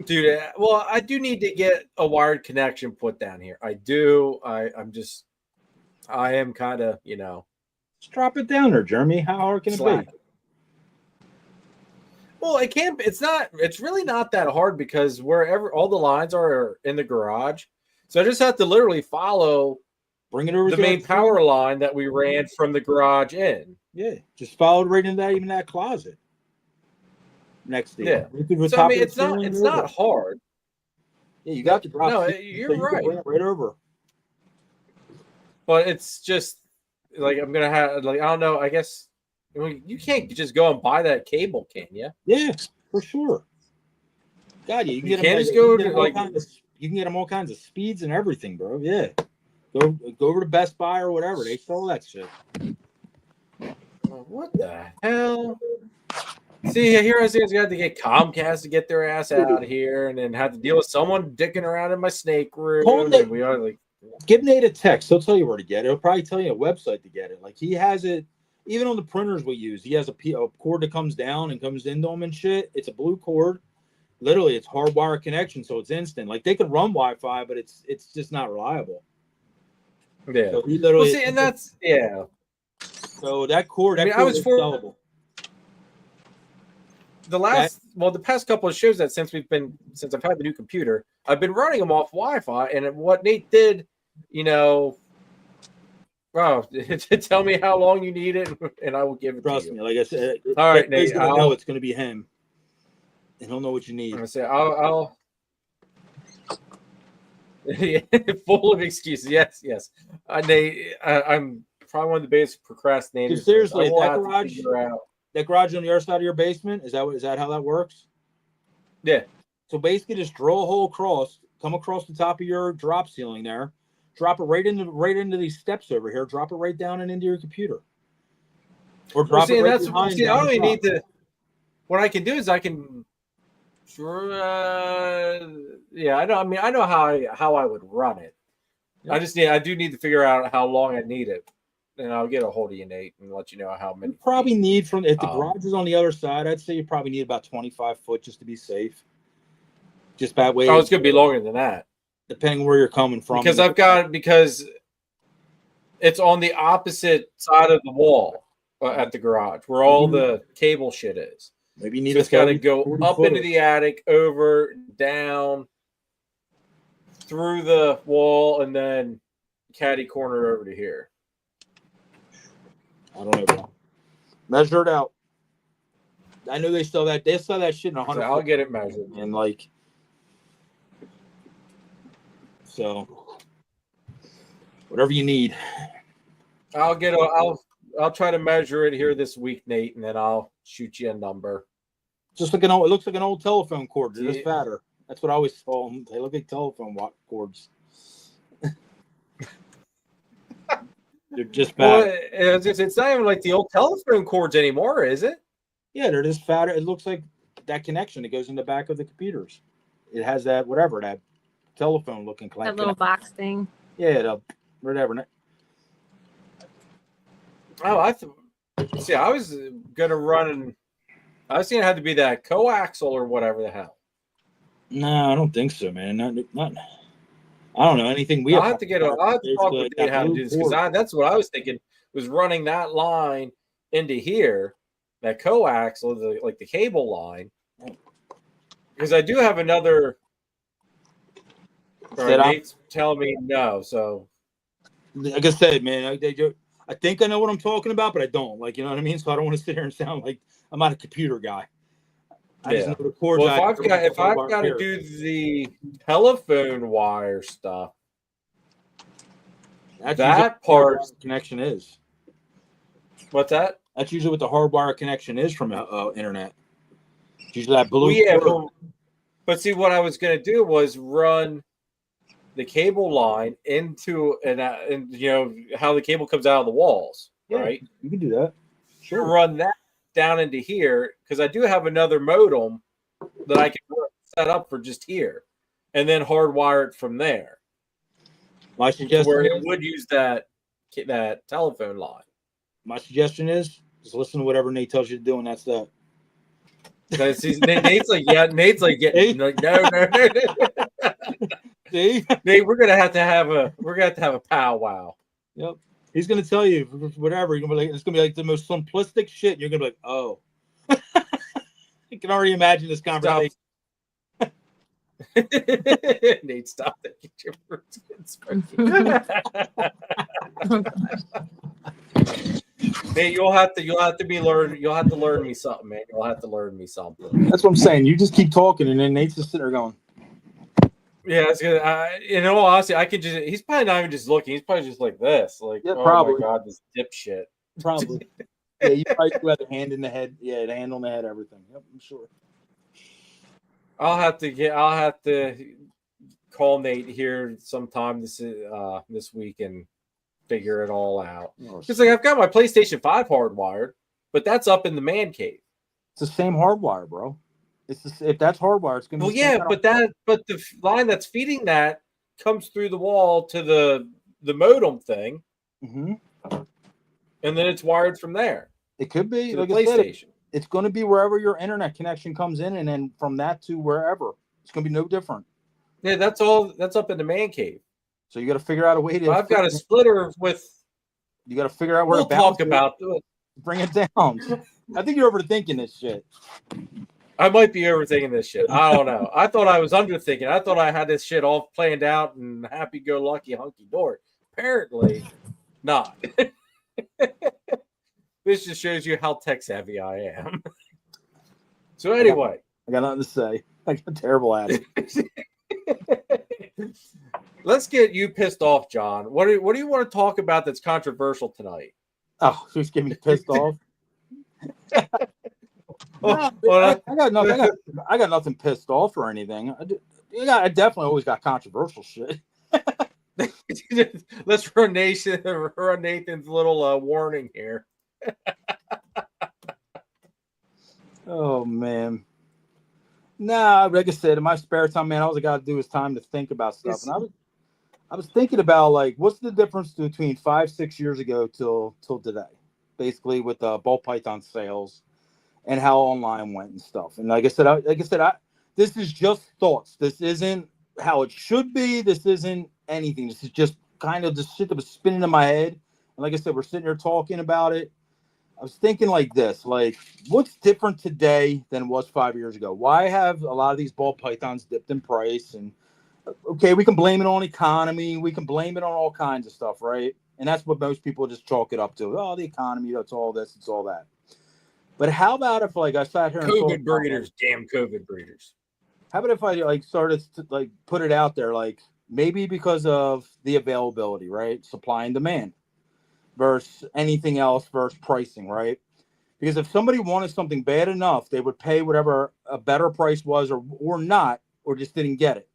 Speaker 1: Dude, well, I do need to get a wired connection put down here. I do. I am kind of,
Speaker 2: Just drop it down there, Jeremy. How hard can it be?
Speaker 1: Well, it can't. It's really not that hard because wherever all the lines are in the garage. So I just have to literally follow
Speaker 2: Bring it over
Speaker 1: the
Speaker 2: to
Speaker 1: main
Speaker 2: that
Speaker 1: power line that we ran from the garage in.
Speaker 2: Yeah, just follow it right into that, even that closet. Next to you.
Speaker 1: Yeah.
Speaker 2: Right through the
Speaker 1: So
Speaker 2: top
Speaker 1: I mean,
Speaker 2: of the ceiling
Speaker 1: it's
Speaker 2: and over.
Speaker 1: not hard.
Speaker 2: Yeah, you got the drop.
Speaker 1: No,
Speaker 2: ceiling,
Speaker 1: you're
Speaker 2: so you can
Speaker 1: right.
Speaker 2: bring it right over.
Speaker 1: But it's just like I'm gonna have like I don't know. I guess you can't just go and buy that cable, can you?
Speaker 2: Yeah, for sure. God, you can
Speaker 1: You
Speaker 2: get
Speaker 1: can't
Speaker 2: them.
Speaker 1: just go
Speaker 2: you
Speaker 1: to
Speaker 2: can get 'em all
Speaker 1: like
Speaker 2: kinds of, you can get them all kinds of speeds and everything, bro. Yeah, go over to Best Buy or whatever. They sell that shit.
Speaker 1: what the hell? See, here I was got to get Comcast to get their ass out of here, and then have to deal with someone dicking around in my snake room. And we are like,
Speaker 2: give Nate a text. He'll tell you where to get it. He'll probably tell you a website to get it. Like he has it, even on the printers we use. He has a cord that comes down and comes into them and shit. It's a blue cord. Literally, it's hardwire connection, so it's instant. Like they can run Wi-Fi, but it's just not reliable.
Speaker 1: yeah.
Speaker 2: So he literally.
Speaker 1: Well, see, and that's yeah.
Speaker 2: So that cord,
Speaker 1: I mean,
Speaker 2: cord is sellable.
Speaker 1: The past couple of shows that since I've had the new computer, I've been running them off Wi-Fi, and what Nate did, to tell me how long you need it, and I will give it
Speaker 2: Trust
Speaker 1: to you.
Speaker 2: me, like I said,
Speaker 1: all right, Nate,
Speaker 2: gonna know it's going to be him, and he'll know what you need.
Speaker 1: I'm gonna say I'll full of excuses. Yes. Nate, I'm probably one of the biggest procrastinators.
Speaker 2: Dude, seriously, that garage on the other side of your basement, is that how that works?
Speaker 1: Yeah.
Speaker 2: So basically just drill a hole across, come across the top of your drop ceiling there, drop it right into these steps over here, drop it right down and into your computer. Or drop it right behind.
Speaker 1: I only need to what I can do is I can I know how I would run it. Yeah. I do need to figure out how long I need it. And I'll get a hold of you, Nate, and let you know how many.
Speaker 2: You probably need if the garage is on the other side, I'd say you probably need about 25 foot just to be safe. Just that way.
Speaker 1: Oh, it's gonna be longer than that,
Speaker 2: depending where you're coming from.
Speaker 1: Because it's on the opposite side of the wall at the garage where all the cable shit is.
Speaker 2: Maybe you need
Speaker 1: it's got to go up into the attic, over, down, through the wall, and then caddy corner over to here.
Speaker 2: I don't know, bro. Measure it out. I know they sell that. They sell that shit in 100.
Speaker 1: I'll get it measured.
Speaker 2: And whatever you need.
Speaker 1: I'll try to measure it here this week, Nate, and then I'll shoot you a number.
Speaker 2: Just like it looks like an old telephone cord. They're just fatter. That's what I always call them. They look like telephone cords. They're just fat.
Speaker 1: Well, it's not even like the old telephone cords anymore, is it?
Speaker 2: Yeah, they're just fatter. It looks like that connection that goes in the back of the computers. It has that telephone looking
Speaker 5: that little box thing.
Speaker 2: Yeah, whatever.
Speaker 1: Oh, I was gonna run. I was thinking it had to be that coaxial or whatever the hell.
Speaker 2: No, I don't think so, man. Not. I don't know anything.
Speaker 1: I'll have to talk with Nate how to do this because that's what I was thinking was running that line into here, that coaxial, like the cable line. Because I do have another. Nate's telling me no, so.
Speaker 2: Like I said, man, I think I know what I'm talking about, but I don't. Like, you know what I mean? So I don't want to sit here and sound like I'm not a computer guy. I just know the cords.
Speaker 1: Well, if I've got to do the telephone wire stuff, that part
Speaker 2: connection is.
Speaker 1: What's that?
Speaker 2: That's usually what the hardwire connection is from internet. It's usually that blue.
Speaker 1: But see, what I was going to do was run the cable line into and how the cable comes out of the walls, right?
Speaker 2: You can do that.
Speaker 1: Sure. Run that down into here because I do have another modem that I can set up for just here, and then hardwire it from there.
Speaker 2: My suggestion
Speaker 1: where it would use that telephone line.
Speaker 2: My suggestion is just listen to whatever Nate tells you to do, and that's that.
Speaker 1: Nate's like, yeah. Nate's like, no. See? Nate, we're gonna have to have a powwow.
Speaker 2: Yep. He's gonna tell you whatever. You're gonna be like, it's gonna be like the most simplistic shit. You're gonna be like, oh. I can already imagine this conversation.
Speaker 1: Nate, stop that. Get your fruits Nate, you'll have to learn me something, man. You'll have to learn me something.
Speaker 2: That's what I'm saying. You just keep talking, and then Nate's just sitting there going.
Speaker 1: Yeah, it's gonna. In all honesty, I could just. He's probably not even just looking. He's probably just like this. Like,
Speaker 2: Yeah,
Speaker 1: oh
Speaker 2: probably.
Speaker 1: my god, this dipshit.
Speaker 2: Probably. Yeah, you probably do have the hand in the head. Yeah, the hand on the head, everything. Yep, I'm sure.
Speaker 1: I'll have to call Nate here sometime this week and figure it all out. Because like I've got my PlayStation 5 hardwired, but that's up in the man cave.
Speaker 2: It's the same hardwire, bro. If that's hardwire, it's gonna be.
Speaker 1: Well, yeah, but the line that's feeding that comes through the wall to the modem thing,
Speaker 2: Mm-hmm.
Speaker 1: and then it's wired from there.
Speaker 2: It could be
Speaker 1: to
Speaker 2: like
Speaker 1: the
Speaker 2: I said,
Speaker 1: PlayStation.
Speaker 2: it's going to be wherever your internet connection comes in, and then from that to wherever, it's going to be no different.
Speaker 1: Yeah, that's all. That's up in the man cave.
Speaker 2: So you got to figure out a way to.
Speaker 1: So I've got a splitter with.
Speaker 2: You got to figure out where
Speaker 1: we'll
Speaker 2: to balance
Speaker 1: talk about
Speaker 2: it. Bring it down. I think you're overthinking this shit.
Speaker 1: I might be overthinking this shit. I don't know. I thought I was underthinking. I thought I had this shit all planned out and happy-go-lucky, hunky-dory. Apparently, not. This just shows you how tech-savvy I am. So anyway.
Speaker 2: I got nothing to say. I got terrible attitude.
Speaker 1: Let's get you pissed off, John. What do you want to talk about that's controversial tonight?
Speaker 2: Oh, just get me pissed off. I got nothing pissed off or anything. I definitely always got controversial shit.
Speaker 1: Let's run Nathan's little warning here.
Speaker 2: Oh man. Nah, like I said, in my spare time, man, all I got to do is time to think about stuff. And I was thinking about like, what's the difference between 5-6 years ago till today, basically with ball python sales and how online went and stuff. And like I said, this is just thoughts. This isn't how it should be. This isn't anything. This is just kind of the shit that was spinning in my head. And like I said, we're sitting here talking about it. I was thinking like this, like what's different today than it was 5 years ago? Why have a lot of these ball pythons dipped in price? And okay, we can blame it on economy. We can blame it on all kinds of stuff, right? And that's what most people just chalk it up to. Oh, the economy, that's all this, it's all that. But how about if like I sat here and
Speaker 1: COVID breeders, damn COVID breeders.
Speaker 2: How about if I like started to like put it out there, like maybe because of the availability, right? Supply and demand versus anything else versus pricing, right? Because if somebody wanted something bad enough, they would pay whatever a better price was or not, or just didn't get it.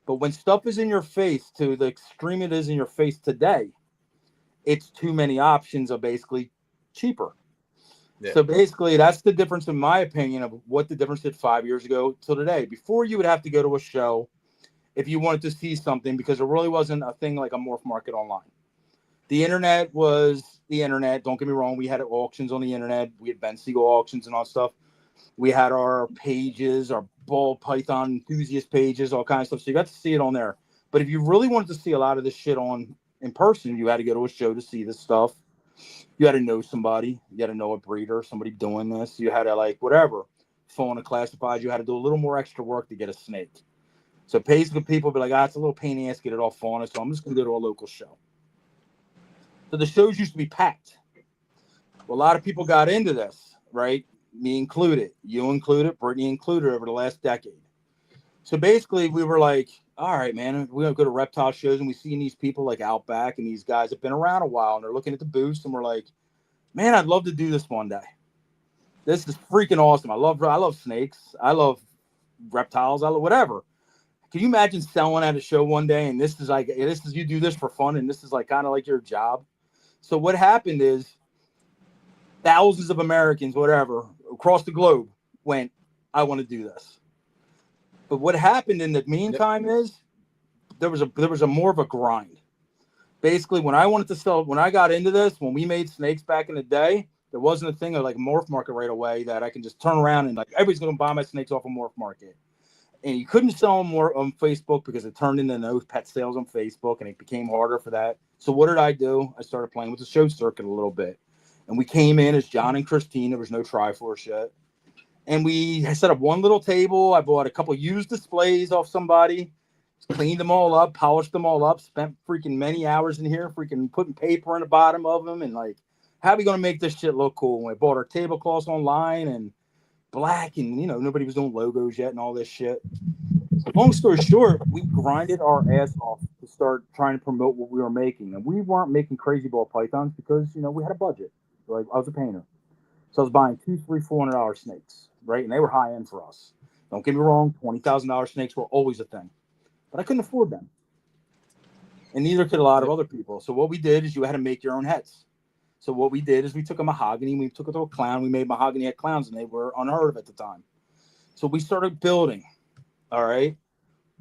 Speaker 2: But when stuff is in your face to the extreme it is in your face today, it's too many options are basically cheaper. Yeah. So basically, that's the difference, in my opinion, of what the difference did 5 years ago till today. Before, you would have to go to a show if you wanted to see something because there really wasn't a thing like a morph market online. The internet was the internet. Don't get me wrong. We had auctions on the internet. We had Ben Siegel auctions and all stuff. We had our pages, our ball python enthusiast pages, all kinds of stuff. So you got to see it on there. But if you really wanted to see a lot of this shit in person, you had to go to a show to see this stuff. You had to know somebody. You had to know a breeder, somebody doing this. You had to like whatever. Phone a classified. You had to do a little more extra work to get a snake. So basically, people be like, it's a little pain in the ass to get it off on us. So I'm just going to go to a local show. So the shows used to be packed. Well, a lot of people got into this, right? Me included, you included, Brittany included over the last decade. So basically, we were like, all right, man, we're going to go to reptile shows and we see these people like Outback and these guys have been around a while and they're looking at the booths and we're like, man, I'd love to do this one day. This is freaking awesome. I love snakes. I love reptiles. I love whatever. Can you imagine selling at a show one day and this is you do this for fun and this is like kind of like your job? So what happened is thousands of Americans, whatever, across the globe went, I want to do this. But what happened in the meantime is there was a more of a grind. Basically, when I got into this, when we made snakes back in the day, there wasn't a thing of like morph market right away that I can just turn around and like everybody's going to buy my snakes off a morph market. And you couldn't sell them more on Facebook because it turned into no pet sales on Facebook and it became harder for that. So what did I do? I started playing with the show circuit a little bit. And we came in as John and Christine. There was no Triforce yet. And we set up one little table. I bought a couple used displays off somebody, cleaned them all up, polished them all up, spent freaking many hours in here, freaking putting paper on the bottom of them. And like, how are we going to make this shit look cool? And we bought our tablecloths online and black, and nobody was doing logos yet and all this shit. So long story short, we grinded our ass off to start trying to promote what we were making. And we weren't making crazy ball pythons because, we had a budget. Like, I was a painter. So I was buying $200, $300, $400 snakes, right? And they were high end for us. Don't get me wrong, $20,000 snakes were always a thing. But I couldn't afford them. And neither could a lot of other people. So what we did is you had to make your own heads. So what we did is we took a mahogany, we took it to a clown, we made mahogany head clowns, and they were unheard of at the time. So we started building. All right.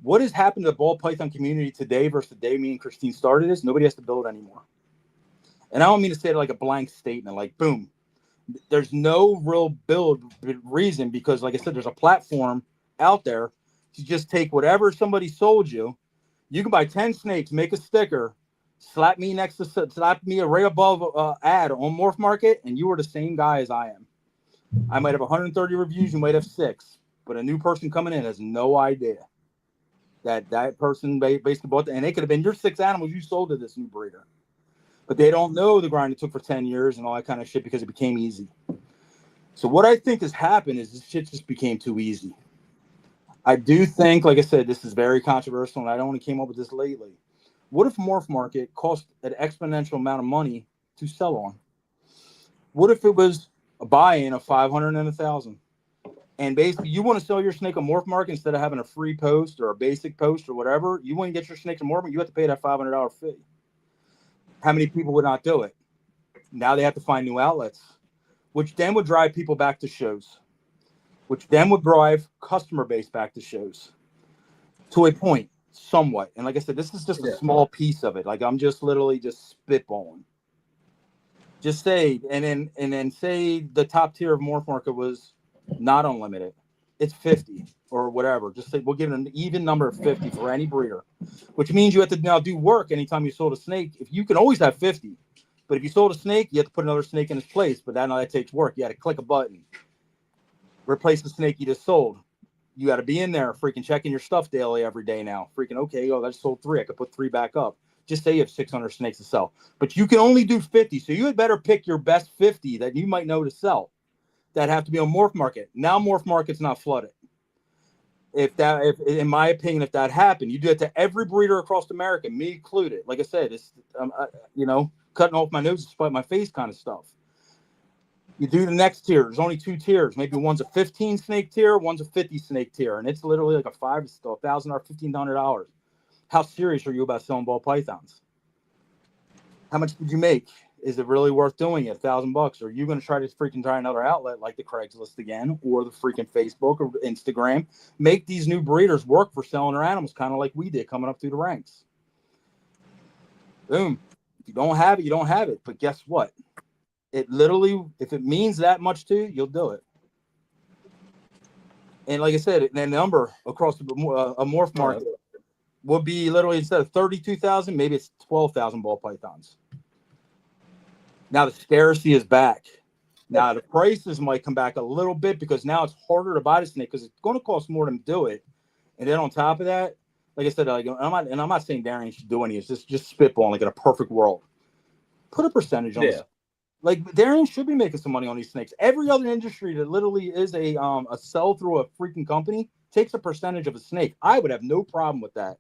Speaker 2: What has happened to the ball python community today versus the day me and Christine started is nobody has to build anymore. And I don't mean to say it like a blank statement, like boom. There's no real build reason because, like I said, there's a platform out there to just take whatever somebody sold you. You can buy 10 snakes, make a sticker, slap me right above ad on Morph Market, and you are the same guy as I am. I might have 130 reviews, you might have 6, but a new person coming in has no idea that person basically bought and they could have been your 6 animals you sold to this new breeder. But they don't know the grind it took for 10 years and all that kind of shit because it became easy. So what I think has happened is this shit just became too easy. I do think, like I said, this is very controversial, and I only came up with this lately. What if Morph Market cost an exponential amount of money to sell on? What if it was a buy-in of $500 and $1,000? And basically, you want to sell your snake on Morph Market instead of having a free post or a basic post or whatever. You want to get your snake on Morph Market, you have to pay that $500 fee. How many people would not do it? Now they have to find new outlets, which then would drive people back to shows, which then would drive customer base back to shows to a point, somewhat. And like I said, this is just a small piece of it. Like I'm just literally just spitballing. Just say, and then say the top tier of Morph Market was not unlimited. It's 50 or whatever. Just say we'll give it an even number of 50 for any breeder, which means you have to now do work anytime you sold a snake. If you can always have 50, but if you sold a snake, you have to put another snake in its place. But that takes work. You got to click a button, replace the snake you just sold. You got to be in there, freaking checking your stuff daily every day now. Freaking okay, I just sold 3. I could put 3 back up. Just say you have 600 snakes to sell, but you can only do 50. So you had better pick your best 50 that you might know to sell. That have to be on Morph Market. Now Morph Market's not flooded. If in my opinion, if that happened, you do it to every breeder across America, me included. Like I said, it's cutting off my nose to spite my face kind of stuff. You do the next tier. There's only 2 tiers. Maybe one's a 15 snake tier, one's a 50 snake tier, and it's literally like a $5,000 or $1,500. How serious are you about selling ball pythons? How much did you make? Is it really worth doing it? $1,000? Or are you going to try another outlet like the Craigslist again, or the freaking Facebook or Instagram? Make these new breeders work for selling their animals, kind of like we did coming up through the ranks. Boom. If you don't have it, you don't have it. But guess what? It literally, if it means that much to you, you'll do it. And like I said, the number across a Morph Market would be literally instead of 32,000, maybe it's 12,000 ball pythons. Now the scarcity is back. Now the prices might come back a little bit because now it's harder to buy the snake because it's going to cost more to do it. And then on top of that, like I said, I'm not saying Darian should do any. It's just spitballing like in a perfect world. Put a percentage on it. Like Darian should be making some money on these snakes. Every other industry that literally is a sell through a freaking company takes a percentage of a snake. I would have no problem with that.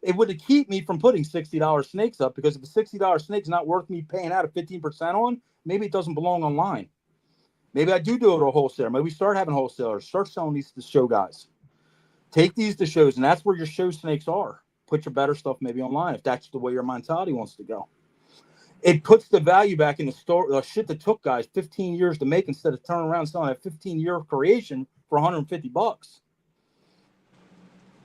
Speaker 2: It would keep me from putting $60 snakes up because if a $60 snake's not worth me paying out a 15% on, maybe it doesn't belong online. Maybe I do it to a wholesaler. Maybe we start having wholesalers, start selling these to show guys. Take these to shows, and that's where your show snakes are. Put your better stuff maybe online if that's the way your mentality wants to go. It puts the value back in the store. Shit that took guys 15 years to make instead of turning around and selling a 15-year creation for $150.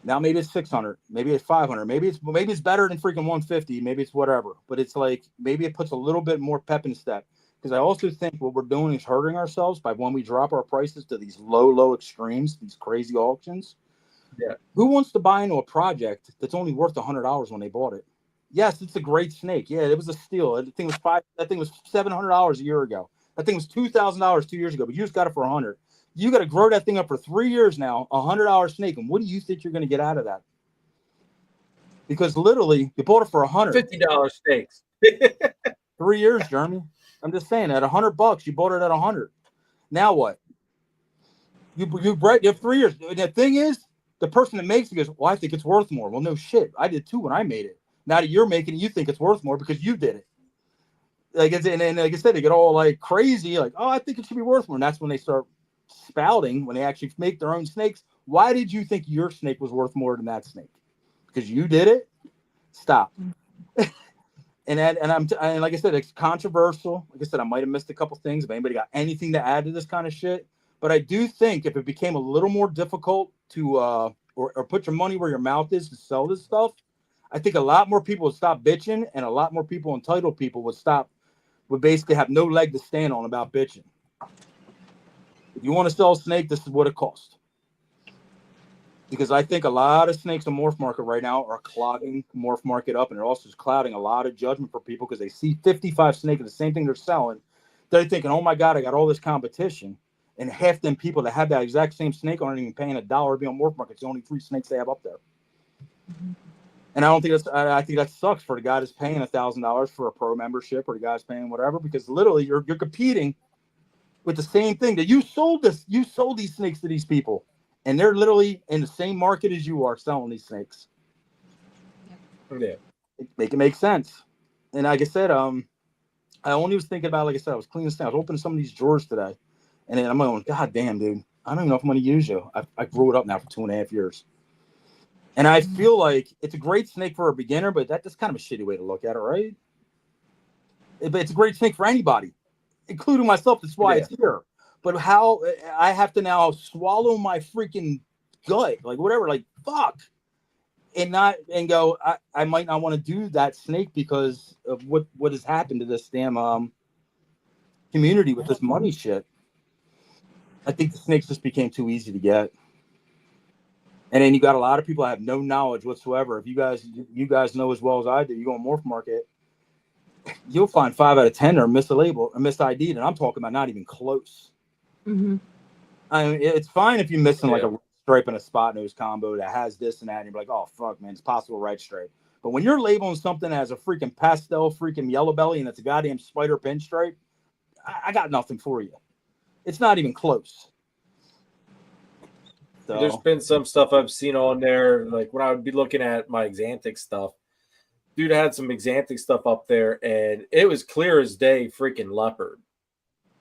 Speaker 2: Now maybe it's 600, maybe it's 500, maybe it's better than freaking 150, maybe it's whatever. But it's like maybe it puts a little bit more pep in the step. Because I also think what we're doing is hurting ourselves by when we drop our prices to these low extremes, these crazy auctions. Yeah. Who wants to buy into a project that's only worth $100 when they bought it? Yes, it's a great snake. Yeah, it was a steal. That thing was $700 a year ago. That thing was $2,000 2 years ago, but you just got it for $100. You got to grow that thing up for 3 years now, $100 snake. And what do you think you're going to get out of that? Because literally, you bought it for $100.
Speaker 1: $50 steaks.
Speaker 2: 3 years, Jeremy. I'm just saying, at $100, you bought it at $100. Now what? You have 3 years. The thing is, the person that makes it goes, well, I think it's worth more. Well, no shit. I did too when I made it. Now that you're making it, you think it's worth more because you did it. Like I said, they get all like crazy, like, oh, I think it should be worth more. And that's when they start spouting, when they actually make their own snakes. Why did you think your snake was worth more than that snake? Because you did it? Stop. And like I said, it's controversial. Like I said, I might have missed a couple things. If anybody got anything to add to this kind of shit, but I do think if it became a little more difficult to or put your money where your mouth is to sell this stuff, I think a lot more people would stop bitching, and a lot more people, entitled people, would basically have no leg to stand on about bitching. If you want to sell a snake, this is what it costs. Because I think a lot of snakes on morph market right now are clogging morph market up, and they're also clouding a lot of judgment for people because they see 55 snake of the same thing they're selling. They're thinking, oh my God, I got all this competition. And half them people that have that exact same snake aren't even paying $1 to be on morph market. It's the only 3 snakes they have up there. Mm-hmm. And I think that sucks for the guy that's paying $1,000 for a pro membership, or the guy's paying whatever, because literally you're competing with the same thing that you sold these snakes to these people, and they're literally in the same market as you are selling these snakes.
Speaker 1: Yeah.
Speaker 2: Make it make sense. And like I said, I only was thinking about, like I said, I was cleaning this thing. I was opening some of these drawers today, and then I'm going, God damn, dude, I don't even know if I'm going to use you. I grew it up now for 2.5 years. And I feel like it's a great snake for a beginner, but that's kind of a shitty way to look at it, right? But it's a great snake for anybody, including myself. That's why it's here. But how I have to now swallow my freaking gut, like whatever, like fuck, and go. I might not want to do that snake because of what has happened to this damn community with this money shit. I think the snakes just became too easy to get. And then you got a lot of people that have no knowledge whatsoever. If you guys know as well as I do, you go on morph market, you'll find 5 out of 10 are mislabeled or mis-ID'd, and I'm talking about not even close. Mm-hmm. I mean, it's fine if you're missing like a stripe and a spot nose combo that has this and that, and you're like, oh fuck, man, it's possible right stripe. But when you're labeling something as a freaking pastel, freaking yellow belly, and it's a goddamn spider pinstripe, I got nothing for you. It's not even close. So.
Speaker 1: There's been some stuff I've seen on there, like when I would be looking at my Xanthic stuff. Dude had some Xanthic stuff up there, and it was clear as day freaking leopard.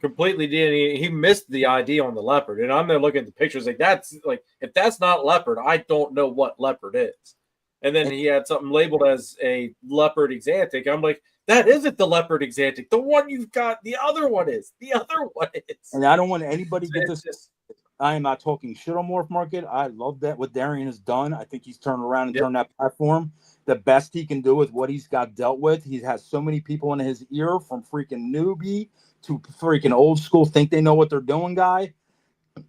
Speaker 1: Completely didn't. He missed the ID on the leopard, and I'm there looking at the pictures like that's like if that's not leopard, I don't know what leopard is. And then he had something labeled as a leopard Xanthic. I'm like, that isn't the leopard Xanthic. The one you've got, the other one is. The other one is.
Speaker 2: And I don't want anybody to get this. I am not talking shit on morph market. I love that what Darian has done. I think he's turned around and turned that platform the best he can do with what he's got dealt with. He has so many people in his ear, from freaking newbie to freaking old school, think they know what they're doing guy.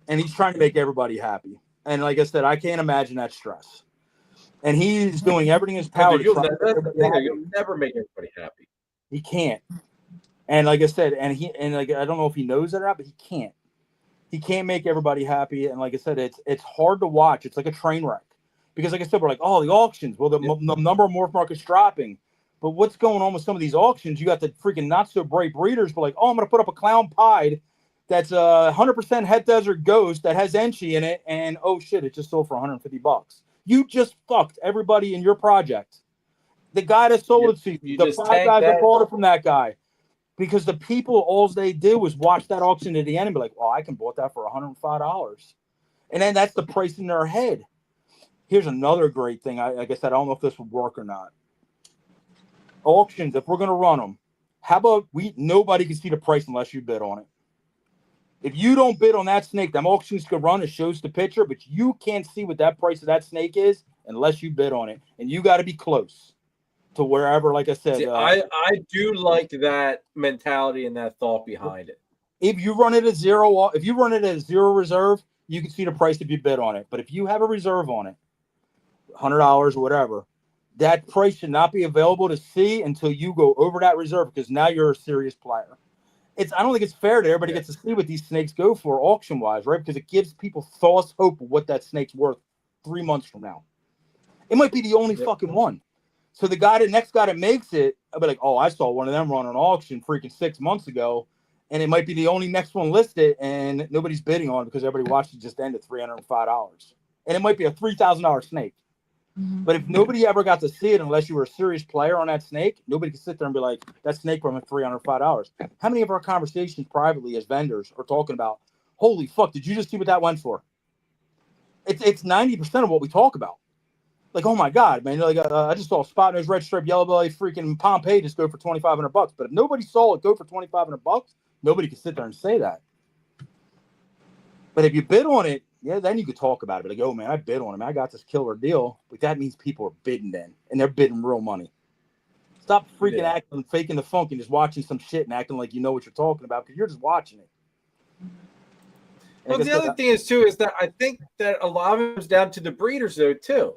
Speaker 2: And he's trying to make everybody happy. And like I said, I can't imagine that stress. And he's doing everything in his power.
Speaker 1: You'll never make everybody happy.
Speaker 2: He can't. And like I said, I don't know if he knows that or not, but he can't. He can't make everybody happy. And like I said, it's hard to watch. It's like a train wreck. Because like I said, we're like, oh, the auctions. Well, the number of morph markets dropping. But what's going on with some of these auctions? You got the freaking not so bright breeders, but like, oh, I'm going to put up a clown pied that's 100% het desert ghost that has Enchi in it. And oh shit, it just sold for $150. You just fucked everybody in your project. The guy that sold it to you, the 5 guys that bought it from that guy. Because the people, all they did was watch that auction to the end and be like, oh, I can bought that for $105. And then that's the price in their head. Here's another great thing. Like I said, I don't know if this would work or not. Auctions, if we're going to run them, how about nobody can see the price unless you bid on it. If you don't bid on that snake, them auctions could run. It shows the picture, but you can't see what that price of that snake is unless you bid on it. And you got to be close to wherever, like I said.
Speaker 1: See, I do like that mentality and that thought behind it.
Speaker 2: If you run it at zero reserve, you can see the price if you bid on it. But if you have a reserve on it, $100 or whatever, that price should not be available to see until you go over that reserve, because now you're a serious player. I don't think it's fair that everybody gets to see what these snakes go for auction wise, right? Because it gives people false hope of what that snake's worth 3 months from now. It might be the only fucking one. So the next guy that makes it, I'll be like, oh, I saw one of them run an auction freaking 6 months ago, and it might be the only next one listed, and nobody's bidding on it because everybody watched it just end at $305, and it might be a $3,000 snake. But if nobody ever got to see it, unless you were a serious player on that snake, nobody could sit there and be like, that snake went at $305. How many of our conversations privately as vendors are talking about, holy fuck, did you just see what that went for? It's 90% of what we talk about. Like, oh my God, man, like I just saw spot nose, red stripe, yellow belly, freaking Pompeii just go for $2,500. But if nobody saw it go for $2,500, nobody could sit there and say that. But if you bid on it, yeah, then you could talk about it. But like, oh man, I bid on it. Man, I got this killer deal. But that means people are bidding then, and they're bidding real money. Stop freaking acting, faking the funk, and just watching some shit and acting like you know what you're talking about because you're just watching it.
Speaker 1: Well, the other thing is that I think that a lot of it comes down to the breeders though too.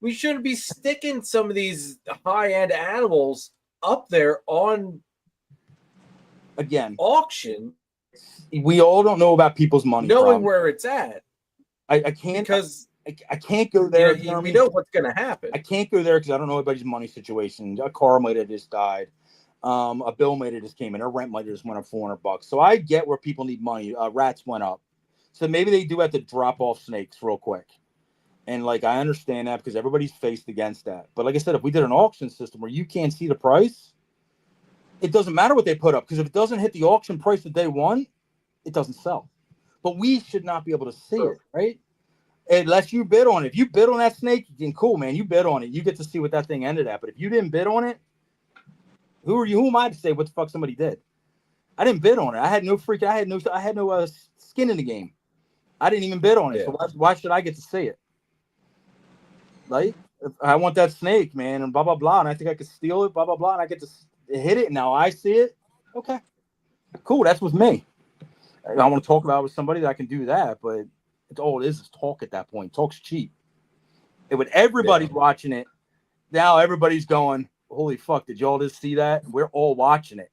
Speaker 1: We shouldn't be sticking some of these high-end animals up there on auction.
Speaker 2: We all don't know about people's money.
Speaker 1: Knowing where it's at.
Speaker 2: I can't
Speaker 1: because
Speaker 2: I can't go there.
Speaker 1: We know what's going to happen.
Speaker 2: I can't go there because I don't know anybody's money situation. A car might have just died. A bill might have just came in. Their rent might have just went up $400. So I get where people need money. Rats went up. So maybe they do have to drop off snakes real quick. And like I understand that because everybody's faced against that. But like I said, if we did an auction system where you can't see the price, it doesn't matter what they put up because if it doesn't hit the auction price that they want, it doesn't sell. But we should not be able to see it, right? Unless you bid on it. If you bid on that snake, then cool, man. You bid on it. You get to see what that thing ended at. But if you didn't bid on it, who are you? Who am I to say what the fuck somebody did? I didn't bid on it. I had no skin in the game. I didn't even bid on it. So why should I get to see it? Like, if I want that snake, man, and blah blah blah, and I think I could steal it, blah blah blah, and I get to hit it, and now I see it. Okay, cool. That's with me. I want to talk about it with somebody that I can do that, but it's all it is talk at that point. Talk's cheap. And when everybody's watching it, now everybody's going, holy fuck, did y'all just see that? We're all watching it.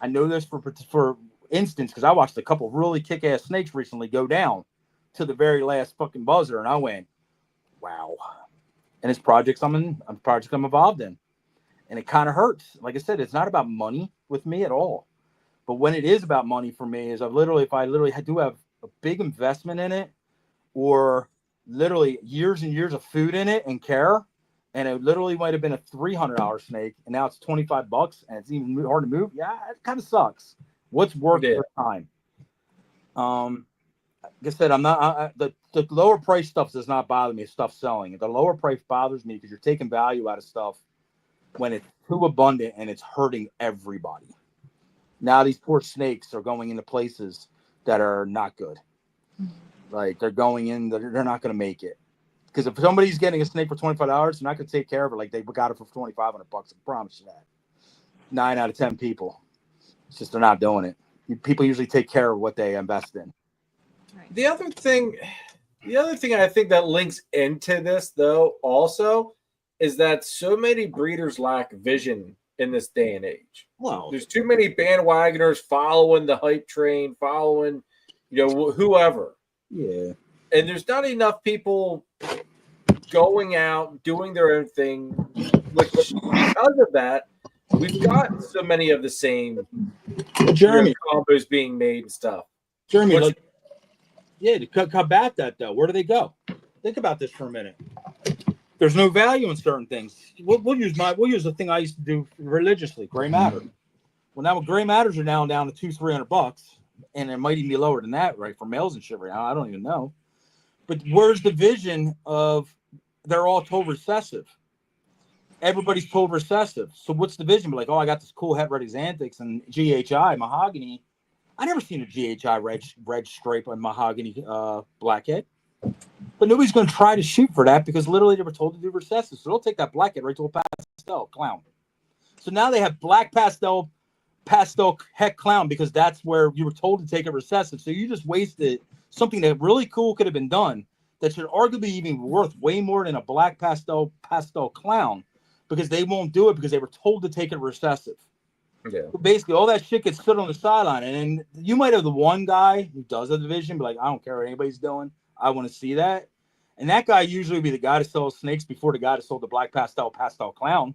Speaker 2: I know this for instance, because I watched a couple of really kick-ass snakes recently go down to the very last fucking buzzer, and I went, wow. And it's projects I'm involved in. And it kind of hurts. Like I said, it's not about money with me at all. But when it is about money for me is if I do have a big investment in it or literally years and years of food in it and care, and it literally might have been a $300 snake and now it's $25 and it's even hard to move. Yeah, it kind of sucks. What's worth your time? Like I said, I'm not the lower price stuff does not bother me. Stuff selling. The lower price bothers me because you're taking value out of stuff when it's too abundant and it's hurting everybody. Now these poor snakes are going into places that are not good. Like they're going in, they're not going to make it. Because if somebody's getting a snake for $25, they're not going to take care of it like they got it for $2,500. I promise you that. 9 out of 10 people. It's just they're not doing it. People usually take care of what they invest in.
Speaker 1: The other thing I think that links into this though also is that so many breeders lack vision in this day and age.
Speaker 2: Wow.
Speaker 1: There's too many bandwagoners following the hype train, following, whoever.
Speaker 2: Yeah.
Speaker 1: And there's not enough people going out, doing their own thing, which because of that, we've got so many of the same combos being made and stuff.
Speaker 2: Jeremy, to combat that though, where do they go? Think about this for a minute. There's no value in certain things. We'll use the thing I used to do religiously, gray matter. Well, now gray matters are now down to $200-300, and it might even be lower than that, right? For males and shit right now. I don't even know. But where's the vision of they're all told recessive? Everybody's told recessive. So what's the vision? Like, oh, I got this cool het red xanthics and GHI mahogany. I never seen a GHI red stripe on mahogany blackhead. But nobody's going to try to shoot for that because literally they were told to do recessive. So they'll take that blackhead right to a pastel clown. So now they have black pastel heck clown because that's where you were told to take a recessive. So you just wasted something that really cool could have been done that should arguably even be worth way more than a black pastel clown because they won't do it because they were told to take a recessive.
Speaker 1: Yeah.
Speaker 2: Basically, all that shit gets stood on the sideline, and then you might have the one guy who does a division, but like, I don't care what anybody's doing. I want to see that, and that guy usually be the guy that sells snakes before the guy that sold the black pastel clown,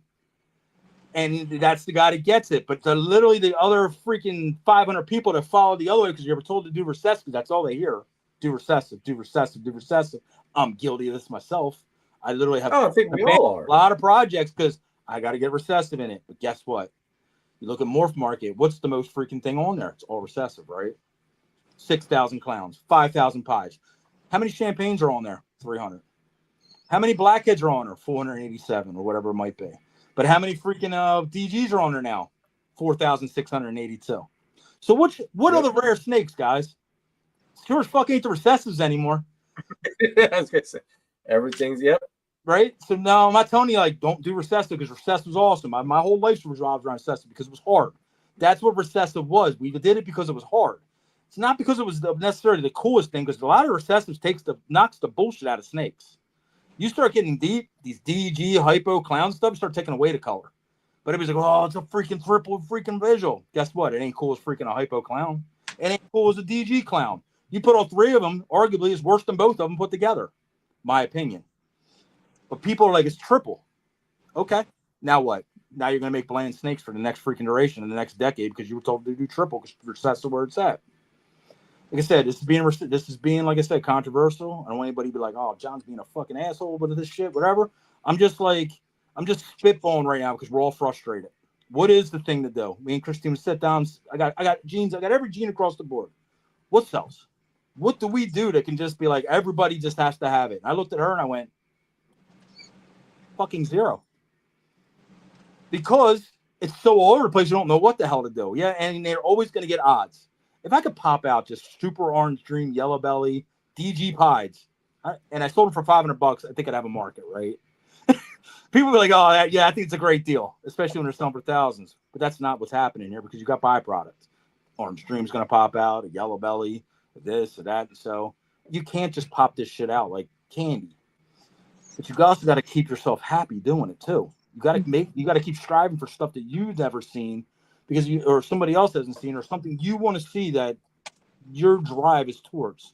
Speaker 2: and that's the guy that gets it. But literally the other freaking 500 people that follow the other way because you're told to do recessive, that's all they hear: do recessive, do recessive, do recessive. I'm guilty of this myself. I literally have
Speaker 1: I think we all are.
Speaker 2: a lot of projects because I got to get recessive in it. But guess what? You look at Morph Market, what's the most freaking thing on there? It's all recessive, right? 6,000 clowns, 5,000 pies. How many champagnes are on there? 300. How many blackheads are on there? 487 or whatever it might be. But how many freaking DGs are on there now? 4,682. So what are the rare snakes, guys? Sure as fuck ain't the recessives anymore.
Speaker 1: I was gonna say everything's
Speaker 2: Right? So no, I'm not telling you like don't do recessive because recessive is awesome. My whole life revolves around recessive because it was hard. That's what recessive was. We did it because it was hard. It's not because it was necessarily the coolest thing, because a lot of recessives knocks the bullshit out of snakes. You start getting deep, these DG, hypo, clown stuff, start taking away the color. But it was like, oh, it's a freaking triple freaking visual. Guess what? It ain't cool as freaking a hypo clown. It ain't cool as a DG clown. You put all three of them, arguably, is worse than both of them put together, my opinion. But people are like, it's triple. Okay. Now what? Now you're going to make bland snakes for the next freaking duration in the next decade because you were told to do triple because that's where it's at. Like I said, this is being, like I said, controversial. I don't want anybody to be like, oh, John's being a fucking asshole with this shit, whatever. I'm just spitballing right now because we're all frustrated. What is the thing to do? Me and Christine would sit down. I got genes. I got every gene across the board. What sells? What do we do that can just be like, everybody just has to have it? And I looked at her and I went, fucking zero. Because it's so all over the place, you don't know what the hell to do. Yeah, and they're always going to get odds. If I could pop out just super orange dream, yellow belly, DG pies, and I sold them for $500, I think I'd have a market, right? People be like, oh, yeah, I think it's a great deal, especially when they're selling for thousands. But that's not what's happening here because you got byproducts. Orange dream's going to pop out, a yellow belly, this or that. So you can't just pop this shit out like candy. But you also got to keep yourself happy doing it too. You got to keep striving for stuff that you've never seen because or somebody else hasn't seen, or something you want to see that your drive is towards.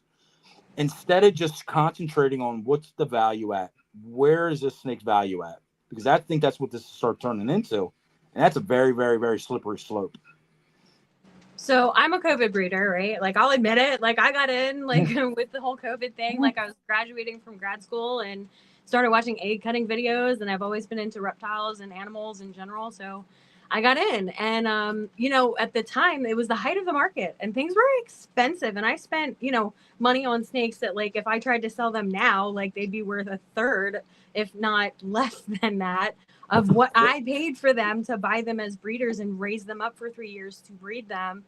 Speaker 2: Instead of just concentrating on what's the value at, where is this snake's value at? Because I think that's what this starts turning into. And that's a very, very, very slippery slope.
Speaker 5: So I'm a COVID breeder, right? Like I'll admit it. Like I got in like with the whole COVID thing. Like I was graduating from grad school and started watching egg cutting videos, and I've always been into reptiles and animals in general. So I got in, and at the time it was the height of the market and things were expensive. And I spent, money on snakes that like, if I tried to sell them now, like they'd be worth a third, if not less than that, of what I paid for them to buy them as breeders and raise them up for 3 years to breed them.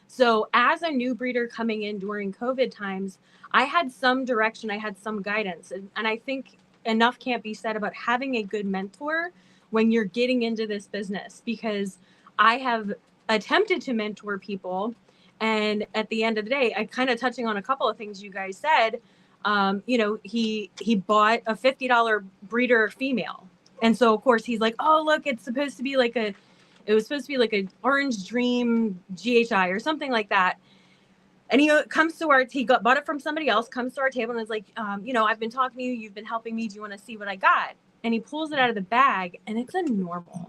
Speaker 5: So as a new breeder coming in during COVID times, I had some direction, I had some guidance. And I think enough can't be said about having a good mentor when you're getting into this business, because I have attempted to mentor people. And at the end of the day, I kind of touching on a couple of things you guys said, he bought a $50 breeder female. And so, of course, he's like, oh, look, it was supposed to be like an Orange Dream GHI or something like that. And he comes to bought it from somebody else, comes to our table and is like, I've been talking to you. You've been helping me. Do you want to see what I got? And he pulls it out of the bag and it's a normal.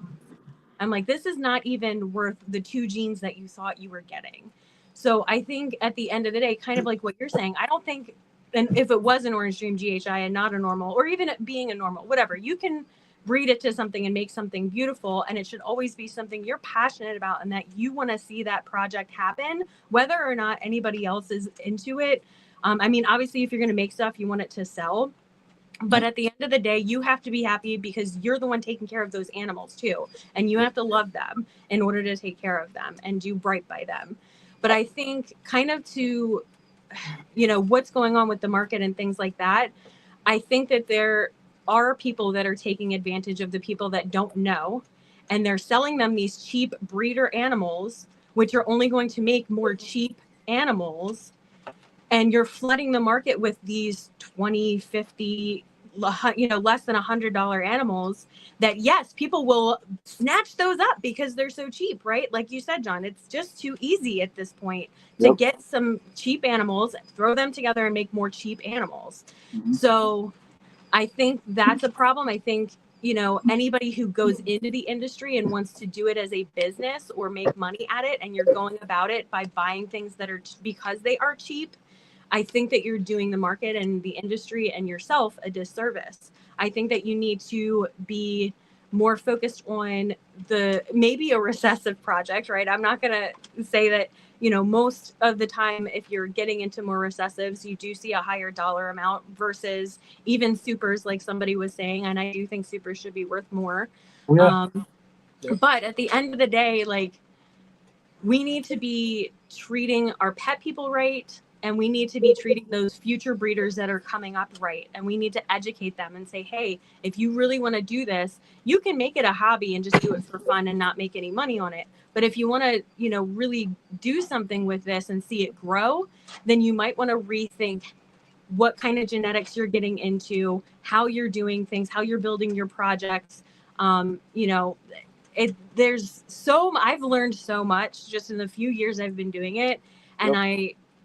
Speaker 5: I'm like, this is not even worth the 2 genes that you thought you were getting. So I think at the end of the day, kind of like what you're saying, I don't think, and if it was an Orange Dream GHI and not a normal, or even being a normal, whatever, you can breed it to something and make something beautiful. And it should always be something you're passionate about and that you want to see that project happen, whether or not anybody else is into it. Obviously, if you're going to make stuff, you want it to sell. But at the end of the day, you have to be happy because you're the one taking care of those animals too. And you have to love them in order to take care of them and do right by them. But I think kind of to, what's going on with the market and things like that, I think that there are people that are taking advantage of the people that don't know, and they're selling them these cheap breeder animals, which are only going to make more cheap animals. And you're flooding the market with these 20, 50 less than $100 animals, that yes, people will snatch those up because they're so cheap, right? Like you said, John, it's just too easy at this point to get some cheap animals, throw them together and make more cheap animals. So I think that's a problem. I think, anybody who goes into the industry and wants to do it as a business or make money at it, and you're going about it by buying things that are because they are cheap, I think that you're doing the market and the industry and yourself a disservice. I think that you need to be more focused on maybe a recessive project, right? I'm not going to say that, most of the time, if you're getting into more recessives, you do see a higher dollar amount versus even supers, like somebody was saying. And I do think supers should be worth more. But at the end of the day, like, we need to be treating our pet people right. And we need to be treating those future breeders that are coming up right. And we need to educate them and say, hey, if you really want to do this, you can make it a hobby and just do it for fun and not make any money on it. But if you want to, really do something with this and see it grow, then you might want to rethink what kind of genetics you're getting into, how you're doing things, how you're building your projects. I've learned so much just in the few years I've been doing it. And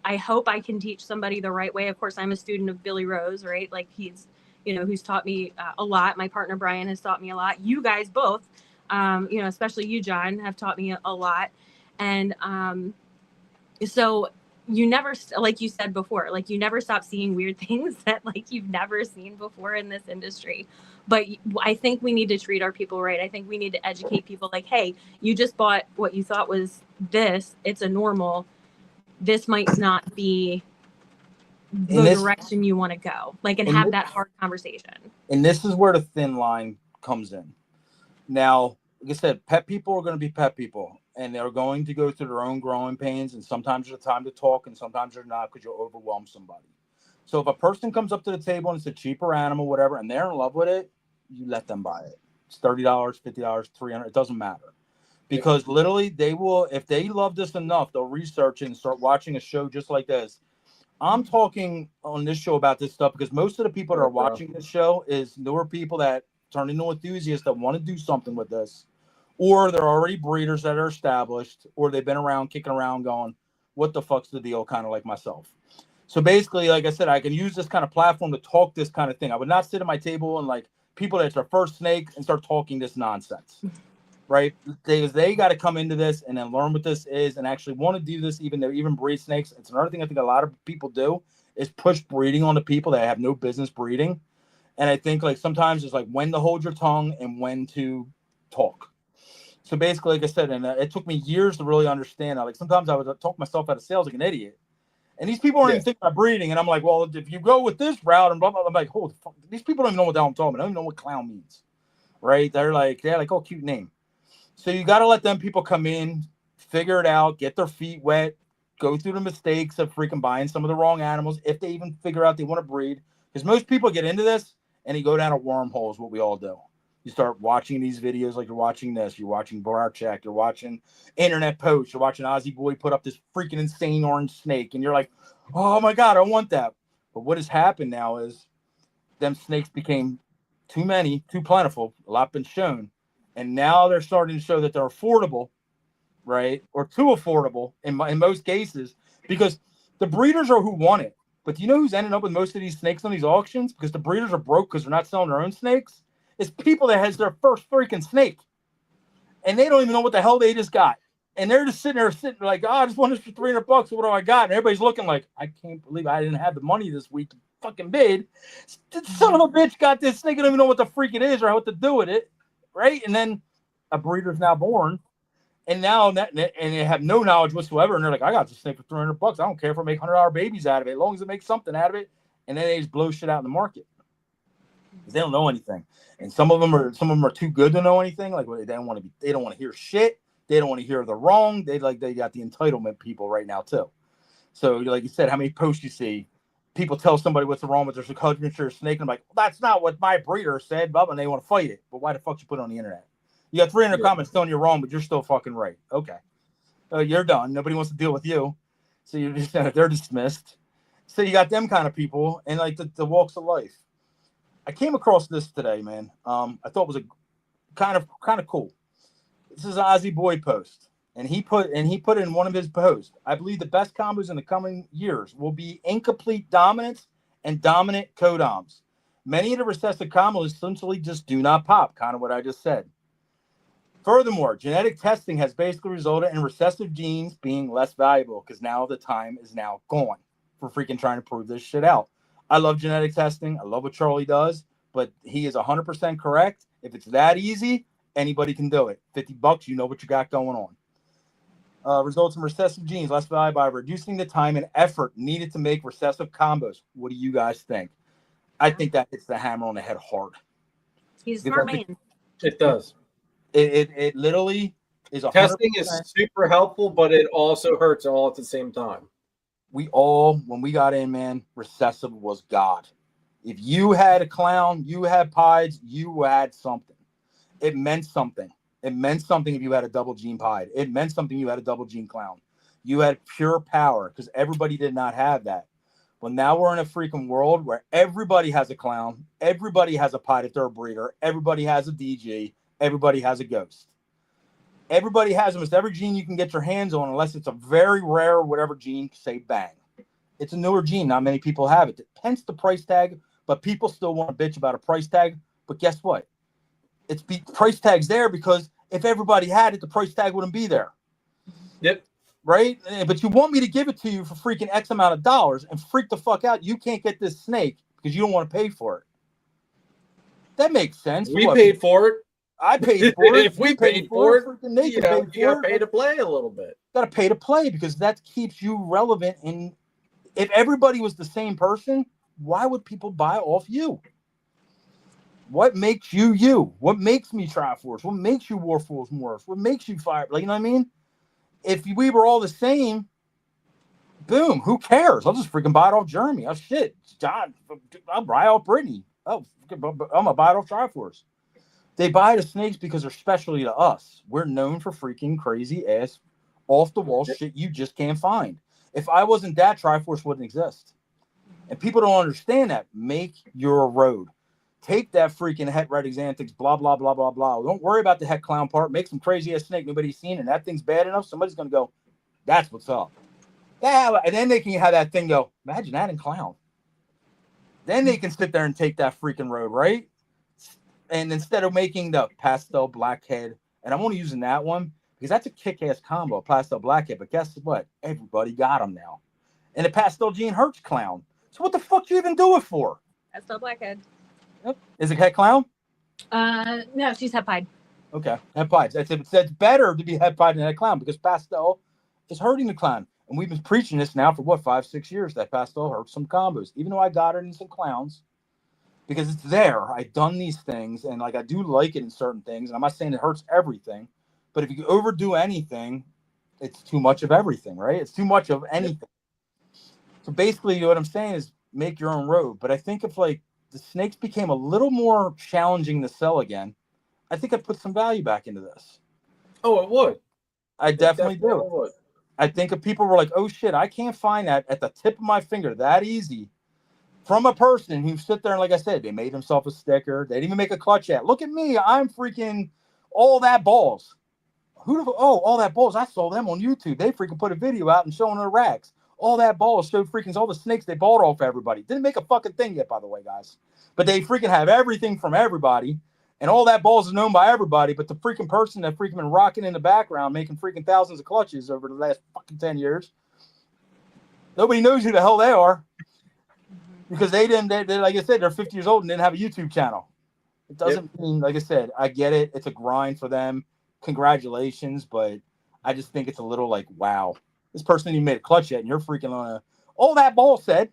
Speaker 5: I hope I can teach somebody the right way. Of course, I'm a student of Billy Rose, right? Like he's, who's taught me a lot. My partner, Brian, has taught me a lot. You guys both, especially you, John, have taught me a lot. And so you never, like you said before, like you never stop seeing weird things that like you've never seen before in this industry. But I think we need to treat our people right. I think we need to educate people like, hey, you just bought what you thought was this. It's a normal. This might not be the direction you want to go. Like, and have that hard conversation.
Speaker 2: And this is where the thin line comes in. Now, like I said, pet people are going to be pet people. And they're going to go through their own growing pains. And sometimes there's time to talk and sometimes there's not because you'll overwhelm somebody. So if a person comes up to the table and it's a cheaper animal, whatever, and they're in love with it, you let them buy it. It's $30, $50, $300. It doesn't matter. Because literally they will, if they love this enough, they'll research it and start watching a show just like this. I'm talking on this show about this stuff because most of the people that are watching this show is newer people that turn into enthusiasts that want to do something with this. Or they're already breeders that are established, or they've been around, kicking around going, what the fuck's the deal? Kind of like myself. So basically, like I said, I can use this kind of platform to talk this kind of thing. I would not sit at my table and like people that's their first snake and start talking this nonsense. Right? They got to come into this and then learn what this is and actually want to do this, even breed snakes. It's another thing I think a lot of people do is push breeding on the people that have no business breeding. And I think like sometimes it's like when to hold your tongue and when to talk. So basically, like I said, and it took me years to really understand. Like sometimes I would talk myself out of sales like an idiot. And these people aren't even thinking about breeding. And I'm like, well, if you go with this route and blah, blah, blah, I'm like, holy fuck, these people don't even know what the hell I'm talking about. They don't even know what clown means. Right? They're like, oh, cute name. So you got to let them people come in, figure it out, get their feet wet, go through the mistakes of freaking buying some of the wrong animals if they even figure out they want to breed. Because most people get into this and you go down a wormhole is what we all do. You start watching these videos like you're watching this. You're watching Barchek. You're watching internet posts. You're watching Ozzy Boy put up this freaking insane orange snake. And you're like, oh, my God, I want that. But what has happened now is them snakes became too many, too plentiful. A lot been shown. And now they're starting to show that they're affordable, right? Or too affordable in most cases because the breeders are who want it. But do you know who's ending up with most of these snakes on these auctions? Because the breeders are broke because they're not selling their own snakes. It's people that has their first freaking snake. And they don't even know what the hell they just got. And they're just sitting like, oh, I just want this for $300. What do I got? And everybody's looking like, I can't believe I didn't have the money this week to fucking bid. The son of a bitch got this snake. I don't even know what the freak it is or what to do with it. Right? And then a breeder's now born. And now and they have no knowledge whatsoever. And they're like, I got this snake for $300. I don't care if I make $100 babies out of it, as long as it makes something out of it. And then they just blow shit out in the market. They don't know anything. And some of them are too good to know anything. Like they don't want to hear shit. They don't want to hear the wrong. They got the entitlement people right now too. So like you said, how many posts you see? People tell somebody what's wrong with their husband or snake, and I'm like, well, that's not what my breeder said, blah, and they want to fight it. But why the fuck you put it on the internet? You got 300 comments telling you're wrong, but you're still fucking right. Okay. You're done. Nobody wants to deal with you. So you're just they're dismissed. So you got them kind of people and like the walks of life. I came across this today, man. I thought it was a kind of cool. This is an Ozzy Boy post, and he put in one of his posts. I believe the best combos in the coming years will be incomplete dominance and dominant codoms. Many of the recessive combos essentially just do not pop. Kind of what I just said. Furthermore, genetic testing has basically resulted in recessive genes being less valuable because now the time is now gone for freaking trying to prove this shit out. I love genetic testing. I love what Charlie does, but he is 100% correct. If it's that easy, anybody can do it. $50, you know what you got going on. Results in recessive genes less valuable by reducing the time and effort needed to make recessive combos. What do you guys think? I think that hits the hammer on the head hard.
Speaker 5: He's a smart man.
Speaker 1: It does.
Speaker 2: It literally is 100%.
Speaker 1: Testing is super helpful, but it also hurts all at the same time.
Speaker 2: When we got in, man, recessive was God. If you had a clown, you had pieds, you had something. It meant something. It meant something if you had a double gene pied. It meant something you had a double gene clown. You had pure power because everybody did not have that. Well, now we're in a freaking world where everybody has a clown, everybody has a pied if they're a breeder, everybody has a DG, everybody has a ghost. Everybody has almost every gene you can get your hands on, unless it's a very rare whatever gene, say bang. It's a newer gene. Not many people have it. Hence the price tag, but people still want to bitch about a price tag. But guess what? Price tag's there because if everybody had it, the price tag wouldn't be there.
Speaker 1: Yep.
Speaker 2: Right? But you want me to give it to you for freaking X amount of dollars and freak the fuck out. You can't get this snake because you don't want to pay for it. That makes sense.
Speaker 1: We paid for it.
Speaker 2: I paid for it.
Speaker 1: If we paid for it, you got to
Speaker 2: pay
Speaker 1: to play a little bit.
Speaker 2: Got to pay to play because that keeps you relevant. And if everybody was the same person, why would people buy off you? What makes you you? What makes me Triforce? What makes you Warforce Morph? What makes you Fire? Like, you know what I mean? If we were all the same, boom, who cares? I'll just freaking buy it off Jeremy. Oh, shit. John, I'll buy it off Brittany. Oh, I'm going to buy it off Triforce. They buy the snakes because they're specialty to us. We're known for freaking crazy ass, off the wall shit you just can't find. If I wasn't that, Triforce wouldn't exist. And people don't understand that. Make your road. Take that freaking het red exantics, blah, blah, blah, blah, blah. Don't worry about the het clown part. Make some crazy ass snake nobody's seen, and that thing's bad enough, somebody's going to go, that's what's up. Yeah, and then they can have that thing go, imagine that in clown. Then they can sit there and take that freaking road, right? And instead of making the pastel blackhead, and I'm only using that one because that's a kick-ass combo, pastel blackhead. But guess what? Everybody got them now. And the pastel gene hurts clown. So what the fuck do you even do it for?
Speaker 5: Pastel blackhead.
Speaker 2: Yep. Is it het clown?
Speaker 5: No, she's het pied.
Speaker 2: Okay, het pied. That's better to be het pied than het clown because pastel is hurting the clown. And we've been preaching this now for 5-6 years that pastel hurts some combos. Even though I got it in some clowns. Because it's there. I've done these things, and like I do like it in certain things. And I'm not saying it hurts everything, but if you overdo anything, it's too much of everything, right? It's too much of anything. So basically, what I'm saying is make your own road. But I think if like the snakes became a little more challenging to sell again, I think I'd put some value back into this.
Speaker 1: Oh, it would.
Speaker 2: I definitely do.
Speaker 1: Would.
Speaker 2: I think if people were like, oh shit, I can't find that at the tip of my finger that easy. From a person who sit there and, like I said, they made themselves a sticker. They didn't even make a clutch yet. Look at me. I'm freaking all that balls. All that balls. I saw them on YouTube. They freaking put a video out and showing their racks. All that balls showed freaking all the snakes they bought off everybody. Didn't make a fucking thing yet, by the way, guys. But they freaking have everything from everybody. And all that balls is known by everybody. But the freaking person that freaking been rocking in the background, making freaking thousands of clutches over the last fucking 10 years. Nobody knows who the hell they are. Because they like I said, they're 50 years old and didn't have a YouTube channel. It doesn't mean, like I said, I get it. It's a grind for them. Congratulations. But I just think it's a little like, wow. This person didn't even made a clutch yet. And you're freaking on all that ball said.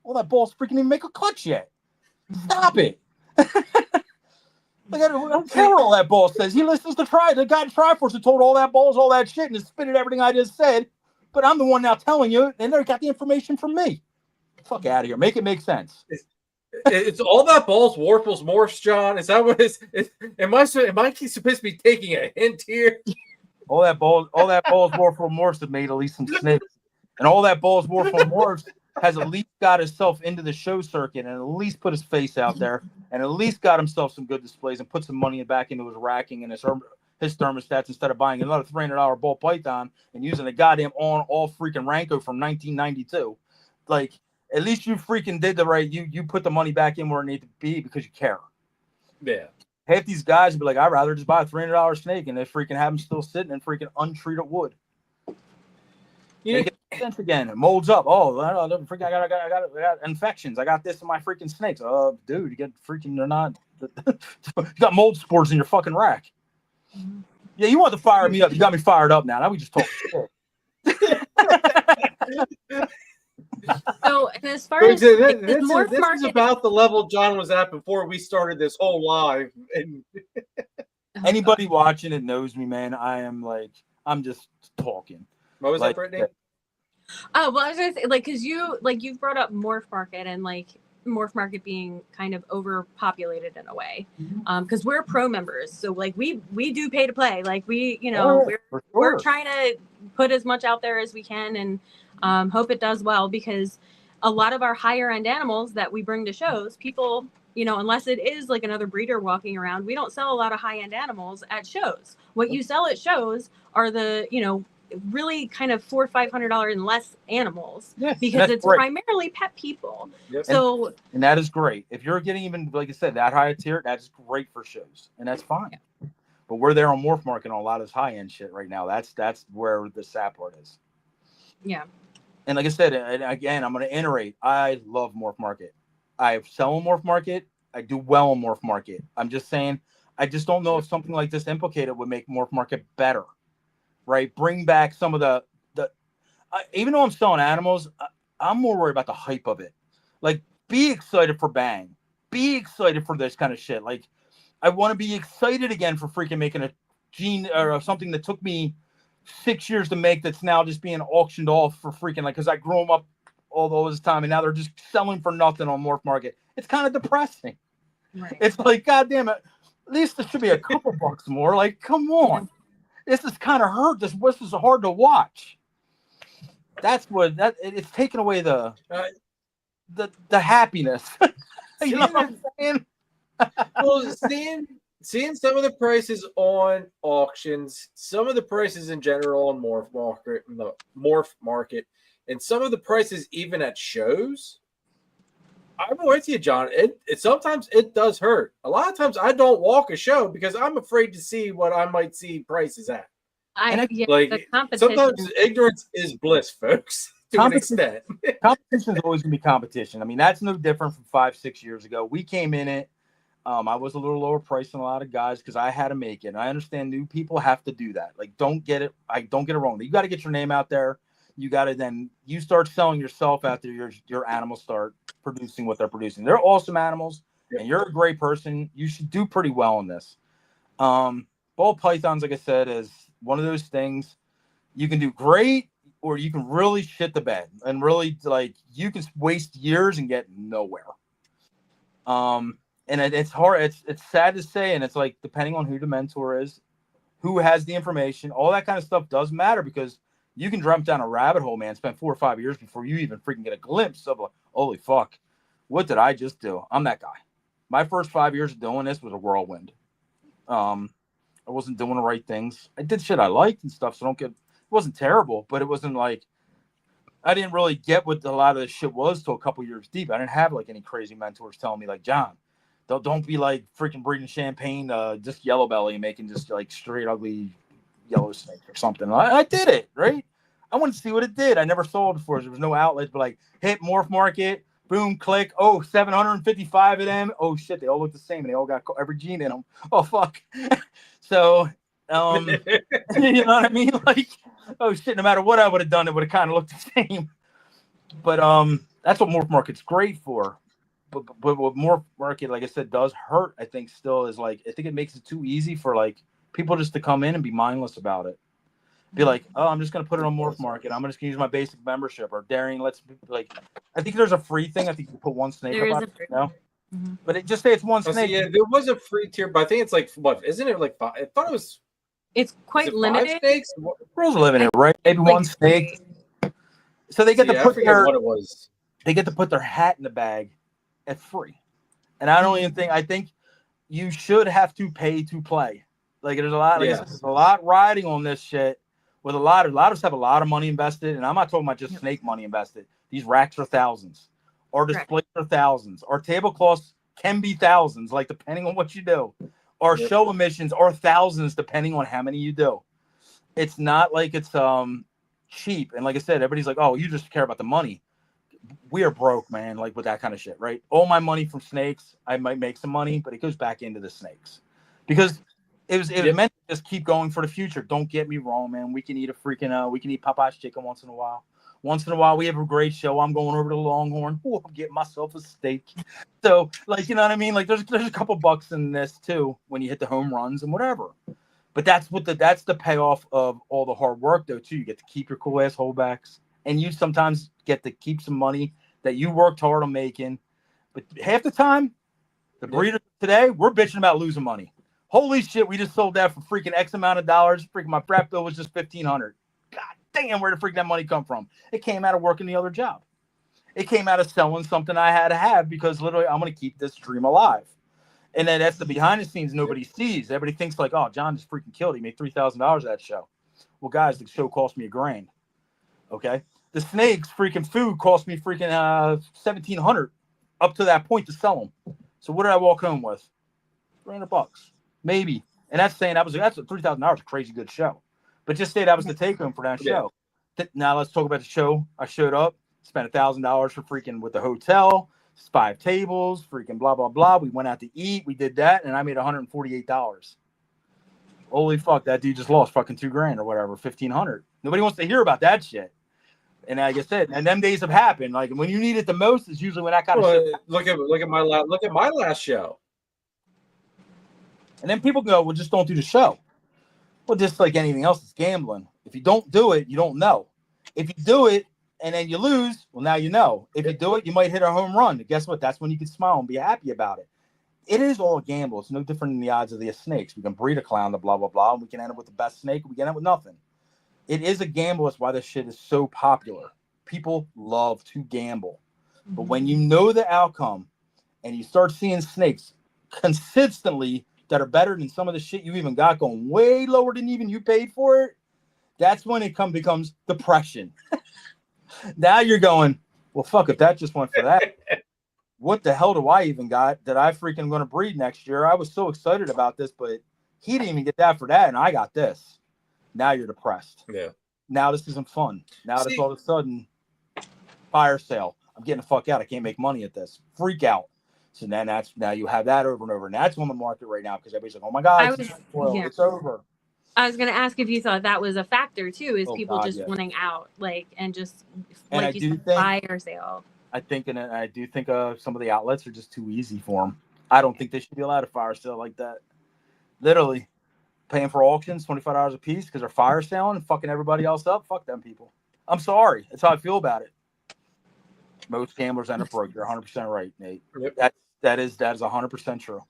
Speaker 2: All that ball's freaking didn't make a clutch yet. Stop it. Like, I don't care what all that ball says. He listens to the guy at Triforce who told all that balls, all that shit, and has spitted everything I just said. But I'm the one now telling you, and they got the information from me. Fuck out of here. Make it make sense.
Speaker 1: It's all that balls, Warples, Morphs, John. Is that what it's? Am I supposed to be taking a hint here?
Speaker 2: All that balls, Warples, Morphs have made at least some snakes. And all that balls, Warples, Morphs has at least got himself into the show circuit and at least put his face out there and at least got himself some good displays and put some money back into his racking and his thermostats instead of buying another $300 ball python and using a goddamn all freaking Ranko from 1992. Like, at least you freaking did the right. You put the money back in where it needed to be because you care.
Speaker 1: Yeah.
Speaker 2: Half these guys would be like, I'd rather just buy a $300 snake and they freaking have them still sitting in freaking untreated wood.
Speaker 1: You
Speaker 2: Make it sense again. It molds up. Oh, I got infections. I got this in my freaking snakes. Dude, you get freaking. They're not. You got mold spores in your fucking rack. Yeah, you want to fire me up? You got me fired up now. Now we just talk shit.
Speaker 5: So as far as
Speaker 1: this
Speaker 5: morph
Speaker 1: is about the level John was at before we started this whole live. And
Speaker 2: anybody watching it knows me, man. I'm just talking.
Speaker 1: What was that, Brittany?
Speaker 5: Oh, well, I was gonna say, like, because you've brought up morph market and like morph market being kind of overpopulated in a way, because we're pro members, so like we do pay to play. Like we're trying to put as much out there as we can and hope it does well, because a lot of our higher end animals that we bring to shows, people, unless it is like another breeder walking around, we don't sell a lot of high end animals at shows. What you sell at shows are the really kind of $400 or $500 and less animals, because it's primarily pet people.
Speaker 1: Yep.
Speaker 2: So and that is great. If you're getting even, like I said, that high tier, that's great for shows, and that's fine. Yeah. But we're there on morph market on a lot of this high end shit right now. That's where the sad part is.
Speaker 5: Yeah.
Speaker 2: And like I said, and again, I'm going to iterate. I love morph market. I sell on morph market. I do well on morph market. I'm just saying, I just don't know if something like this implicated would make morph market better. Right, bring back some of the even though I'm selling animals, I'm more worried about the hype of it. Like, be excited for Bang, be excited for this kind of shit. Like, I want to be excited again for freaking making a gene or something that took me 6 years to make, that's now just being auctioned off for freaking, like, because I grew them up all this time and now they're just selling for nothing on morph market. It's kind of depressing. Right. It's like, God damn it, at least there should be a couple bucks more. Like, come on. This is kind of hurt. This is hard to watch. That's what it's taken away the happiness. You know what I'm saying?
Speaker 1: Well, seeing some of the prices on auctions, some of the prices in general on morph market, and some of the prices even at shows. I'm with you, John. It sometimes it does hurt. A lot of times I don't walk a show because I'm afraid to see what I might see prices at. Sometimes ignorance is bliss, folks. To an extent.
Speaker 2: Competition is always going to be competition. I mean, that's no different from 5-6 years ago. We came in it. I was a little lower priced than a lot of guys because I had to make it. And I understand new people have to do that. Like, don't get it wrong. You got to get your name out there. You got to then you start selling yourself after your animals start producing what they're producing. They're awesome animals, and you're a great person. You should do pretty well in this. Ball pythons, like I said, is one of those things you can do great, or you can really shit the bed and really, like, you can waste years and get nowhere. And it's hard. It's sad to say, and it's like, depending on who the mentor is, who has the information, all that kind of stuff does matter, because you can jump down a rabbit hole, man, spend 4 or 5 years before you even freaking get a glimpse of, like, holy fuck, what did I just do? I'm that guy. My first 5 years of doing this was a whirlwind. I wasn't doing the right things. I did shit I liked and stuff, so it wasn't terrible, but it wasn't like, I didn't really get what a lot of this shit was till a couple years deep. I didn't have like any crazy mentors telling me, like, John, don't be like freaking breeding champagne, just yellow belly and making just like straight ugly yellow snake or something. I did it, right? I wanted to see what it did. I never saw it before. There was no outlets, but like, hit morph market, boom, click. Oh, 755 of them. Oh shit, they all look the same and they all got every gene in them. Oh fuck. So, you know what I mean? Like, oh shit, no matter what I would have done, it would have kind of looked the same. But that's what morph market's great for. But what morph market, like I said, does hurt, I think, still is like, I think it makes it too easy for like people just to come in and be mindless about it. Be like, oh, I'm just gonna put it on morph market. I'm just gonna use my basic membership, or daring. Let's like, I think there's a free thing. I think you put one snake up on it,
Speaker 5: Mm-hmm.
Speaker 2: But it just say it's one snake.
Speaker 1: Yeah, there was a free tier, but I think it's like, what, isn't it like 5? I thought it was.
Speaker 5: It's quite limited.
Speaker 1: 5 snakes?
Speaker 2: Rules limited, right? Maybe like, one snake. So they get to put
Speaker 1: what it was.
Speaker 2: they get to put their hat in the bag at free. And I don't even think, I think you should have to pay to play. Like there's a lot, like I said, there's a lot riding on this shit with a lot of us have a lot of money invested. And I'm not talking about just snake money invested. These racks are thousands. Our displays are thousands. Our tablecloths can be thousands, like depending on what you do. Our show emissions are thousands depending on how many you do. It's not like it's cheap. And like I said, everybody's like, oh, you just care about the money. We are broke, man, like with that kind of shit, right? All my money from snakes, I might make some money, but it goes back into the snakes. Because it was meant to just keep going for the future. Don't get me wrong, man. We can eat we can eat Popeye's chicken once in a while. Once in a while, we have a great show. I'm going over to Longhorn. Ooh, I'm getting myself a steak. So, like, you know what I mean? Like, there's a couple bucks in this too when you hit the home runs and whatever. But that's the payoff of all the hard work, though. Too, you get to keep your cool ass holdbacks, and you sometimes get to keep some money that you worked hard on making. But half the time, the breeders today, we're bitching about losing money. Holy shit, we just sold that for freaking X amount of dollars. Freaking my prep bill was just $1,500. God damn, where did freaking that money come from? It came out of working the other job. It came out of selling something I had to have because literally I'm going to keep this dream alive. And then that's the behind the scenes nobody sees. Everybody thinks like, oh, John just freaking killed. He made $3,000 that show. Well, guys, the show cost me $1,000. Okay. The snakes freaking food cost me freaking $1,700 up to that point to sell them. So what did I walk home with? $300, maybe. And that's saying that's $3,000 a crazy good show. But just say that was the take home for that show. Now let's talk about the show. I showed up, spent $1,000 for freaking with the hotel, 5 tables, freaking blah blah blah. We went out to eat, we did that, and I made $148. Holy fuck, that dude just lost fucking $2,000 or whatever, $1,500. Nobody wants to hear about that shit. And like I said, and them days have happened. Like when you need it the most is usually when that kind of shit.
Speaker 1: Look at my last show.
Speaker 2: And then people go, well, just don't do the show. Well, just like anything else, it's gambling. If you don't do it, you don't know. If you do it and then you lose, well, now you know. If you do it, you might hit a home run. And guess what? That's when you can smile and be happy about it. It is all a gamble. It's no different than the odds of the snakes. We can breed a clown, the blah, blah, blah, and we can end up with the best snake. We can end up with nothing. It is a gamble. That's why this shit is so popular. People love to gamble. But when you know the outcome and you start seeing snakes consistently that are better than some of the shit you even got going way lower than even you paid for it, that's when it becomes depression. Now you're going, well, fuck, if that just went for that, what the hell do I even got that I freaking going to breed next year? I was so excited about this, but he didn't even get that for that, and I got this. Now you're depressed.
Speaker 1: Yeah.
Speaker 2: Now this isn't fun. Now this all of a sudden, fire sale. I'm getting the fuck out. I can't make money at this. Freak out. So then now you have that over and over. And that's on the market right now because everybody's like, oh my God, it's over.
Speaker 5: I was going to ask if you thought that was a factor too, is people wanting out, like, and just
Speaker 2: and
Speaker 5: like you said, fire sale.
Speaker 2: I think some of the outlets are just too easy for them. I don't think they should be allowed to fire sale like that. Literally paying for auctions, $25 a piece because they're fire selling and fucking everybody else up. Fuck them people. I'm sorry. That's how I feel about it. Most gamblers end up broke. You're 100% right, Nate. Yep. That is 100% true.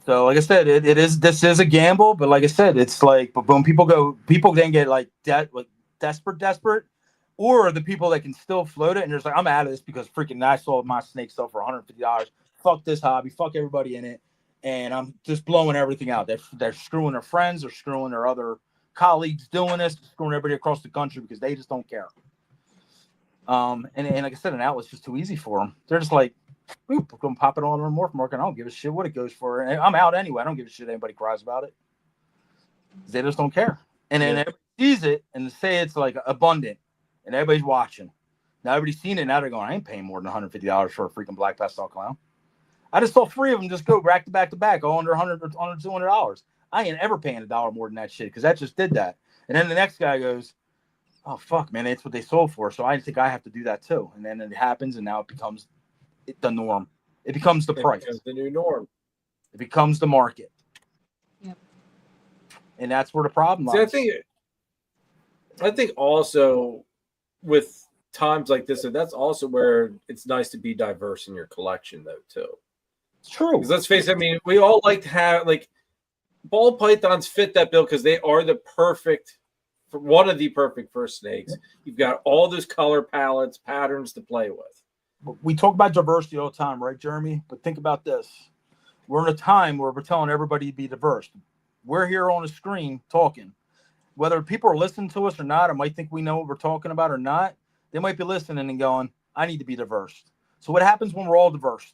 Speaker 2: So, like I said, this is a gamble, but like I said, it's like, but when people then get like desperate, or the people that can still float it and they're just like, I'm out of this because freaking I sold my snake stuff for $150. Fuck this hobby, fuck everybody in it, and I'm just blowing everything out. They're screwing their friends, or screwing their other colleagues doing this, screwing everybody across the country because they just don't care. And like I said, an outlet's just too easy for them. They're just like, oop, we're gonna pop it on a morph market. I don't give a shit what it goes for. And I'm out anyway. I don't give a shit anybody cries about it. They just don't care. And then everybody sees it and say it's like abundant, and everybody's watching. Now everybody's seen it. Now they're going, I ain't paying more than $150 for a freaking black pastel clown. I just saw 3 of them just go back to back, all under $100 or $200. I ain't ever paying $1 more than that shit because that just did that. And then the next guy goes, oh fuck, man, that's what they sold for. So I think I have to do that too. And then it happens, and now it becomes the norm. It becomes the price. It becomes
Speaker 1: the new norm.
Speaker 2: It becomes the market.
Speaker 5: Yep.
Speaker 2: And that's where the problem lies.
Speaker 1: I think also with times like this, and that's also where it's nice to be diverse in your collection, though, too.
Speaker 2: It's true.
Speaker 1: Because let's face it, I mean, we all like to have, like, ball pythons fit that bill because they are the perfect one of the perfect for snakes. You've got all those color palettes, patterns to play with.
Speaker 2: We talk about diversity all the time, right, Jeremy? But think about this. We're in a time where we're telling everybody to be diverse. We're here on the screen talking. Whether people are listening to us or not, or might think we know what we're talking about or not, they might be listening and going, I need to be diverse. So what happens when we're all diverse?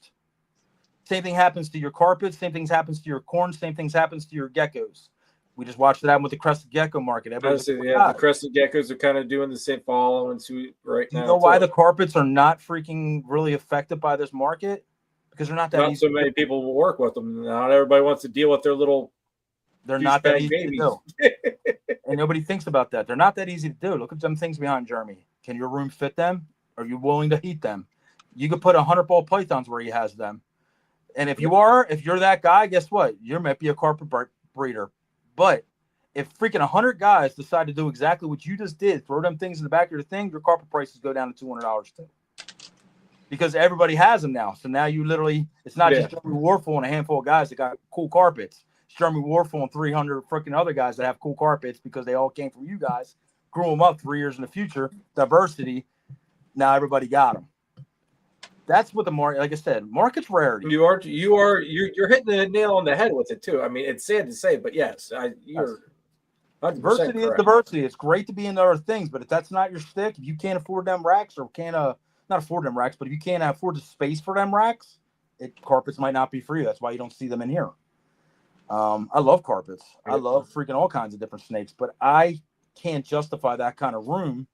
Speaker 2: Same thing happens to your carpets. Same things happens to your corn. Same things happens to your geckos. We just watched it happen with the crested gecko market.
Speaker 1: Honestly, the crested geckos are kind of doing the same following suit right now.
Speaker 2: You know why the carpets are not freaking really affected by this market? Because they're not that easy.
Speaker 1: Not so many people will work with them. Not everybody wants to deal with their little.
Speaker 2: They're not that easy to do. And nobody thinks about that. They're not that easy to do. Look at them things behind Jeremy. Can your room fit them? Are you willing to heat them? You could put 100 ball pythons where he has them. And if you're that guy, guess what? You might be a carpet breeder. But if freaking 100 guys decide to do exactly what you just did, throw them things in the back of your thing, your carpet prices go down to $200 too. Because everybody has them now. So now you literally, it's not just Jeremy Warfel and a handful of guys that got cool carpets. It's Jeremy Warfel and 300 freaking other guys that have cool carpets because they all came from you guys, grew them up 3 years in the future, diversity. Now everybody got them. That's what the market, like I said, market's rarity.
Speaker 1: You're hitting the nail on the head with it too. I mean, it's sad to say, but yes, you're
Speaker 2: diversity is diversity. It's great to be in other things, but if that's not your stick, if you can't afford them racks or can't not afford them racks, but if you can't afford the space for them racks, carpets might not be for you. That's why you don't see them in here. I love carpets. I love freaking all kinds of different snakes, but I can't justify that kind of room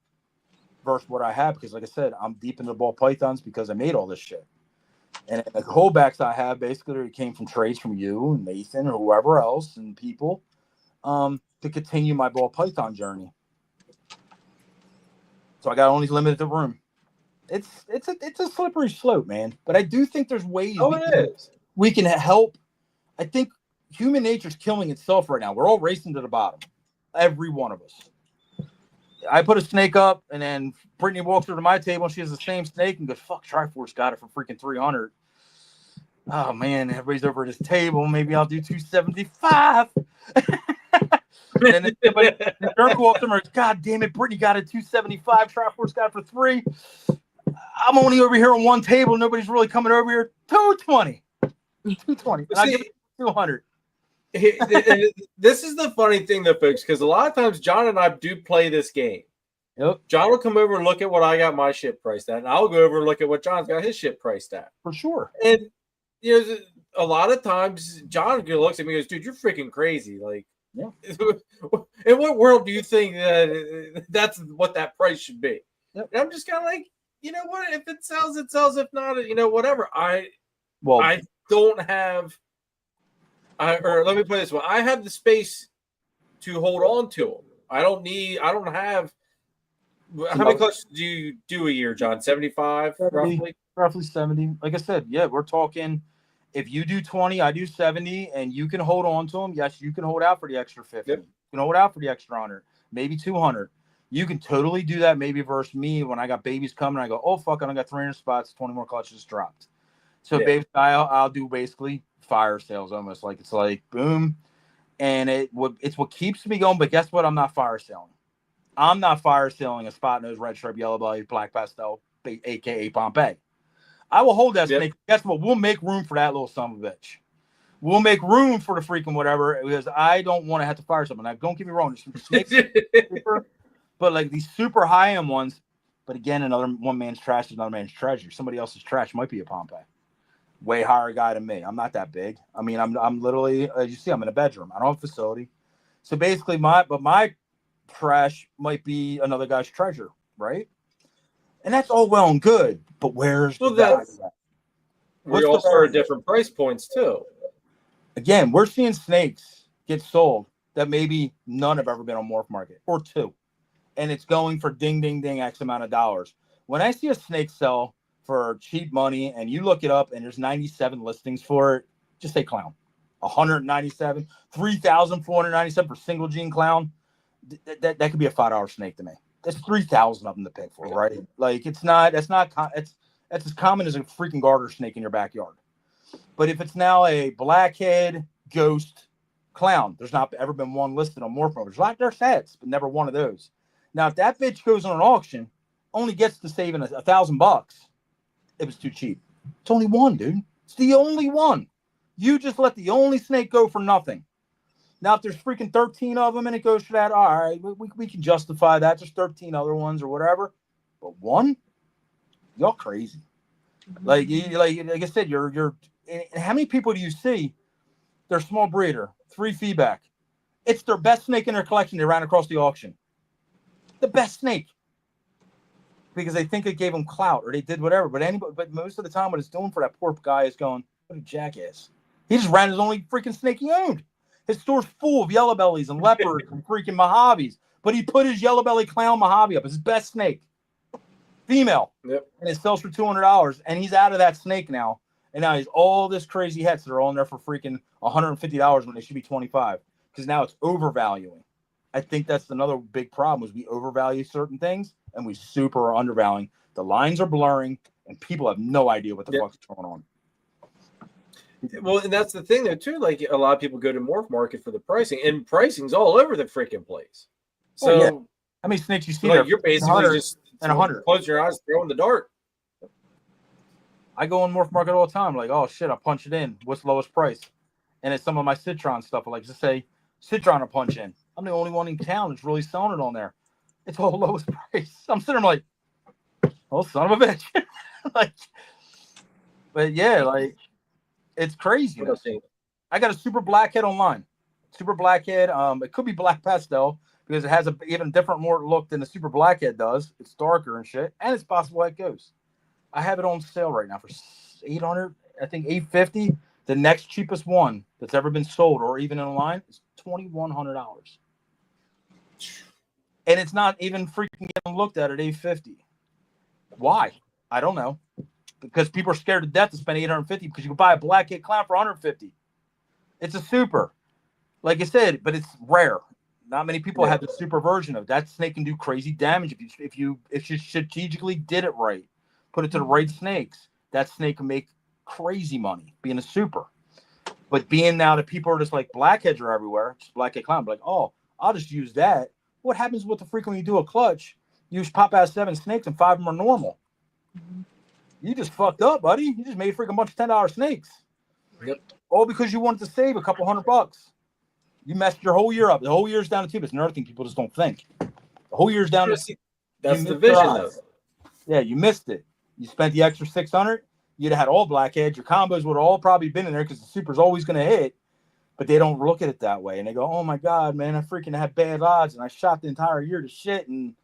Speaker 2: versus what I have because, like I said, I'm deep into ball pythons because I made all this shit. And the holdbacks I have basically came from trades from you and Nathan or whoever else and people to continue my ball python journey. So I got only limited the room. It's a slippery slope, man. But I do think there's ways we can help. I think human nature's killing itself right now. We're all racing to the bottom. Every one of us. I put a snake up, and then Brittany walks over to my table, and she has the same snake, and goes, "Fuck, Triforce got it for freaking 300." Oh man, everybody's over at his table. Maybe I'll do 275. And then Dirk walks over, God damn it, Brittany got it 275. Triforce got it for 3. I'm only over here on one table. Nobody's really coming over here. 220. 220. And I give it 200.
Speaker 1: This is the funny thing, though, folks, because a lot of times John and I do play this game.
Speaker 2: Yep. John
Speaker 1: will come over and look at what I got my shit priced at, and I'll go over and look at what John's got his shit priced at.
Speaker 2: For sure.
Speaker 1: And you know, a lot of times John looks at me and goes, "Dude, you're freaking crazy!" Like, in what world do you think that's what that price should be? Yep. And I'm just kind of like, you know what? If it sells, it sells. If not, whatever. I don't have. Or let me put it this way: I have the space to hold on to them. I don't have. How many clutches do you do a year, John? 75, roughly.
Speaker 2: Roughly 70. Like I said, we're talking. If you do 20, I do 70, and you can hold on to them. Yes, you can hold out for the extra 50. Yep. You can hold out for the extra 100, maybe 200. You can totally do that. Maybe versus me when I got babies coming, I go, oh fuck, I got 300 spots, 20 more clutches dropped. So baby style, I'll do basically fire sales almost like it's like boom, and it's what keeps me going. But guess what? I'm not fire selling. I'm not fire selling a spot nose, red stripe, yellow belly, black pastel, aka Pompeii. I will hold that snake. Guess what? We'll make room for that little son of a bitch. We'll make room for the freaking whatever because I don't want to have to fire something. Now, don't get me wrong. There's some snakes, but like these super high end ones. But again, one man's trash is another man's treasure. Somebody else's trash might be a Pompeii. Way higher guy than me. I'm not that big. I mean, I'm literally, as you see, I'm in a bedroom. I don't have a facility. So basically my trash might be another guy's treasure, right? And that's all well and good, but where's the value?
Speaker 1: We also are at different price points too.
Speaker 2: Again, we're seeing snakes get sold that maybe none have ever been on Morph Market or 2. And it's going for ding, ding, ding, X amount of dollars. When I see a snake sell for cheap money and you look it up and there's 97 listings for it, just say clown. 197, 3,497 for single gene clown. That could be a $5 snake to me. That's 3,000 of them to pick for, right? Like it's as common as a freaking garter snake in your backyard. But if it's now a blackhead ghost clown. There's not ever been one listed on Morph Motors. Like there's heads, but never one of those. Now, if that bitch goes on an auction, only gets to saving $1,000. It was too cheap. It's only one, dude. It's the only one. You just let the only snake go for nothing. Now, if there's freaking 13 of them and it goes for that, all right, we can justify that. There's 13 other ones or whatever. But one, y'all crazy. Like I said, you're. And how many people do you see? They're small breeder, 3 feedback. It's their best snake in their collection. They ran across the auction. The best snake. Because they think it gave them clout or they did whatever. But most of the time, what it's doing for that poor guy is going, what a jackass. He just ran his only freaking snake he owned. His store's full of yellow bellies and leopards and freaking Mojaves. But he put his yellow belly clown Mojave up, his best snake. Female.
Speaker 1: Yep.
Speaker 2: And it sells for $200. And he's out of that snake now. And now he's all this crazy hets that are all in there for freaking $150 when they should be $25. Because now it's overvaluing. I think that's another big problem is we overvalue certain things and we super are undervaluing. The lines are blurring and people have no idea what the fuck's going on.
Speaker 1: Well, and that's the thing though too. Like a lot of people go to Morph Market for the pricing, and pricing's all over the freaking place. So
Speaker 2: how many snakes you see
Speaker 1: like
Speaker 2: there?
Speaker 1: you're basically just
Speaker 2: and 100.
Speaker 1: Close your eyes, throw in the dart.
Speaker 2: I go on Morph Market all the time. Like, oh shit, I punch it in. What's the lowest price? And it's some of my Citron stuff. Like, just say Citron to punch in. I'm the only one in town that's really selling it on there. It's all lowest price. I'm sitting there like, oh son of a bitch. Like, but yeah, like it's crazy. I got a super blackhead online. Super blackhead. It could be black pastel because it has a even different more look than the super blackhead does. It's darker and shit, and it's possible it goes. I have it on sale right now for $800. I think $850. The next cheapest one that's ever been sold or even online is $2,100. And it's not even freaking getting looked at $850. Why? I don't know. Because people are scared to death to spend $850 because you can buy a blackhead clown for $150. It's a super. Like I said, but it's rare. Not many people have the super version of it. That snake can do crazy damage if you strategically did it right. Put it to the right snakes. That snake can make crazy money being a super. But being now that people are just like blackheads are everywhere, just blackhead clown, like, oh, I'll just use that. What happens with the frequent when you do a clutch? You just pop out 7 snakes and 5 of them are normal. You just fucked up, buddy. You just made freaking bunch of $10 snakes.
Speaker 1: Yep.
Speaker 2: All because you wanted to save a couple $100. You messed your whole year up. The whole year's down the tube. It's another thing people just don't think. The whole year's down the tube.
Speaker 1: That's the vision, though.
Speaker 2: Yeah, you missed it. You spent the extra $600. You'd have had all blackheads. Your combos would have all probably been in there because the super's always going to hit. But they don't look at it that way. And they go, oh, my God, man, I freaking had bad odds. And I shot the entire year to shit. And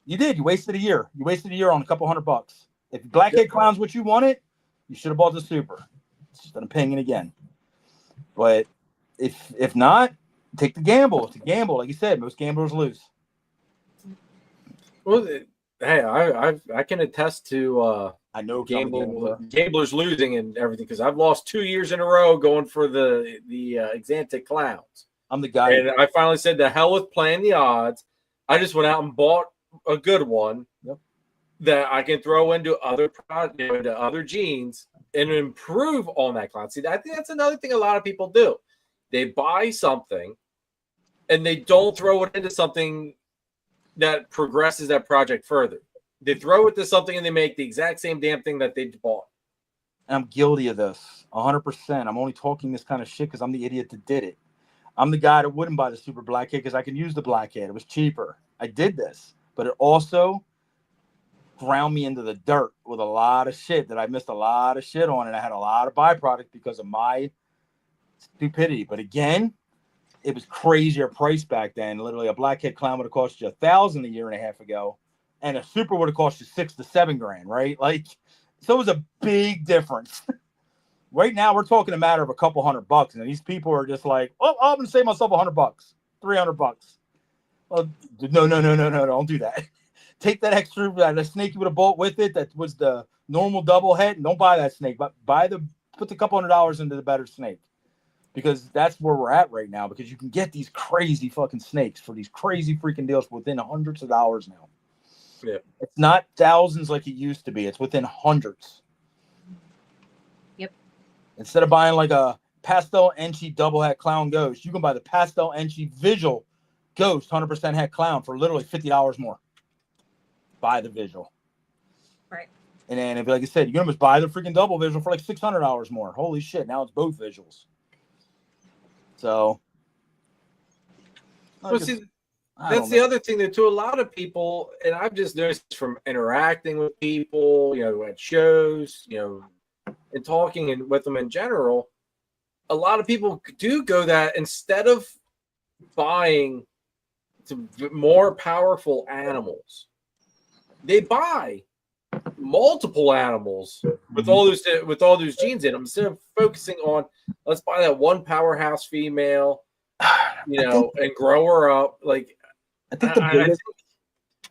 Speaker 2: you did. You wasted a year. You wasted a year on a couple $100. If blackhead clown's what you wanted, you should have bought the super. It's just an opinion again. But if not, take the gamble. It's a gamble. Like you said, most gamblers lose.
Speaker 1: Well, hey, I can attest to
Speaker 2: I know
Speaker 1: gamblers losing and everything because I've lost 2 years in a row going for the Exantic clowns.
Speaker 2: I'm the guy.
Speaker 1: And I finally said, the hell with playing the odds. I just went out and bought a good one that I can throw into other into other genes and improve on that clown. See, I think that's another thing a lot of people do. They buy something and they don't throw it into something that progresses that project further. They throw it to something and they make the exact same damn thing that they bought.
Speaker 2: I'm guilty of this 100%. I'm only talking this kind of shit because I'm the idiot that did it. I'm the guy that wouldn't buy the super blackhead because I can use the blackhead. It was cheaper. I did this, but it also ground me into the dirt with a lot of shit that I missed a lot of shit on, and I had a lot of byproduct because of my stupidity. But again, it was crazier price back then. Literally, a blackhead clown would have cost you $1,000 a year and a half ago, and a super would have cost you $6,000 to $7,000, right? Like, so it was a big difference. Right now, we're talking a matter of a couple $100, and these people are just like, oh, I'm gonna save myself $100, $300. Well, no, don't do that. Take that extra the snake you would have bought with it that was the normal double head, and don't buy that snake, but put the couple $100 into the better snake, because that's where we're at right now, because you can get these crazy fucking snakes for these crazy freaking deals within hundreds of dollars now.
Speaker 1: Yeah.
Speaker 2: It's not thousands like it used to be. It's within hundreds.
Speaker 5: Yep.
Speaker 2: Instead of buying like a pastel Enchi double het clown ghost. You can buy the pastel Enchi visual ghost 100% het clown for literally $50 more. Buy the visual.
Speaker 5: Right.
Speaker 2: And then, if like I said, you can almost buy the freaking double visual for like $600 more. Holy shit! Now it's both visuals. So,
Speaker 1: Well, see, that's the other thing that to a lot of people, and I've just noticed from interacting with people, at shows, and talking with them in general, a lot of people do go that instead of buying more powerful animals, they buy multiple animals with all those genes in them instead of focusing on let's buy that one powerhouse female, and grow her up. Like
Speaker 2: I think the biggest,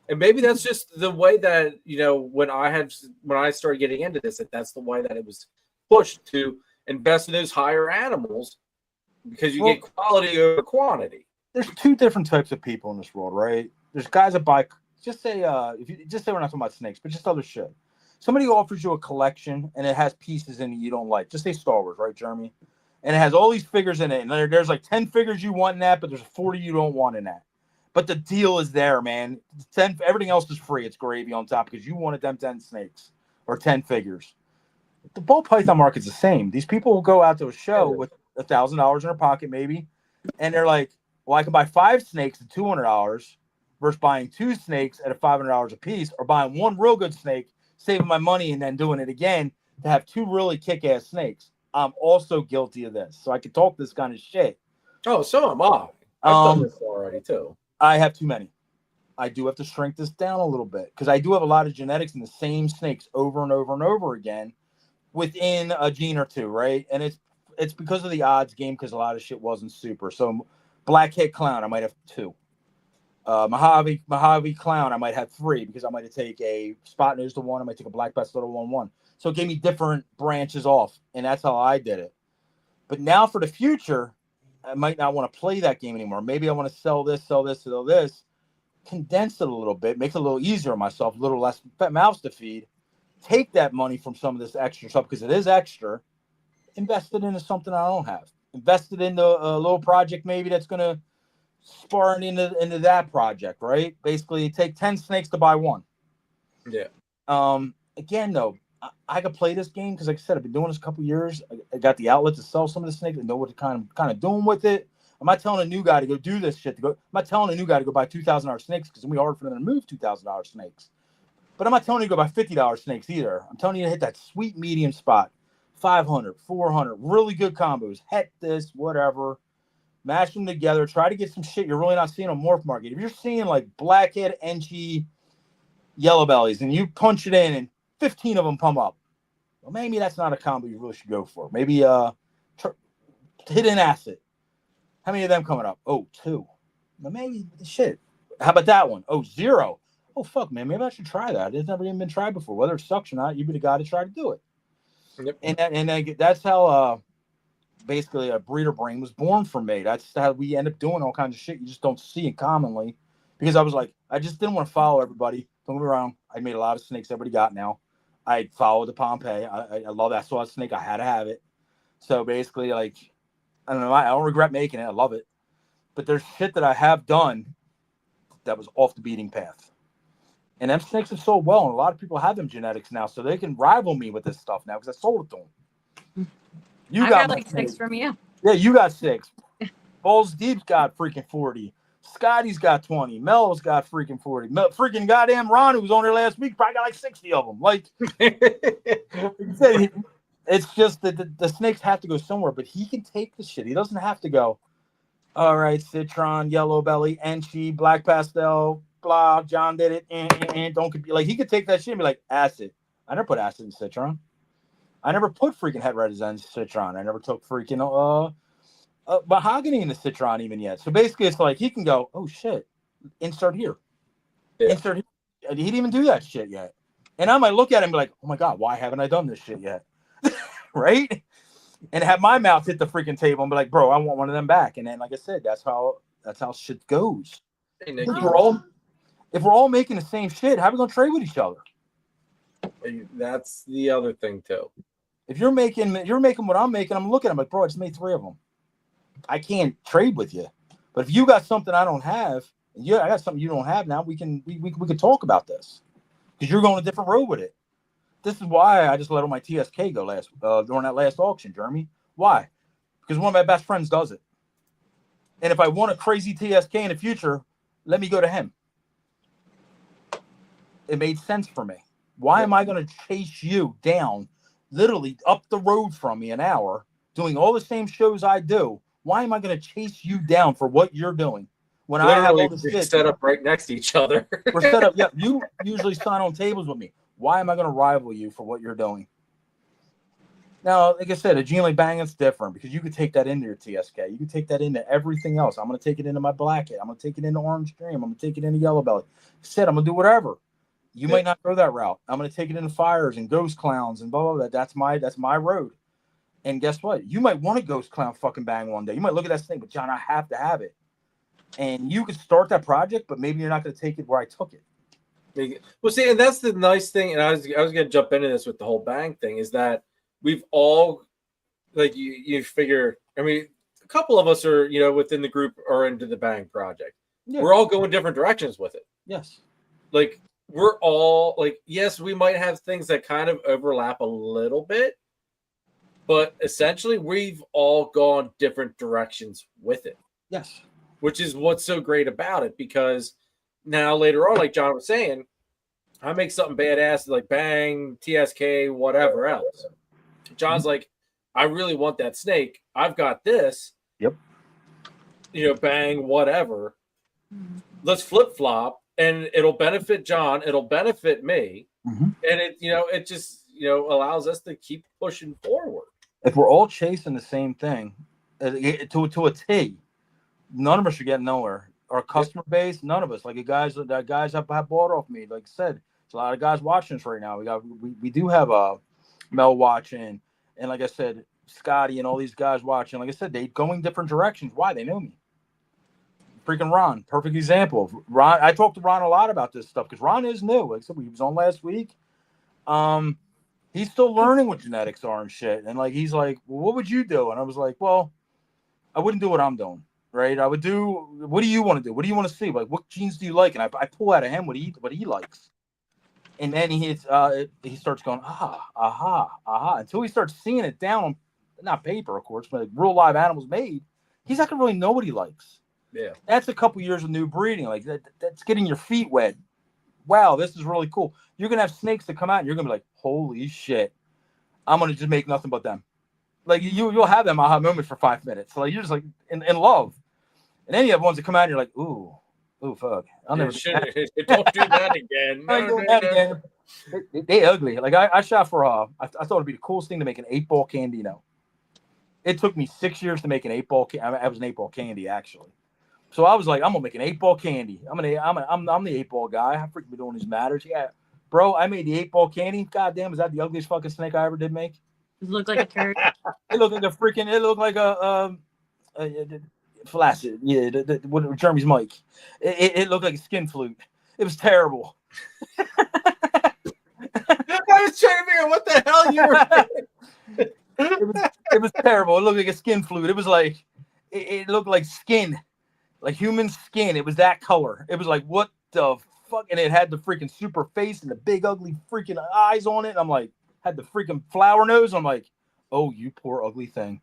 Speaker 1: and maybe that's just the way that when I started getting into this, that's the way that it was pushed to invest in those higher animals because you get quality over quantity.
Speaker 2: There's two different types of people in this world, right? There's guys that buy. Just say if you just say we're not talking about snakes, but just other shit. Somebody offers you a collection and it has pieces in it you don't like. Just say Star Wars, right, Jeremy? And it has all these figures in it, and there's like 10 figures you want in that, but there's 40 you don't want in that. But the deal is there, man. Everything else is free. It's gravy on top because you wanted them 10 snakes or 10 figures. The ball python market's the same. These people will go out to a show with $1,000 in their pocket, maybe, and they're like, well, I can buy 5 snakes at $200 versus buying 2 snakes at $500 a piece, or buying one real good snake, saving my money, and then doing it again to have 2 really kick-ass snakes. I'm also guilty of this, so I can talk this kind of shit.
Speaker 1: Oh, so am I. I've done this already too.
Speaker 2: I have too many. I do have to shrink this down a little bit because I do have a lot of genetics in the same snakes over and over and over again within a gene or two, right? And it's because of the odds game because a lot of shit wasn't super. So black head clown, I might have 2. Mojave clown, I might have 3 because I might have take a spot nose to 1. I might take a black pastel to 1. So it gave me different branches off, and that's how I did it. But now for the future, I might not want to play that game anymore. Maybe I want to sell this, condense it a little bit, make it a little easier on myself, a little less mouths to feed, take that money from some of this extra stuff because it is extra, invest it into something I don't have. Invest it into a little project maybe that's going to spar into that project, right? Basically, take 10 snakes to buy 1.
Speaker 1: Yeah.
Speaker 2: Again, though, I could play this game because, like I said, I've been doing this a couple years. I got the outlet to sell some of the snakes and know what to kind of doing with it. I'm not telling a new guy to go do this shit. I'm not telling a new guy to go buy $2,000 snakes because it's gonna be hard for them to move $2,000 snakes. But I'm not telling you to go buy $50 snakes either. I'm telling you to hit that sweet medium spot, 500, 400, really good combos. Het this, whatever. Mash them together. Try to get some shit you're really not seeing on Morph Market. If you're seeing like blackhead, Enchi, yellow bellies, and you punch it in and 15 of them come up, well, maybe that's not a combo you really should go for. Maybe hidden acid. How many of them coming up? Oh, 2. Well, maybe shit. How about that one? Oh, 0. Oh, fuck, man. Maybe I should try that. It's never even been tried before. Whether it sucks or not, you'd be the guy to try to do it. Yep. And that's how basically a breeder brain was born for me. That's how we end up doing all kinds of shit you just don't see it commonly. Because I was like, I just didn't want to follow everybody. Don't get me wrong. I made a lot of snakes everybody got now. I followed the Pompeii. I love that sort of snake. I had to have it. So basically, like, I don't know. I don't regret making it. I love it. But there's shit that I have done that was off the beating path. And them snakes have sold well. And a lot of people have them genetics now. So they can rival me with this stuff now because I sold it to them.
Speaker 5: I got like 6 from you.
Speaker 2: Yeah, you got 6. Balls Deep's got freaking 40. Scotty's got 20. Mel's got freaking 40. Freaking goddamn Ron, who was on there last week, probably got like 60 of them. Like, it's just that the snakes have to go somewhere, but he can take the shit. He doesn't have to go, all right, Citron, Yellow Belly, Enchi, Black Pastel, blah, John did it, and don't compete. Like, he could take that shit and be like, acid. I never put acid in Citron. I never put freaking het resin in Citron. I never took freaking mahogany in the Citron even yet. So basically, it's like he can go, oh shit, insert here. Yeah. Insert here. He didn't even do that shit yet. And I might look at him and be like, oh my God, why haven't I done this shit yet? Right? And have my mouth hit the freaking table and be like, bro, I want one of them back. And then, like I said, that's how shit goes. Hey, Nick, if we're all making the same shit, how are we gonna trade with each other?
Speaker 1: That's the other thing too.
Speaker 2: If you're making what I'm making, I'm looking. I'm like, bro, I just made 3 of them. I can't trade with you. But if you got something I don't have, and I got something you don't have now, we can talk about this because you're going a different road with it. This is why I just let all my TSK go during that last auction, Jeremy. Why? Because one of my best friends does it. And if I want a crazy TSK in the future, let me go to him. It made sense for me. Why am I going to chase you down, literally up the road from me an hour, doing all the same shows I do? Why am I going to chase you down for what you're doing when I have all this shit
Speaker 1: set up right next to each other?
Speaker 2: We're set up. Yeah, you usually sign on tables with me. Why am I going to rival you for what you're doing? Now, like I said, a gene like Banging's different because you could take that into your TSK. You could take that into everything else. I'm going to take it into my blackhead. I'm going to take it into Orange Dream. I'm going to take it into Yellow Belly. Said I'm going to do whatever. You might not go that route. I'm going to take it into Fires and Ghost Clowns and blah, blah, blah. That's my road. And guess what? You might want a Ghost Clown fucking bang one day. You might look at that thing, but John, I have to have it. And you could start that project, but maybe you're not going to take it where I took it.
Speaker 1: Well, see, and that's the nice thing, and I was going to jump into this with the whole bang thing, is that we've all, like, you figure, I mean, a couple of us are, within the group are into the bang project. Yeah. We're all going different directions with it.
Speaker 2: Yes.
Speaker 1: Like, we're all, like, yes, we might have things that kind of overlap a little bit, but essentially we've all gone different directions with it.
Speaker 2: Yes.
Speaker 1: Which is what's so great about it, because now later on, like John was saying, I make something badass like bang, TSK, whatever else. John's like, I really want that snake. I've got this.
Speaker 2: Yep.
Speaker 1: Bang, whatever. Let's flip flop, and it'll benefit John. It'll benefit me, and it just allows us to keep pushing forward.
Speaker 2: If we're all chasing the same thing, to a T, none of us are getting nowhere. Our customer base, none of us. Like the guys have bought off me. Like I said, there's a lot of guys watching us right now. We do have Mel watching, and like I said, Scotty and all these guys watching. Like I said, they going different directions. Why? They know me. Freaking Ron, perfect example. Ron, I talked to Ron a lot about this stuff because Ron is new. Like I said, he was on last week. He's still learning what genetics are and shit. And like he's like, well, what would you do? And I was like, well, I wouldn't do what I'm doing. Right, I would do. What do you want to do? What do you want to see? Like, what genes do you like? And I pull out of him what he likes, and then he starts going aha until he starts seeing it down on not paper, of course, but like real live animals made. He's not gonna really know what he likes.
Speaker 1: Yeah,
Speaker 2: that's a couple years of new breeding. Like that's getting your feet wet. Wow, this is really cool. You're gonna have snakes that come out, and you're gonna be like, holy shit, I'm gonna just make nothing but them. Like you'll have them aha moments for 5 minutes. Like you're just like in love. And then you have ones that come out and you're like, ooh, fuck. I'll never
Speaker 1: don't do that again.
Speaker 2: Again. They ugly. Like I shot for I thought it'd be the coolest thing to make an 8-ball candy. No. It took me 6 years to make an 8-ball I was an 8-ball candy actually. So I was like, I'm gonna make an 8-ball candy. I'm the 8-ball guy. I freaking been doing these matters. Yeah. Bro, I made the 8-ball candy. God damn, is that the ugliest fucking snake I ever did make?
Speaker 5: It looked like a turd.
Speaker 2: It looked like a flaccid, what Jeremy's mic. It looked like a skin flute. It was terrible.
Speaker 1: I was trying to figure out what the hell you were.
Speaker 2: It was terrible. It looked like a skin flute. It was like it looked like skin, like human skin. It was that color. It was like what the fuck, and it had the freaking super face and the big ugly freaking eyes on it. And I'm like, had the freaking flower nose. I'm like, oh, you poor ugly thing.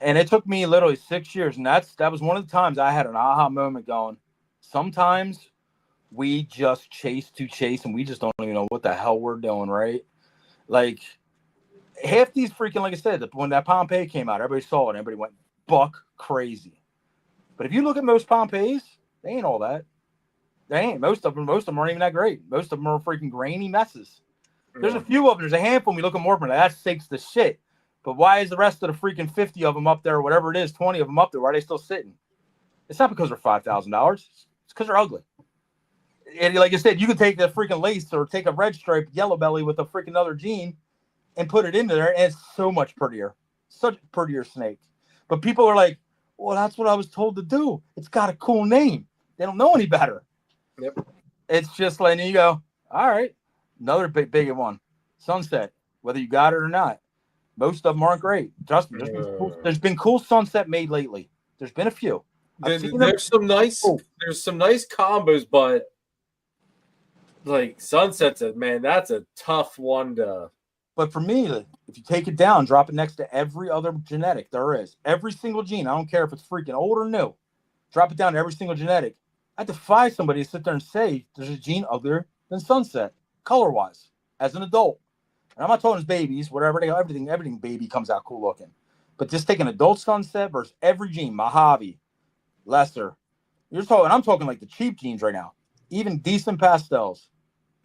Speaker 2: And it took me literally 6 years. And that was one of the times I had an aha moment going, sometimes we just chase and we just don't even know what the hell we're doing, right? Like half these freaking, like I said, when that Pompeii came out, everybody saw it. Everybody went buck crazy. But if you look at most Pompeis, they ain't all that. They ain't. Most of them aren't even that great. Most of them are freaking grainy messes. There's a few of them. There's a handful. We look at more, that stakes the shit. But why is the rest of the freaking 50 of them up there, or whatever it is, 20 of them up there? Why are they still sitting? It's not because they're $5,000. It's because they're ugly. And like I said, you could take the freaking lace or take a red stripe yellow belly with a freaking other gene and put it into there, and it's so much prettier. Such a prettier snake. But people are like, well, that's what I was told to do. It's got a cool name. They don't know any better. Yep. It's just letting you go, all right, another big one. Sunset. whether you got it or not. Most of them aren't great. Trust me. There's been cool sunset made lately. There's been a few.
Speaker 1: There's some nice combos, but like sunsets, man, that's a tough one to.
Speaker 2: But for me, if you take it down, drop it next to every other genetic there is, every single gene. I don't care if it's freaking old or new. Drop it down to every single genetic. I defy somebody to sit there and say there's a gene other than sunset, color-wise, as an adult. And I'm not talking as babies, whatever they everything baby comes out cool looking. But just take an adult sunset versus every gene, Mojave, lesser. I'm talking like the cheap genes right now. Even decent pastels.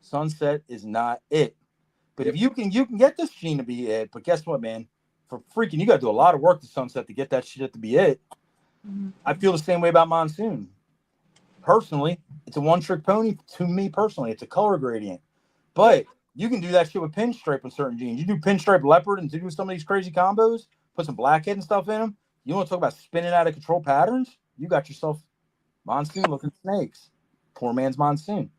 Speaker 2: Sunset is not it. But if you can get this gene to be it, but guess what, man? For freaking, you got to do a lot of work to sunset to get that shit to be it. Mm-hmm. I feel the same way about monsoon. Personally, it's a one-trick pony to me personally. It's a color gradient. But you can do that shit with pinstripe on certain genes. You do pinstripe leopard and do some of these crazy combos, put some blackhead and stuff in them. You want to talk about spinning out of control patterns? You got yourself monsoon-looking snakes. Poor man's monsoon.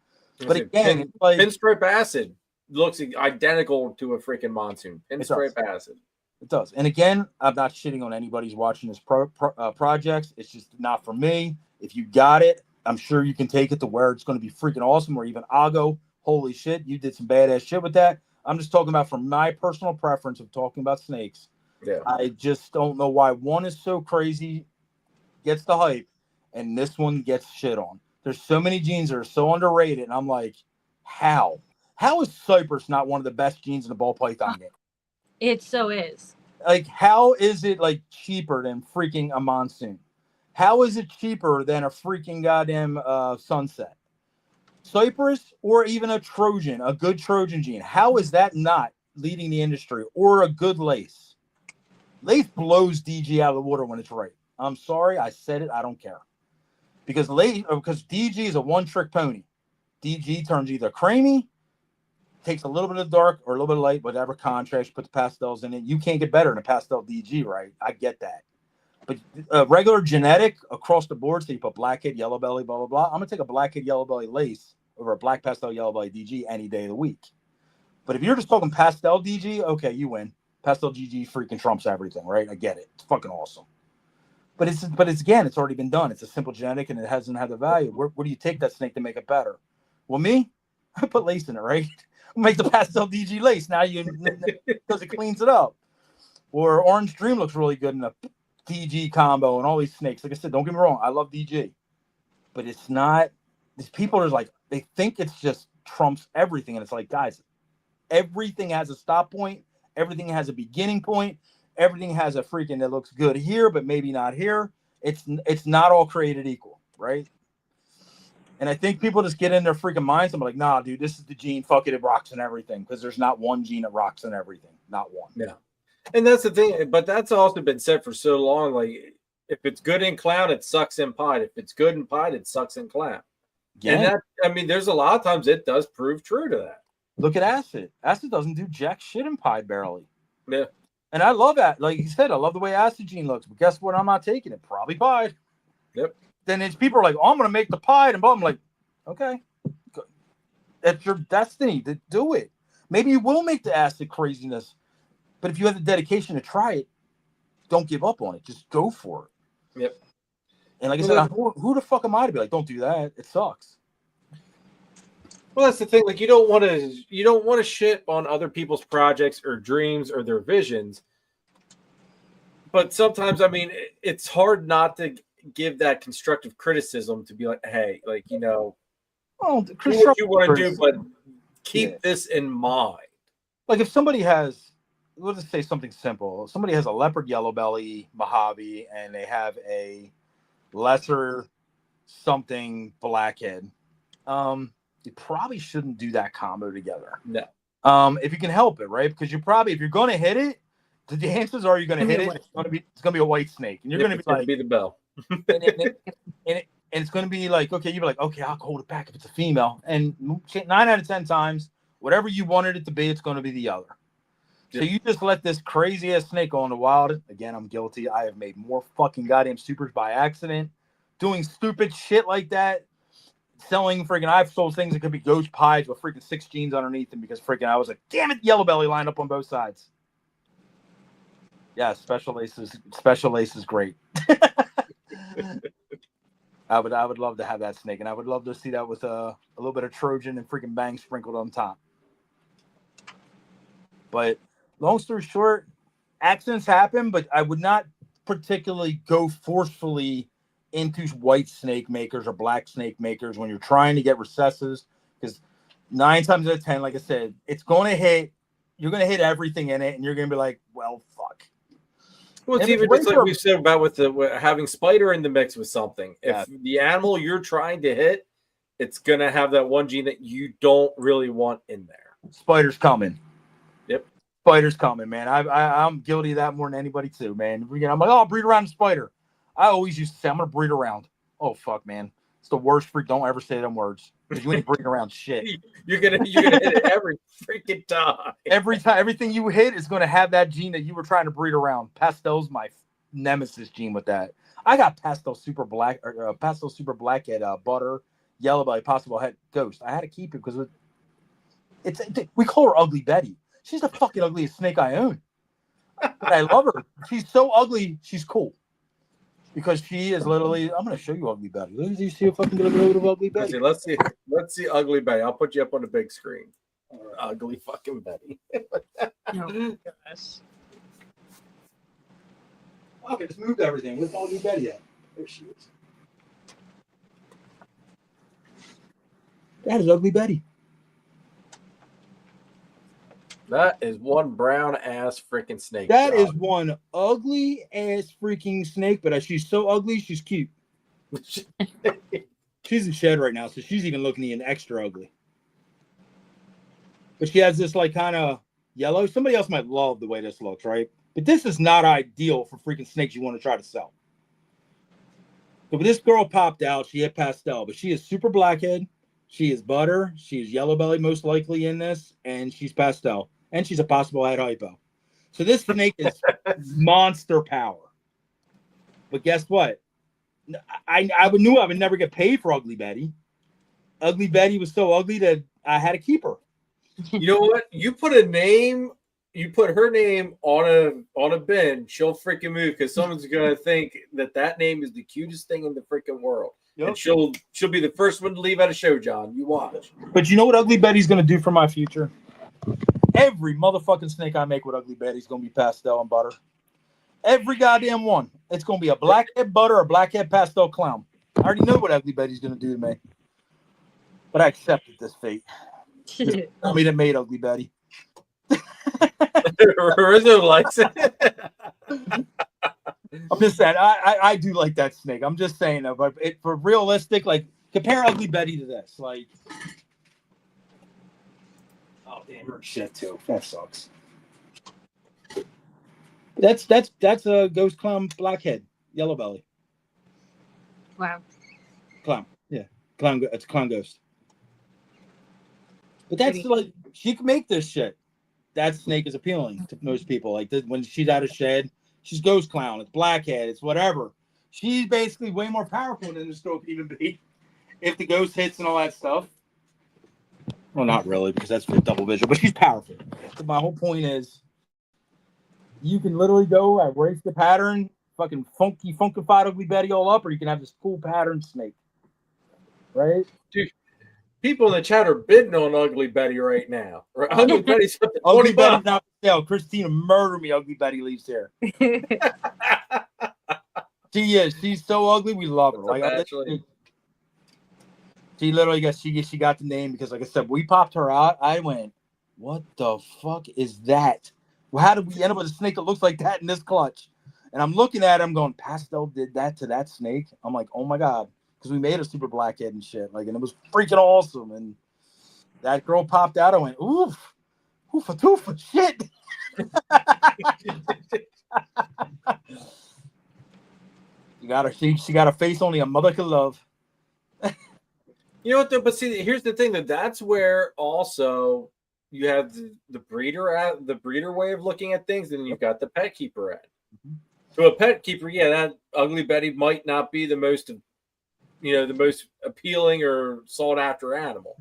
Speaker 2: But again, it's like
Speaker 1: pinstripe acid looks identical to a freaking monsoon. Pinstripe acid.
Speaker 2: It does. And again, I'm not shitting on anybody's watching this projects. It's just not for me. If you got it, I'm sure you can take it to where it's going to be freaking awesome. Or even I'll go, holy shit, you did some badass shit with that. I'm just talking about from my personal preference of talking about snakes.
Speaker 1: Yeah.
Speaker 2: I just don't know why one is so crazy, gets the hype, and this one gets shit on. There's so many genes that are so underrated, and I'm like, how? How is Cypress not one of the best genes in the ball python game?
Speaker 5: It so is.
Speaker 2: Like, how is it like cheaper than freaking a monsoon? How is it cheaper than a freaking goddamn sunset? Cypress or even a Trojan, a good Trojan gene. How is that not leading the industry? Or a good lace? Lace blows DG out of the water when it's right. I'm sorry, I said it. I don't care. Because DG is a one-trick pony. DG turns either creamy, takes a little bit of dark or a little bit of light, whatever contrast, put the pastels in it. You can't get better than a pastel DG, right? I get that. But regular genetic across the board, so you put blackhead, yellow belly, blah, blah, blah. I'm going to take a blackhead, yellow belly lace over a black pastel, yellow belly DG any day of the week. But if you're just talking pastel DG, okay, you win. Pastel DG freaking trumps everything, right? I get it. It's fucking awesome. But it's again, it's already been done. It's a simple genetic and it hasn't had the value. Where do you take that snake to make it better? Well, me, I put lace in it, right? Make the pastel DG lace. Now because it cleans it up. Or Orange Dream looks really good in a DG combo and all these snakes. Like I said, don't get me wrong, I love DG. But it's not, these people are like, they think it's just trumps everything. And it's like, guys, everything has a stop point. Everything has a beginning point. Everything has a freaking that looks good here, but maybe not here. It's not all created equal, right? And I think people just get in their freaking minds. I'm like, nah, dude, this is the gene. Fuck it, it rocks in everything. Because there's not one gene that rocks in everything. Not one.
Speaker 1: Yeah. And that's the thing. But that's also been said for so long. Like, if it's good in clown, it sucks in pied. If it's good in pied, it sucks in clown. Yeah. And that, I mean, there's a lot of times it does prove true to that.
Speaker 2: Look at acid. Acid doesn't do jack shit in pied barely.
Speaker 1: Yeah.
Speaker 2: And I love that. Like you said, I love the way acid gene looks. But guess what? I'm not taking it. Probably pied.
Speaker 1: Yep.
Speaker 2: Then it's people are like, oh, I'm going to make the pied. And I'm like, okay. That's your destiny to do it. Maybe you will make the acid craziness. But if you have the dedication to try it, don't give up on it. Just go for it.
Speaker 1: Yep.
Speaker 2: And like I said, who the fuck am I to be like, don't do that? It sucks.
Speaker 1: Well, that's the thing. Like, you don't want to shit on other people's projects or dreams or their visions. But sometimes, I mean, it's hard not to give that constructive criticism to be like, hey, like, do what you want to do, but keep this in mind.
Speaker 2: Like if somebody has, let's just say something simple. Somebody has a leopard yellow belly Mojave and they have a lesser something blackhead. You probably shouldn't do that combo together.
Speaker 1: No.
Speaker 2: If you can help it, right? Because if you're going to hit it, the chances are you're going to hit it. It's going to be a white snake, and you're going to be like,
Speaker 1: be the bell.
Speaker 2: and it's going to be like, okay, you'll be like, okay, I'll hold it back if it's a female. And 9 out of 10 times, whatever you wanted it to be, it's going to be the other. Yep. So you just let this crazy ass snake go in the wild. Again, I'm guilty. I have made more fucking goddamn supers by accident, doing stupid shit like that. selling freaking. I've sold things that could be ghost pies with freaking 6 genes underneath them because freaking I was like, damn it, yellow belly lined up on both sides. Yeah, special lace is great. I would love to have that snake, and I would love to see that with a little bit of Trojan and freaking bang sprinkled on top. But long story short, accidents happen, but I would not particularly go forcefully into white snake makers or black snake makers when you're trying to get recessives, because 9 times out of 10, like I said, it's going to hit. You're going to hit everything in it, and you're going to be like, well, fuck.
Speaker 1: Well, it's even just like we said about with having spider in the mix with something. If the animal you're trying to hit, it's going to have that one gene that you don't really want in there.
Speaker 2: Spider's coming.
Speaker 1: Yep.
Speaker 2: Spider's coming, man. I'm guilty of that more than anybody too, man. I'm like, oh, I'll breed around a spider. I always used to say, I'm going to breed around. Oh, fuck, man. It's the worst freak. Don't ever say them words. Because you ain't breeding around shit.
Speaker 1: You're gonna hit it every freaking time.
Speaker 2: Every time, everything you hit is going to have that gene that you were trying to breed around. Pastel's my nemesis gene with that. I got pastel super blackhead, butter, yellow belly, possible head ghost. I had to keep it because we call her Ugly Betty. She's the fucking ugliest snake I own. But I love her. She's so ugly. She's cool. Because she is literally, I'm going to show you Ugly Betty. Let me see if I can get a load of Ugly Betty.
Speaker 1: Let's see Ugly Betty. I'll put you up on the big screen. Ugly fucking Betty.
Speaker 5: Oh, gosh.
Speaker 2: Okay, just moved everything. Where's Ugly Betty at? There she is. That is Ugly Betty.
Speaker 1: That is one brown ass freaking snake.
Speaker 2: That is one ugly ass freaking snake, but she's so ugly, she's cute. She's in shed right now, so she's even looking even extra ugly. But she has this like kind of yellow. Somebody else might love the way this looks, right? But this is not ideal for freaking snakes you want to try to sell. But this girl popped out. She had pastel, but she is super blackhead. She is butter. She's yellow belly most likely in this, and she's pastel. And she's a possible head hypo. So this snake is monster power. But guess what? I knew I would never get paid for Ugly Betty. Ugly Betty was so ugly that I had to keep her.
Speaker 1: You know what? You put her name on a bin, she'll freaking move because someone's gonna think that name is the cutest thing in the freaking world. Yep. And she'll be the first one to leave at a show, John. You watch.
Speaker 2: But you know what Ugly Betty's gonna do for my future? Every motherfucking snake I make with Ugly Betty's gonna be pastel and butter. Every goddamn one. It's gonna be a blackhead butter or blackhead pastel clown. I already know what Ugly Betty's gonna do to me. But I accepted this fate. I mean, it made Ugly Betty.
Speaker 1: Rizzo likes it.
Speaker 2: I'm just saying, I do like that snake. I'm just saying, but for realistic, like compare Ugly Betty to this, like. Oh damn, you're shit too. That sucks. That's a ghost clown blackhead, yellow belly.
Speaker 5: Wow.
Speaker 2: Clown, yeah, clown. It's a clown ghost. But that's like she can make this shit. That snake is appealing to most people. Like when she's out of shed, she's ghost clown. It's blackhead. It's whatever. She's basically way more powerful than this girl could even be if the ghost hits and all that stuff. Well, not really, because that's for double vision, but she's powerful. So my whole point is you can literally go erase the pattern, fucking funkified Ugly Betty all up, or you can have this cool pattern snake. Right?
Speaker 1: Dude, people in the chat are bidding on Ugly Betty right now. Ugly Betty's
Speaker 2: Ugly Betty's not for sale. Christina murder me. Ugly Betty leaves here. She is. She's so ugly. We love her. Like, she literally got the name because, like I said, we popped her out. I went, what the fuck is that? Well, how did we end up with a snake that looks like that in this clutch? And I'm looking at him going, Pastel did that to that snake. I'm like, oh my God. Because we made a super blackhead and shit. Like, and it was freaking awesome. And that girl popped out. I went, oof, oofa toofa shit. She got a face only a mother could love.
Speaker 1: You know what though? But see, here's the thing that's where also you have the breeder way of looking at things, and you've got the pet keeper at. Mm-hmm. So a pet keeper, yeah, that Ugly Betty might not be the most the most appealing or sought after animal.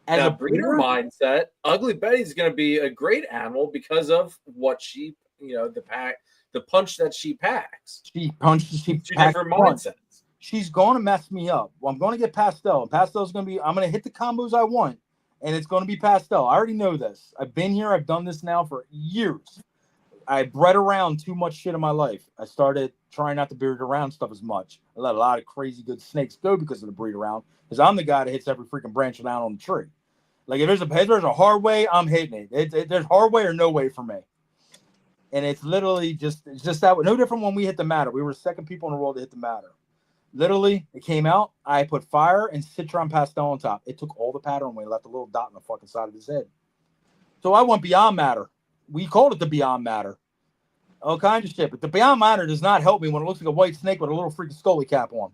Speaker 2: As
Speaker 1: Now,
Speaker 2: a
Speaker 1: breeder mindset, Ugly Betty's going to be a great animal because of what she, the punch that she packs.
Speaker 2: She punches. She
Speaker 1: Two
Speaker 2: packs
Speaker 1: different
Speaker 2: punch.
Speaker 1: mindsets.
Speaker 2: She's going to mess me up. Well, I'm going to get Pastel. Pastel's going to be. I'm going to hit the combos I want, and it's going to be Pastel. I already know this. I've been here. I've done this now for years. I bred around too much shit in my life. I started trying not to breed around stuff as much. I let a lot of crazy good snakes go because of the breed around. Because I'm the guy that hits every freaking branch down on the tree. Like if there's a hard way, I'm hitting it. There's hard way or no way for me. And it's literally just that. No different when we hit the matter. We were the second people in the world to hit the matter. Literally, it came out. I put fire and Citron Pastel on top. It took all the pattern away. Left a little dot on the fucking side of his head. So I went beyond matter. We called it the Beyond Matter. All kinds of shit. But the Beyond Matter does not help me when it looks like a white snake with a little freaking scully cap on.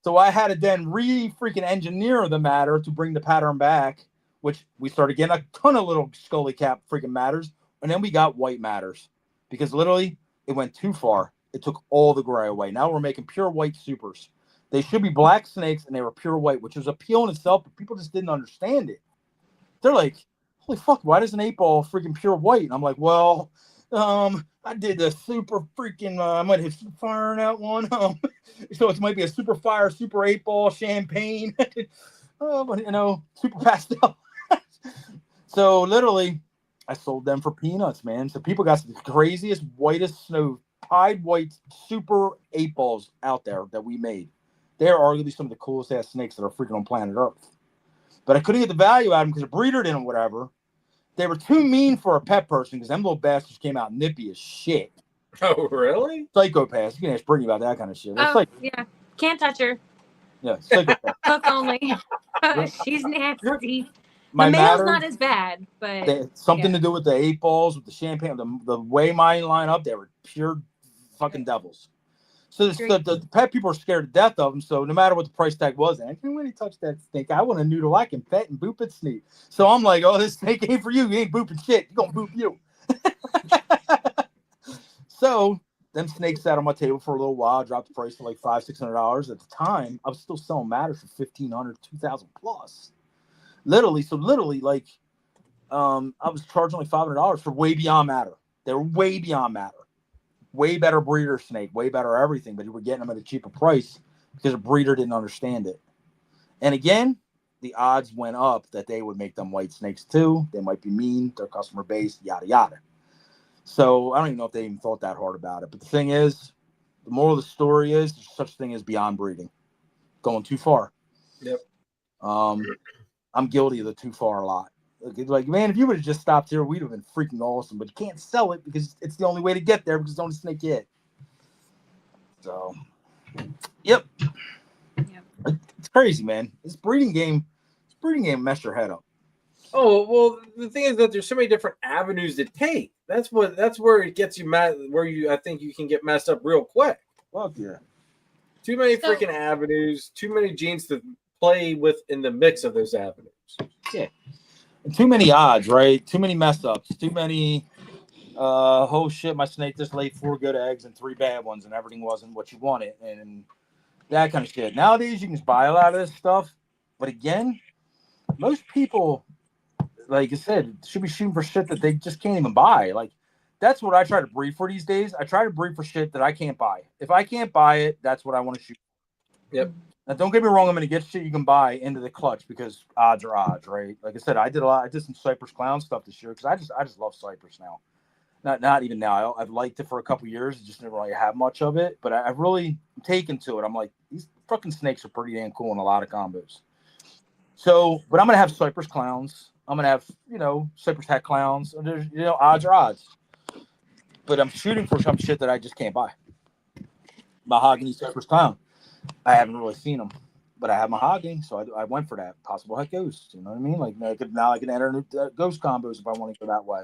Speaker 2: So I had to then freaking engineer the matter to bring the pattern back, which we started getting a ton of little scully cap freaking matters. And then we got white matters because literally it went too far. It took all the gray away. Now we're making pure white supers. They should be black snakes and they were pure white, which was appeal in itself, but people just didn't understand it. They're like, holy fuck, why does an 8-ball freaking pure white? And I'm like, well, I did the super freaking, I might hit some fire in that one. So it might be a super fire, super 8-ball, champagne, super pastel. So literally, I sold them for peanuts, man. So people got the craziest, whitest snow, pied white, super 8-balls out there that we made. They're arguably some of the coolest ass snakes that are freaking on planet Earth. But I couldn't get the value out of them because a breeder didn't, whatever. They were too mean for a pet person because them little bastards came out nippy as shit.
Speaker 1: Oh, really?
Speaker 2: Psychopaths. You can ask Brittany about that kind of shit.
Speaker 5: Yeah. Can't touch her.
Speaker 2: Yeah, psychopath.
Speaker 5: Cook only. She's nasty.
Speaker 2: My
Speaker 5: the male's
Speaker 2: matter,
Speaker 5: not as bad, but
Speaker 2: something to do with the 8-balls, with the champagne, the way mine line up, they were pure fucking devils. So the pet people are scared to death of them. So no matter what the price tag was, I can't really touch that snake. I want a noodle I can pet and boop its snake. So I'm like, oh, this snake ain't for you. You ain't booping shit. You gonna boop you. So them snakes sat on my table for a little while. I dropped the price to like $500-$600 at the time. I was still selling matters for $1,500, $2,000 plus. Literally, like, I was charging like $500 for way beyond matter. They were way beyond matter. Way better breeder snake, way better everything, but you were getting them at a cheaper price because a breeder didn't understand it. And again, the odds went up that they would make them white snakes too. They might be mean, their customer base, yada, yada. So I don't even know if they even thought that hard about it. But the thing is, the moral of the story is there's such a thing as beyond breeding. Going too far.
Speaker 1: Yep.
Speaker 2: I'm guilty of the too far a lot. Like, man, if you would have just stopped here, we'd have been freaking awesome. But you can't sell it because it's the only way to get there because it's the only snake yet. So, yep. It's crazy, man. This breeding game messed your head up.
Speaker 1: Oh, well, the thing is that there's so many different avenues to take. That's where it gets you mad. I think you can get messed up real quick.
Speaker 2: Fuck yeah.
Speaker 1: Too many freaking avenues. Too many genes to play with in the mix of those avenues.
Speaker 2: Yeah. And too many odds, right? Too many mess ups. Too many. Oh shit! My snake just laid 4 good eggs and 3 bad ones, and everything wasn't what you wanted, and that kind of shit. Nowadays, you can buy a lot of this stuff, but again, most people, like I said, should be shooting for shit that they just can't even buy. Like that's what I try to breed for these days. I try to breed for shit that I can't buy. If I can't buy it, that's what I want to shoot.
Speaker 1: Yep.
Speaker 2: Now, don't get me wrong. I'm going to get shit you can buy into the clutch because odds are odds, right? Like I said, I did some Cypress Clown stuff this year because I just love Cypress now. Not even now. I've liked it for a couple years. I just never really have much of it, but I've really taken to it. I'm like, these fucking snakes are pretty damn cool in a lot of combos. So, but I'm going to have Cypress Clowns. I'm going to have, Cypress Hat Clowns. There's, odds are odds. But I'm shooting for some shit that I just can't buy. Mahogany Cypress Clown. I haven't really seen them, but I have mahogany, so I went for that. Possible Head Ghost, you know what I mean? Like now I can enter new ghost combos if I want to go that way.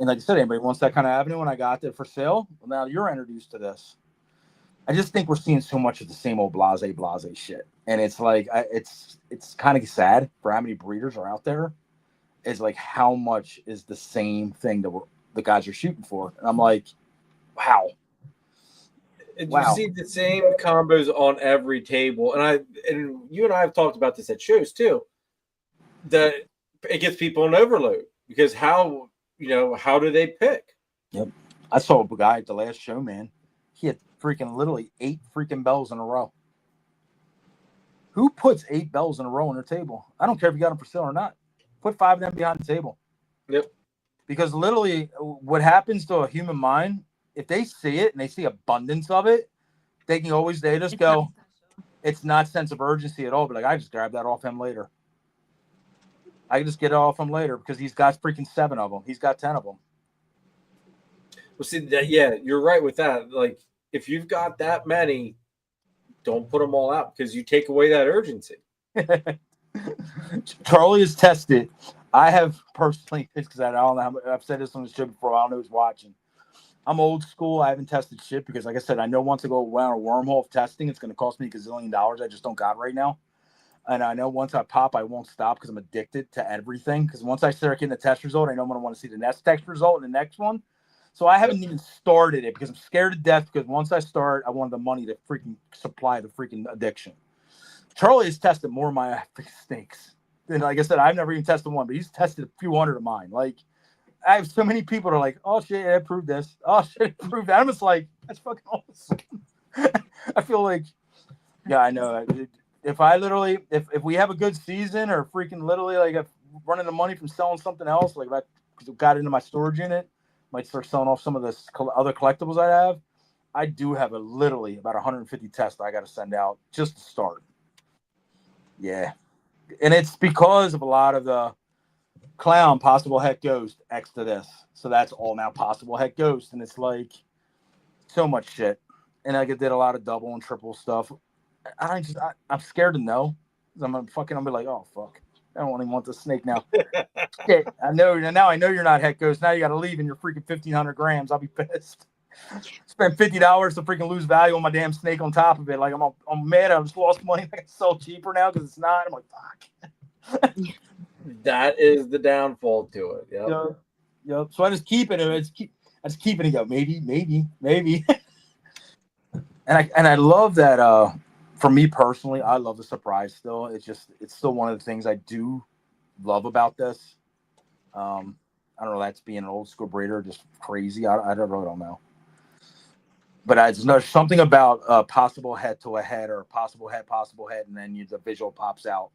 Speaker 2: And like I said, anybody wants that kind of avenue, and I got it for sale. Well, now you're introduced to this. I just think we're seeing so much of the same old blase shit, and it's like it's kind of sad for how many breeders are out there. It's like how much is the same thing that the guys are shooting for, and I'm like, wow.
Speaker 1: You see the same combos on every table, and you and I have talked about this at shows too. That it gets people an overload because how do they pick?
Speaker 2: Yep, I saw a guy at the last show, man. He had freaking literally 8 freaking bells in a row. Who puts 8 bells in a row on their table? I don't care if you got them for sale or not. Put 5 of them behind the table.
Speaker 1: Yep.
Speaker 2: Because literally, what happens to a human mind, if they see it and they see abundance of it, they just go, it's not sense of urgency at all. But like, I just grab that off him later. I can just get it off him later because he's got freaking 7 of them. He's got 10 of them.
Speaker 1: Well, see that, yeah, you're right with that. Like, if you've got that many, don't put them all out because you take away that urgency.
Speaker 2: Charlie is tested. I have personally, because I don't know, I've said this on the show before. I don't know who's watching. I'm old school. I haven't tested shit because, like I said, I know once I go around a wormhole of testing, it's going to cost me $1 gazillion. I just don't got right now. And I know once I pop, I won't stop because I'm addicted to everything. Because once I start getting the test result, I know I'm going to want to see the next test result and the next one. So I haven't even started it because I'm scared to death because once I start, I want the money to freaking supply the freaking addiction. Charlie has tested more of my snakes. And like I said, I've never even tested one, but he's tested a few hundred of mine. Like, I have so many people that are like, oh shit, I proved this. Oh shit, I proved that. I'm just like, that's fucking awesome. I feel like, yeah, I know. If we have a good season or freaking literally like if running the money from selling something else, like if I got into my storage unit, might start selling off some of the other collectibles I have. I do have literally about 150 tests I got to send out just to start. Yeah. And it's because of a lot of the clown, possible heck ghost, X to this. So that's all now possible heck ghost. And it's like so much shit. And I did a lot of double and triple stuff. I'm scared to know. I'm be like, oh fuck. I don't even want the snake now. Shit. I know you're not heck ghost. Now you gotta leave and you're freaking 1,500 grams. I'll be pissed. Spend $50 to freaking lose value on my damn snake on top of it. Like I'm mad. I just lost money. I can sell cheaper now because it's not. I'm like, fuck.
Speaker 1: That is the downfall to it.
Speaker 2: Yep. So I just keep it. I just keep it and go, maybe. and I love that. For me personally, I love the surprise still. It's still one of the things I do love about this. I don't know, that's being an old school breeder, just crazy. I really don't know. But there's something about a possible head to a head or a possible head, and then the visual pops out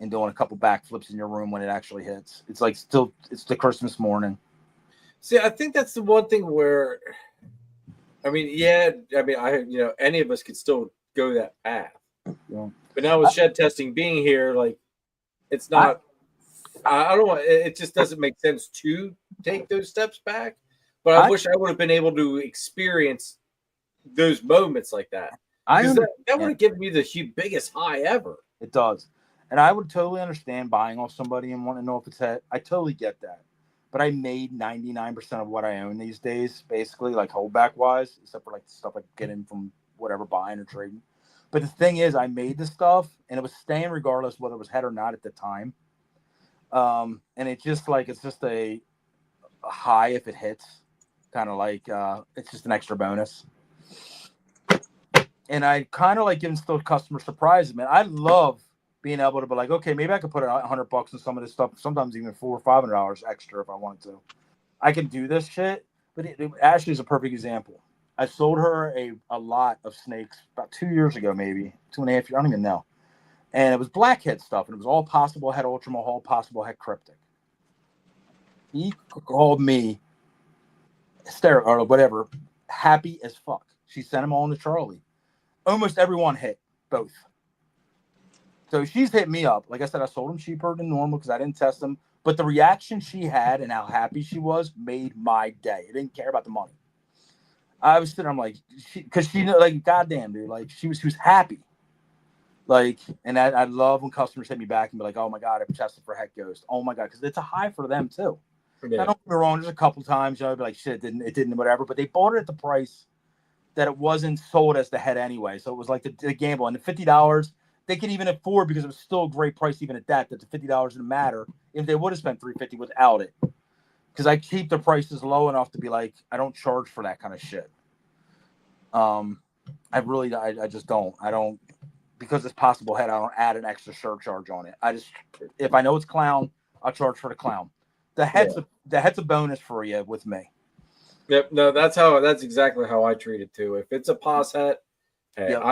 Speaker 2: and doing a couple backflips in your room when it actually hits. It's like it's the Christmas morning. See,
Speaker 1: I think that's the one thing where, any of us could still go that path.
Speaker 2: Yeah.
Speaker 1: But now with shed testing being here, like, it's not. I don't want. It just doesn't make sense to take those steps back. But I wish I would have been able to experience those moments like that. Because that would have given me the biggest high ever.
Speaker 2: It does. And I would totally understand buying off somebody and want to know if it's hit. I totally get that. But I made 99% of what I own these days, basically, like holdback wise, except for like the stuff I get in from whatever buying or trading. But the thing is, I made the stuff and it was staying regardless whether it was head or not at the time. And it's just a high if it hits, kind of like it's just an extra bonus. And I kind of like giving still customer surprises, man. I love being able to be like, okay, maybe I could put $100 in some of this stuff, sometimes even $400 or $500 extra if I wanted to. I can do this shit. But Ashley is a perfect example. I sold her a lot of snakes about 2 years ago, maybe 2.5 years. I don't even know. And it was blackhead stuff, and it was all possible head ultramahal, possible head cryptic. He called me hysterical or whatever, happy as fuck. She sent them all to Charlie. Almost everyone hit both. So she's hit me up. Like I said, I sold them cheaper than normal because I didn't test them. But the reaction she had and how happy she was made my day. I didn't care about the money. I was sitting, I'm like, because she like, goddamn, dude, like she was happy. Like, and I love when customers hit me back and be like, oh my God, I tested for heck ghost. Oh my God, because it's a high for them too. Yeah. I don't get me wrong, there's a couple times, I'd be like, shit, it didn't, whatever. But they bought it at the price that it wasn't sold as the head anyway. So it was like the gamble. And the $50, they could even afford because it was still a great price even at that the $50 didn't matter if they would have spent $350 without it. Because I keep the prices low enough to be like, I don't charge for that kind of shit. I just don't. I don't, because it's possible head. I don't add an extra surcharge on it. If I know it's clown, I'll charge for the clown. The head's a bonus for you with me.
Speaker 1: Yep. No, that's exactly how I treat it too. If it's a pos head, hey,
Speaker 2: Yep.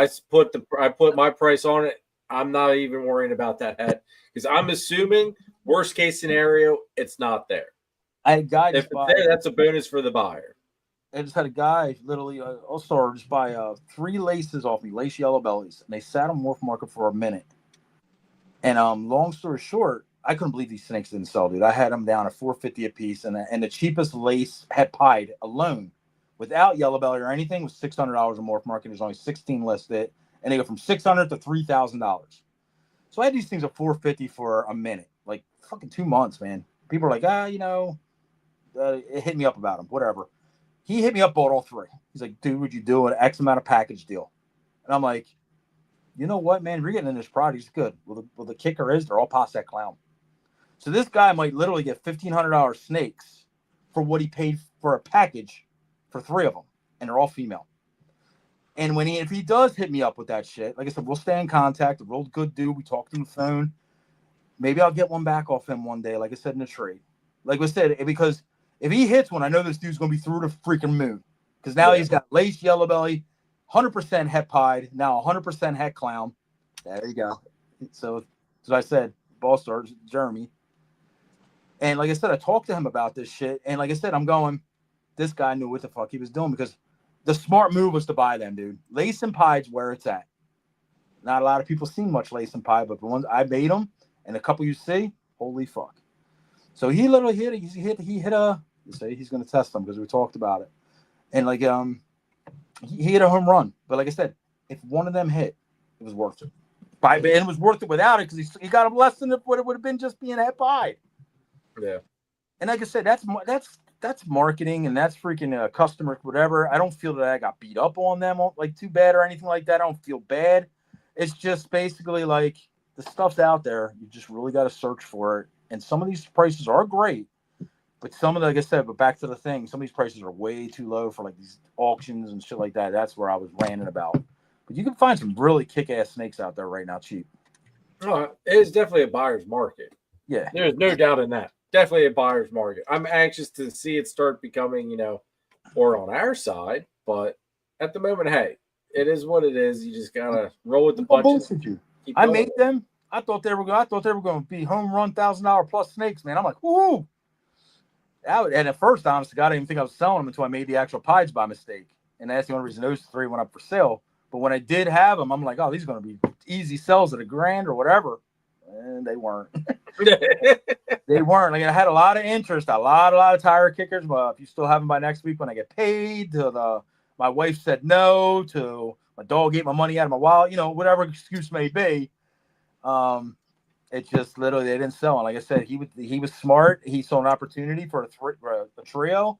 Speaker 1: I put my price on it. I'm not even worrying about that head because I'm assuming worst case scenario, it's not there.
Speaker 2: I had a guy
Speaker 1: If it's there, that's a bonus for the buyer.
Speaker 2: I just had a guy literally also just buy 3 laces off me, lace yellow bellies, and they sat on Morph Market for a minute. And long story short, I couldn't believe these snakes didn't sell, dude. I had them down at $4.50 a piece, and the cheapest lace het pied alone, without yellow belly or anything, was $600 on Morph Market. There's only 16 listed, and they go from $600 to $3,000. So I had these things at $4.50 for a minute, like fucking 2 months, man. People are like, it hit me up about them, whatever. He hit me up, bought all 3. He's like, dude, would you do an X amount of package deal? And I'm like, you know what, man? If you're getting in this product, it's good. Well, the kicker is they're all past that clown. So this guy might literally get $1,500 snakes for what he paid for a package for 3 of them, and they're all female. And if he does hit me up with that shit, like I said, we'll stay in contact. A real good dude. We talked on the phone. Maybe I'll get one back off him one day, like I said, in the trade. Like I said, because if he hits one, I know this dude's going to be through the freaking moon. Because now he's got lace yellow belly, 100% het pied, now 100% het clown. There you go. So, as I said, ball stars, Jeremy. And like I said, I talked to him about this shit. And like I said, this guy knew what the fuck he was doing, because the smart move was to buy them, dude. Lace and pied's where it's at. Not a lot of people see much lace and pied, but the ones I made them, and a couple you see, holy fuck. So he literally hit he's going to test them because we talked about it. And like, he hit a home run. But like I said, if one of them hit, it was worth it. And it was worth it without it, because he got him less than what it would have been just being het pied.
Speaker 1: Yeah.
Speaker 2: And like I said, that's marketing, and that's freaking customer, whatever. I don't feel that I got beat up on them like too bad or anything like that. I don't feel bad. It's just basically like the stuff's out there. You just really got to search for it. And some of these prices are great, but some of the, like I said, but back to the thing, some of these prices are way too low for like these auctions and shit like that. That's where I was ranting about. But you can find some really kick-ass snakes out there right now cheap.
Speaker 1: Oh, it is definitely a buyer's market.
Speaker 2: Yeah.
Speaker 1: There's no doubt in that. Definitely a buyer's market. I'm anxious to see it start becoming, more on our side. But at the moment, hey, it is what it is. You just gotta roll with the punches. I made them. I thought they were going to be home run $1,000 plus snakes, man. I'm like, whoo! And at first, honestly, God, I didn't think I was selling them until I made the actual pieds by mistake, and that's the only reason those 3 went up for sale. But when I did have them, I'm like, oh, these are going to be easy sells at $1,000 or whatever, and they weren't. They weren't. Like, I had a lot of interest, a lot of tire kickers. But if you still have them by next week when I get paid, my wife said no, to my dog ate my money out of my wallet, whatever excuse may be. It just literally they didn't sell. And like I said, he was smart. He saw an opportunity for a trio.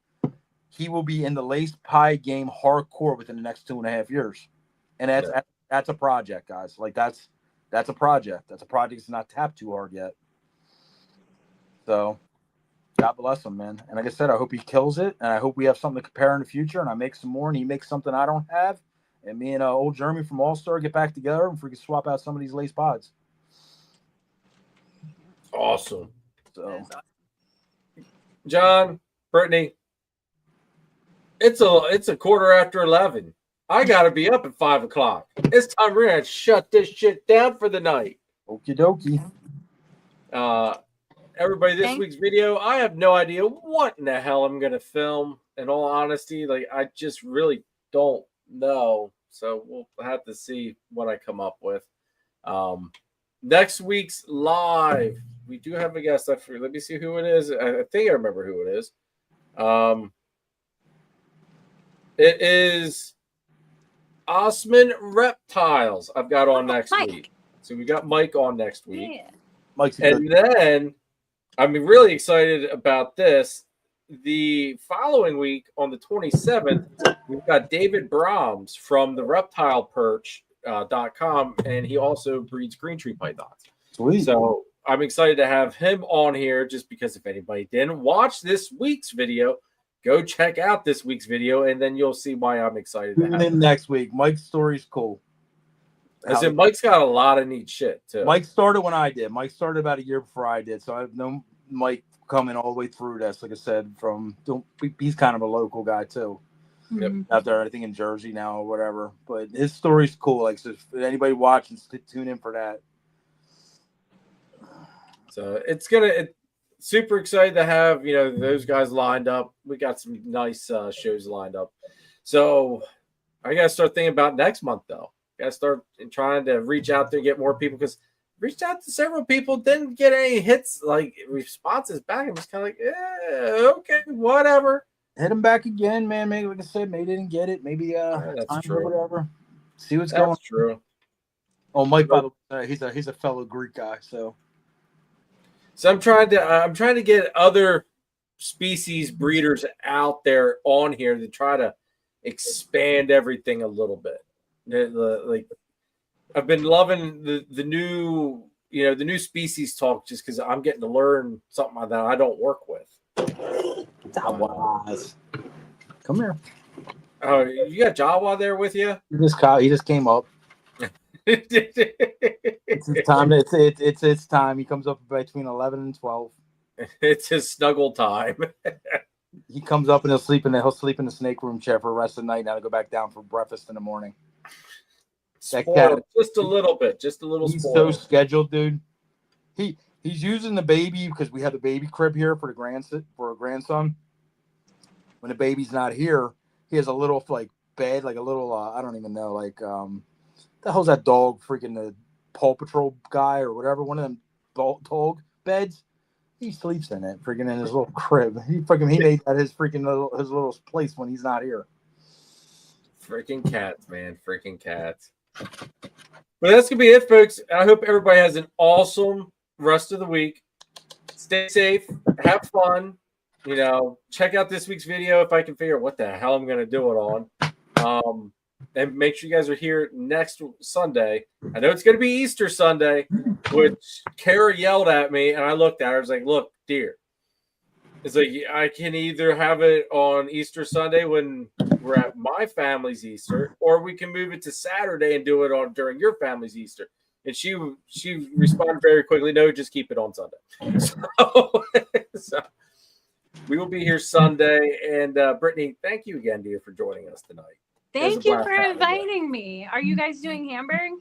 Speaker 1: He will be in the lace pie game hardcore within the next 2.5 years, and that's a project, guys. Like that's a project. That's a project that's not tapped too hard yet. So, God bless him, man. And like I said, I hope he kills it, and I hope we have something to compare in the future. And I make some more, and he makes something I don't have. And me and old Jeremy from All Star get back together, and we can swap out some of these lace pods. Awesome.
Speaker 2: So,
Speaker 1: John, Brittany, it's a 11:15. I gotta be up at 5:00. It's time we're gonna shut this shit down for the night.
Speaker 2: Okie dokie.
Speaker 1: Everybody, this week's video, I have no idea what in the hell I'm gonna film. In all honesty, like I just really don't know. So we'll have to see what I come up with. Next week's live, we do have a guest. Let me see who it is. I think I remember who it is. It is Osman Reptiles. I've got on next week. So we got Mike on next week.
Speaker 5: Yeah.
Speaker 2: Mike's
Speaker 1: and then I'm really excited about this. The following week on the 27th, we've got David Brahms from the Reptile Perch.com, and he also breeds green tree pythons.
Speaker 2: Sweet.
Speaker 1: So I'm excited to have him on here, just because if anybody didn't watch this week's video, go check out this week's video, and then you'll see why I'm excited.
Speaker 2: Tune in next week. Mike's story's cool.
Speaker 1: I said Mike's got a lot of neat shit too.
Speaker 2: Mike started when I did. Mike started about a year before I did, so I've known Mike coming all the way through this. Like I said, he's kind of a local guy too.
Speaker 1: Yep.
Speaker 2: Out there, I think in Jersey now or whatever. But his story's cool. Like, so if anybody watching, tune in for that.
Speaker 1: So it's super excited to have those guys lined up. We got some nice shows lined up. So I gotta start thinking about next month though. Gotta start trying to reach out there and get more people, because reached out to several people, didn't get any hits like responses back. I'm just kind of like, okay, whatever.
Speaker 2: Hit him back again, man. Maybe, like I said, maybe they didn't get it. Maybe
Speaker 1: that's true.
Speaker 2: Or whatever. See what's
Speaker 1: That's
Speaker 2: going on.
Speaker 1: True.
Speaker 2: Oh, Mike, by the way, he's a fellow Greek guy, so
Speaker 1: I'm trying to get other species breeders out there on here to try to expand everything a little bit. Like, I've been loving the new species talk, just because I'm getting to learn something that I don't work with.
Speaker 2: Jawas. Come here.
Speaker 1: Oh, you got Jawa there with you?
Speaker 2: He just came up. It's his time. It's his time. He comes up between 11 and 12.
Speaker 1: It's his snuggle time.
Speaker 2: He comes up and he'll sleep in the snake room chair for the rest of the night. Now to go back down for breakfast in the morning.
Speaker 1: Spoiled, just a little bit, just a little.
Speaker 2: He's
Speaker 1: spoiled.
Speaker 2: so scheduled, dude. He's using the baby because we have the baby crib here for a grandson. When the baby's not here, he has a little like bed, like a little I don't even know, like the hell's that dog? Freaking the Paw Patrol guy or whatever. One of them dog beds. He sleeps in it, freaking in his little crib. He made that his little place when he's not here.
Speaker 1: Freaking cats, man. Freaking cats. But that's gonna be it, folks. I hope everybody has an awesome rest of the week. Stay safe, have fun. Check out this week's video if I can figure out what the hell I'm gonna do it on. And make sure you guys are here next Sunday. I know it's gonna be Easter Sunday, which Kara yelled at me, and I looked at her. I was like, "Look, dear, it's like I can either have it on Easter Sunday when we're at my family's Easter, or we can move it to Saturday and do it during your family's Easter." And she responded very quickly, "No, just keep it on Sunday." So we will be here Sunday. And Brittany, thank you again, dear, for joining us tonight.
Speaker 5: Thank you for inviting me. Are you guys doing Hamburg?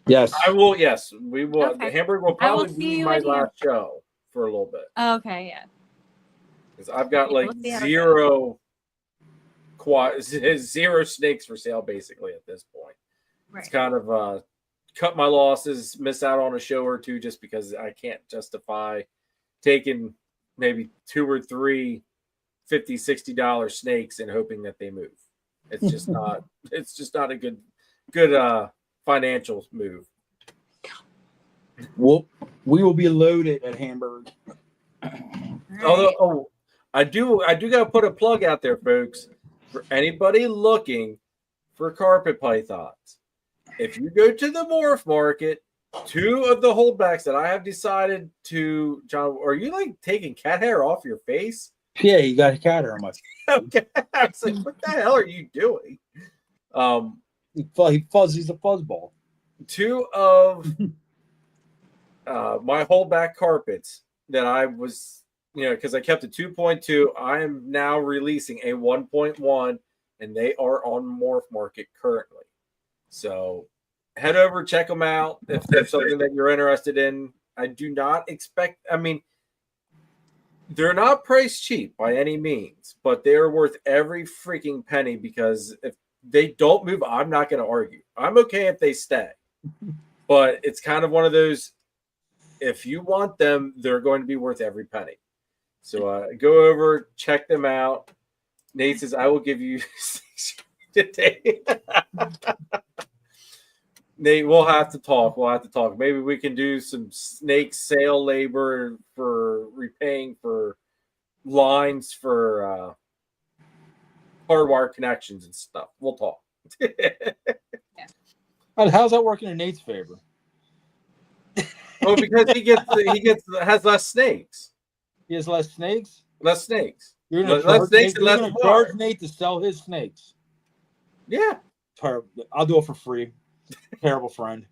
Speaker 2: Yes,
Speaker 1: I will. Yes, we will.
Speaker 5: Okay.
Speaker 1: Hamburg will probably be my last show for a little bit.
Speaker 5: Okay, yeah.
Speaker 1: Because I've got like zero snakes for sale basically at this point.
Speaker 5: Right.
Speaker 1: It's kind of cut my losses, miss out on a show or two just because I can't justify taking maybe 2 or 3 $50-$60 snakes and hoping that they move. It's just not. It's just not a good financial move.
Speaker 2: Well, we will be loaded at Hamburg.
Speaker 5: Right.
Speaker 1: Although, I do got to put a plug out there, folks, for anybody looking for carpet pythons. If you go to the morph market, 2 of the holdbacks that I have decided to, John, are you like taking cat hair off your face?
Speaker 2: Yeah, you got a cat hair on my face.
Speaker 1: Okay, I was like, what the hell are you doing?
Speaker 2: He's a fuzzball.
Speaker 1: 2 of my holdback carpets that I was, because I kept a 2.2, I am now releasing a 1.1, and they are on Morph Market currently. So head over, check them out if there's something that you're interested in. I do not expect, they're not priced cheap by any means, but they're worth every freaking penny, because if they don't move, I'm not going to argue. I'm okay if they stay. But it's kind of one of those, if you want them, they're going to be worth every penny. So go over, check them out. Nate says, I will give you 6 today. Nate, we'll have to talk. Maybe we can do some snake sale labor for repaying for lines for hardwire connections and stuff. We'll talk.
Speaker 2: How's that working in Nate's favor?
Speaker 1: Well, because he has less snakes.
Speaker 2: He has less snakes?
Speaker 1: Less snakes.
Speaker 2: You're gonna
Speaker 1: Less
Speaker 2: charge
Speaker 1: snakes
Speaker 2: Nate,
Speaker 1: and
Speaker 2: you're
Speaker 1: less
Speaker 2: gonna
Speaker 1: wire.
Speaker 2: charge Nate to sell his snakes.
Speaker 1: Yeah.
Speaker 2: I'll do it for free. Terrible friend.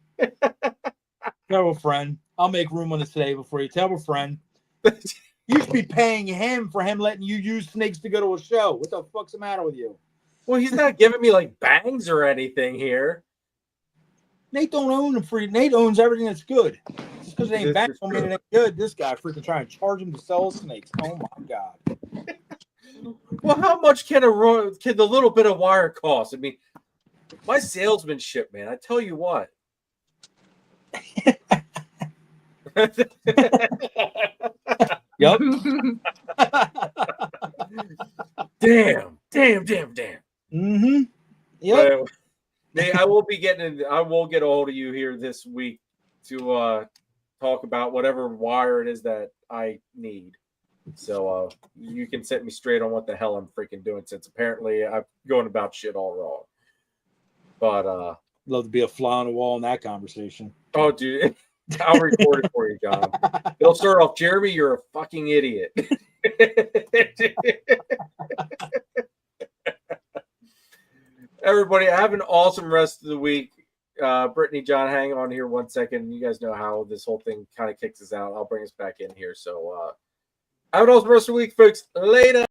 Speaker 2: Terrible friend. I'll make room on the table for you. Terrible friend. You should be paying him for him letting you use snakes to go to a show. What the fuck's the matter with you?
Speaker 1: Well, he's not giving me like bangs or anything here.
Speaker 2: Nate don't own them free. Nate owns everything that's good. Just because it ain't
Speaker 1: This
Speaker 2: back
Speaker 1: is
Speaker 2: don't mean
Speaker 1: true.
Speaker 2: it ain't good. This guy freaking trying to charge him to sell his snakes. Oh my god.
Speaker 1: Well, how much can the little bit of wire cost? I mean, my salesmanship, man. I tell you what.
Speaker 2: Yep.
Speaker 1: Damn.
Speaker 2: Mm-hmm. Yep.
Speaker 1: Nate, I will get a hold of you here this week to talk about whatever wire it is that I need. So you can set me straight on what the hell I'm freaking doing, since apparently I'm going about shit all wrong. But
Speaker 2: love to be a fly on the wall in that conversation.
Speaker 1: Oh, dude, I'll record it for you, John. They'll start off, Jeremy, you're a fucking idiot. Everybody, have an awesome rest of the week. Brittany, John, hang on here 1 second. You guys know how this whole thing kind of kicks us out. I'll bring us back in here. So have an awesome rest of the week, folks. Later.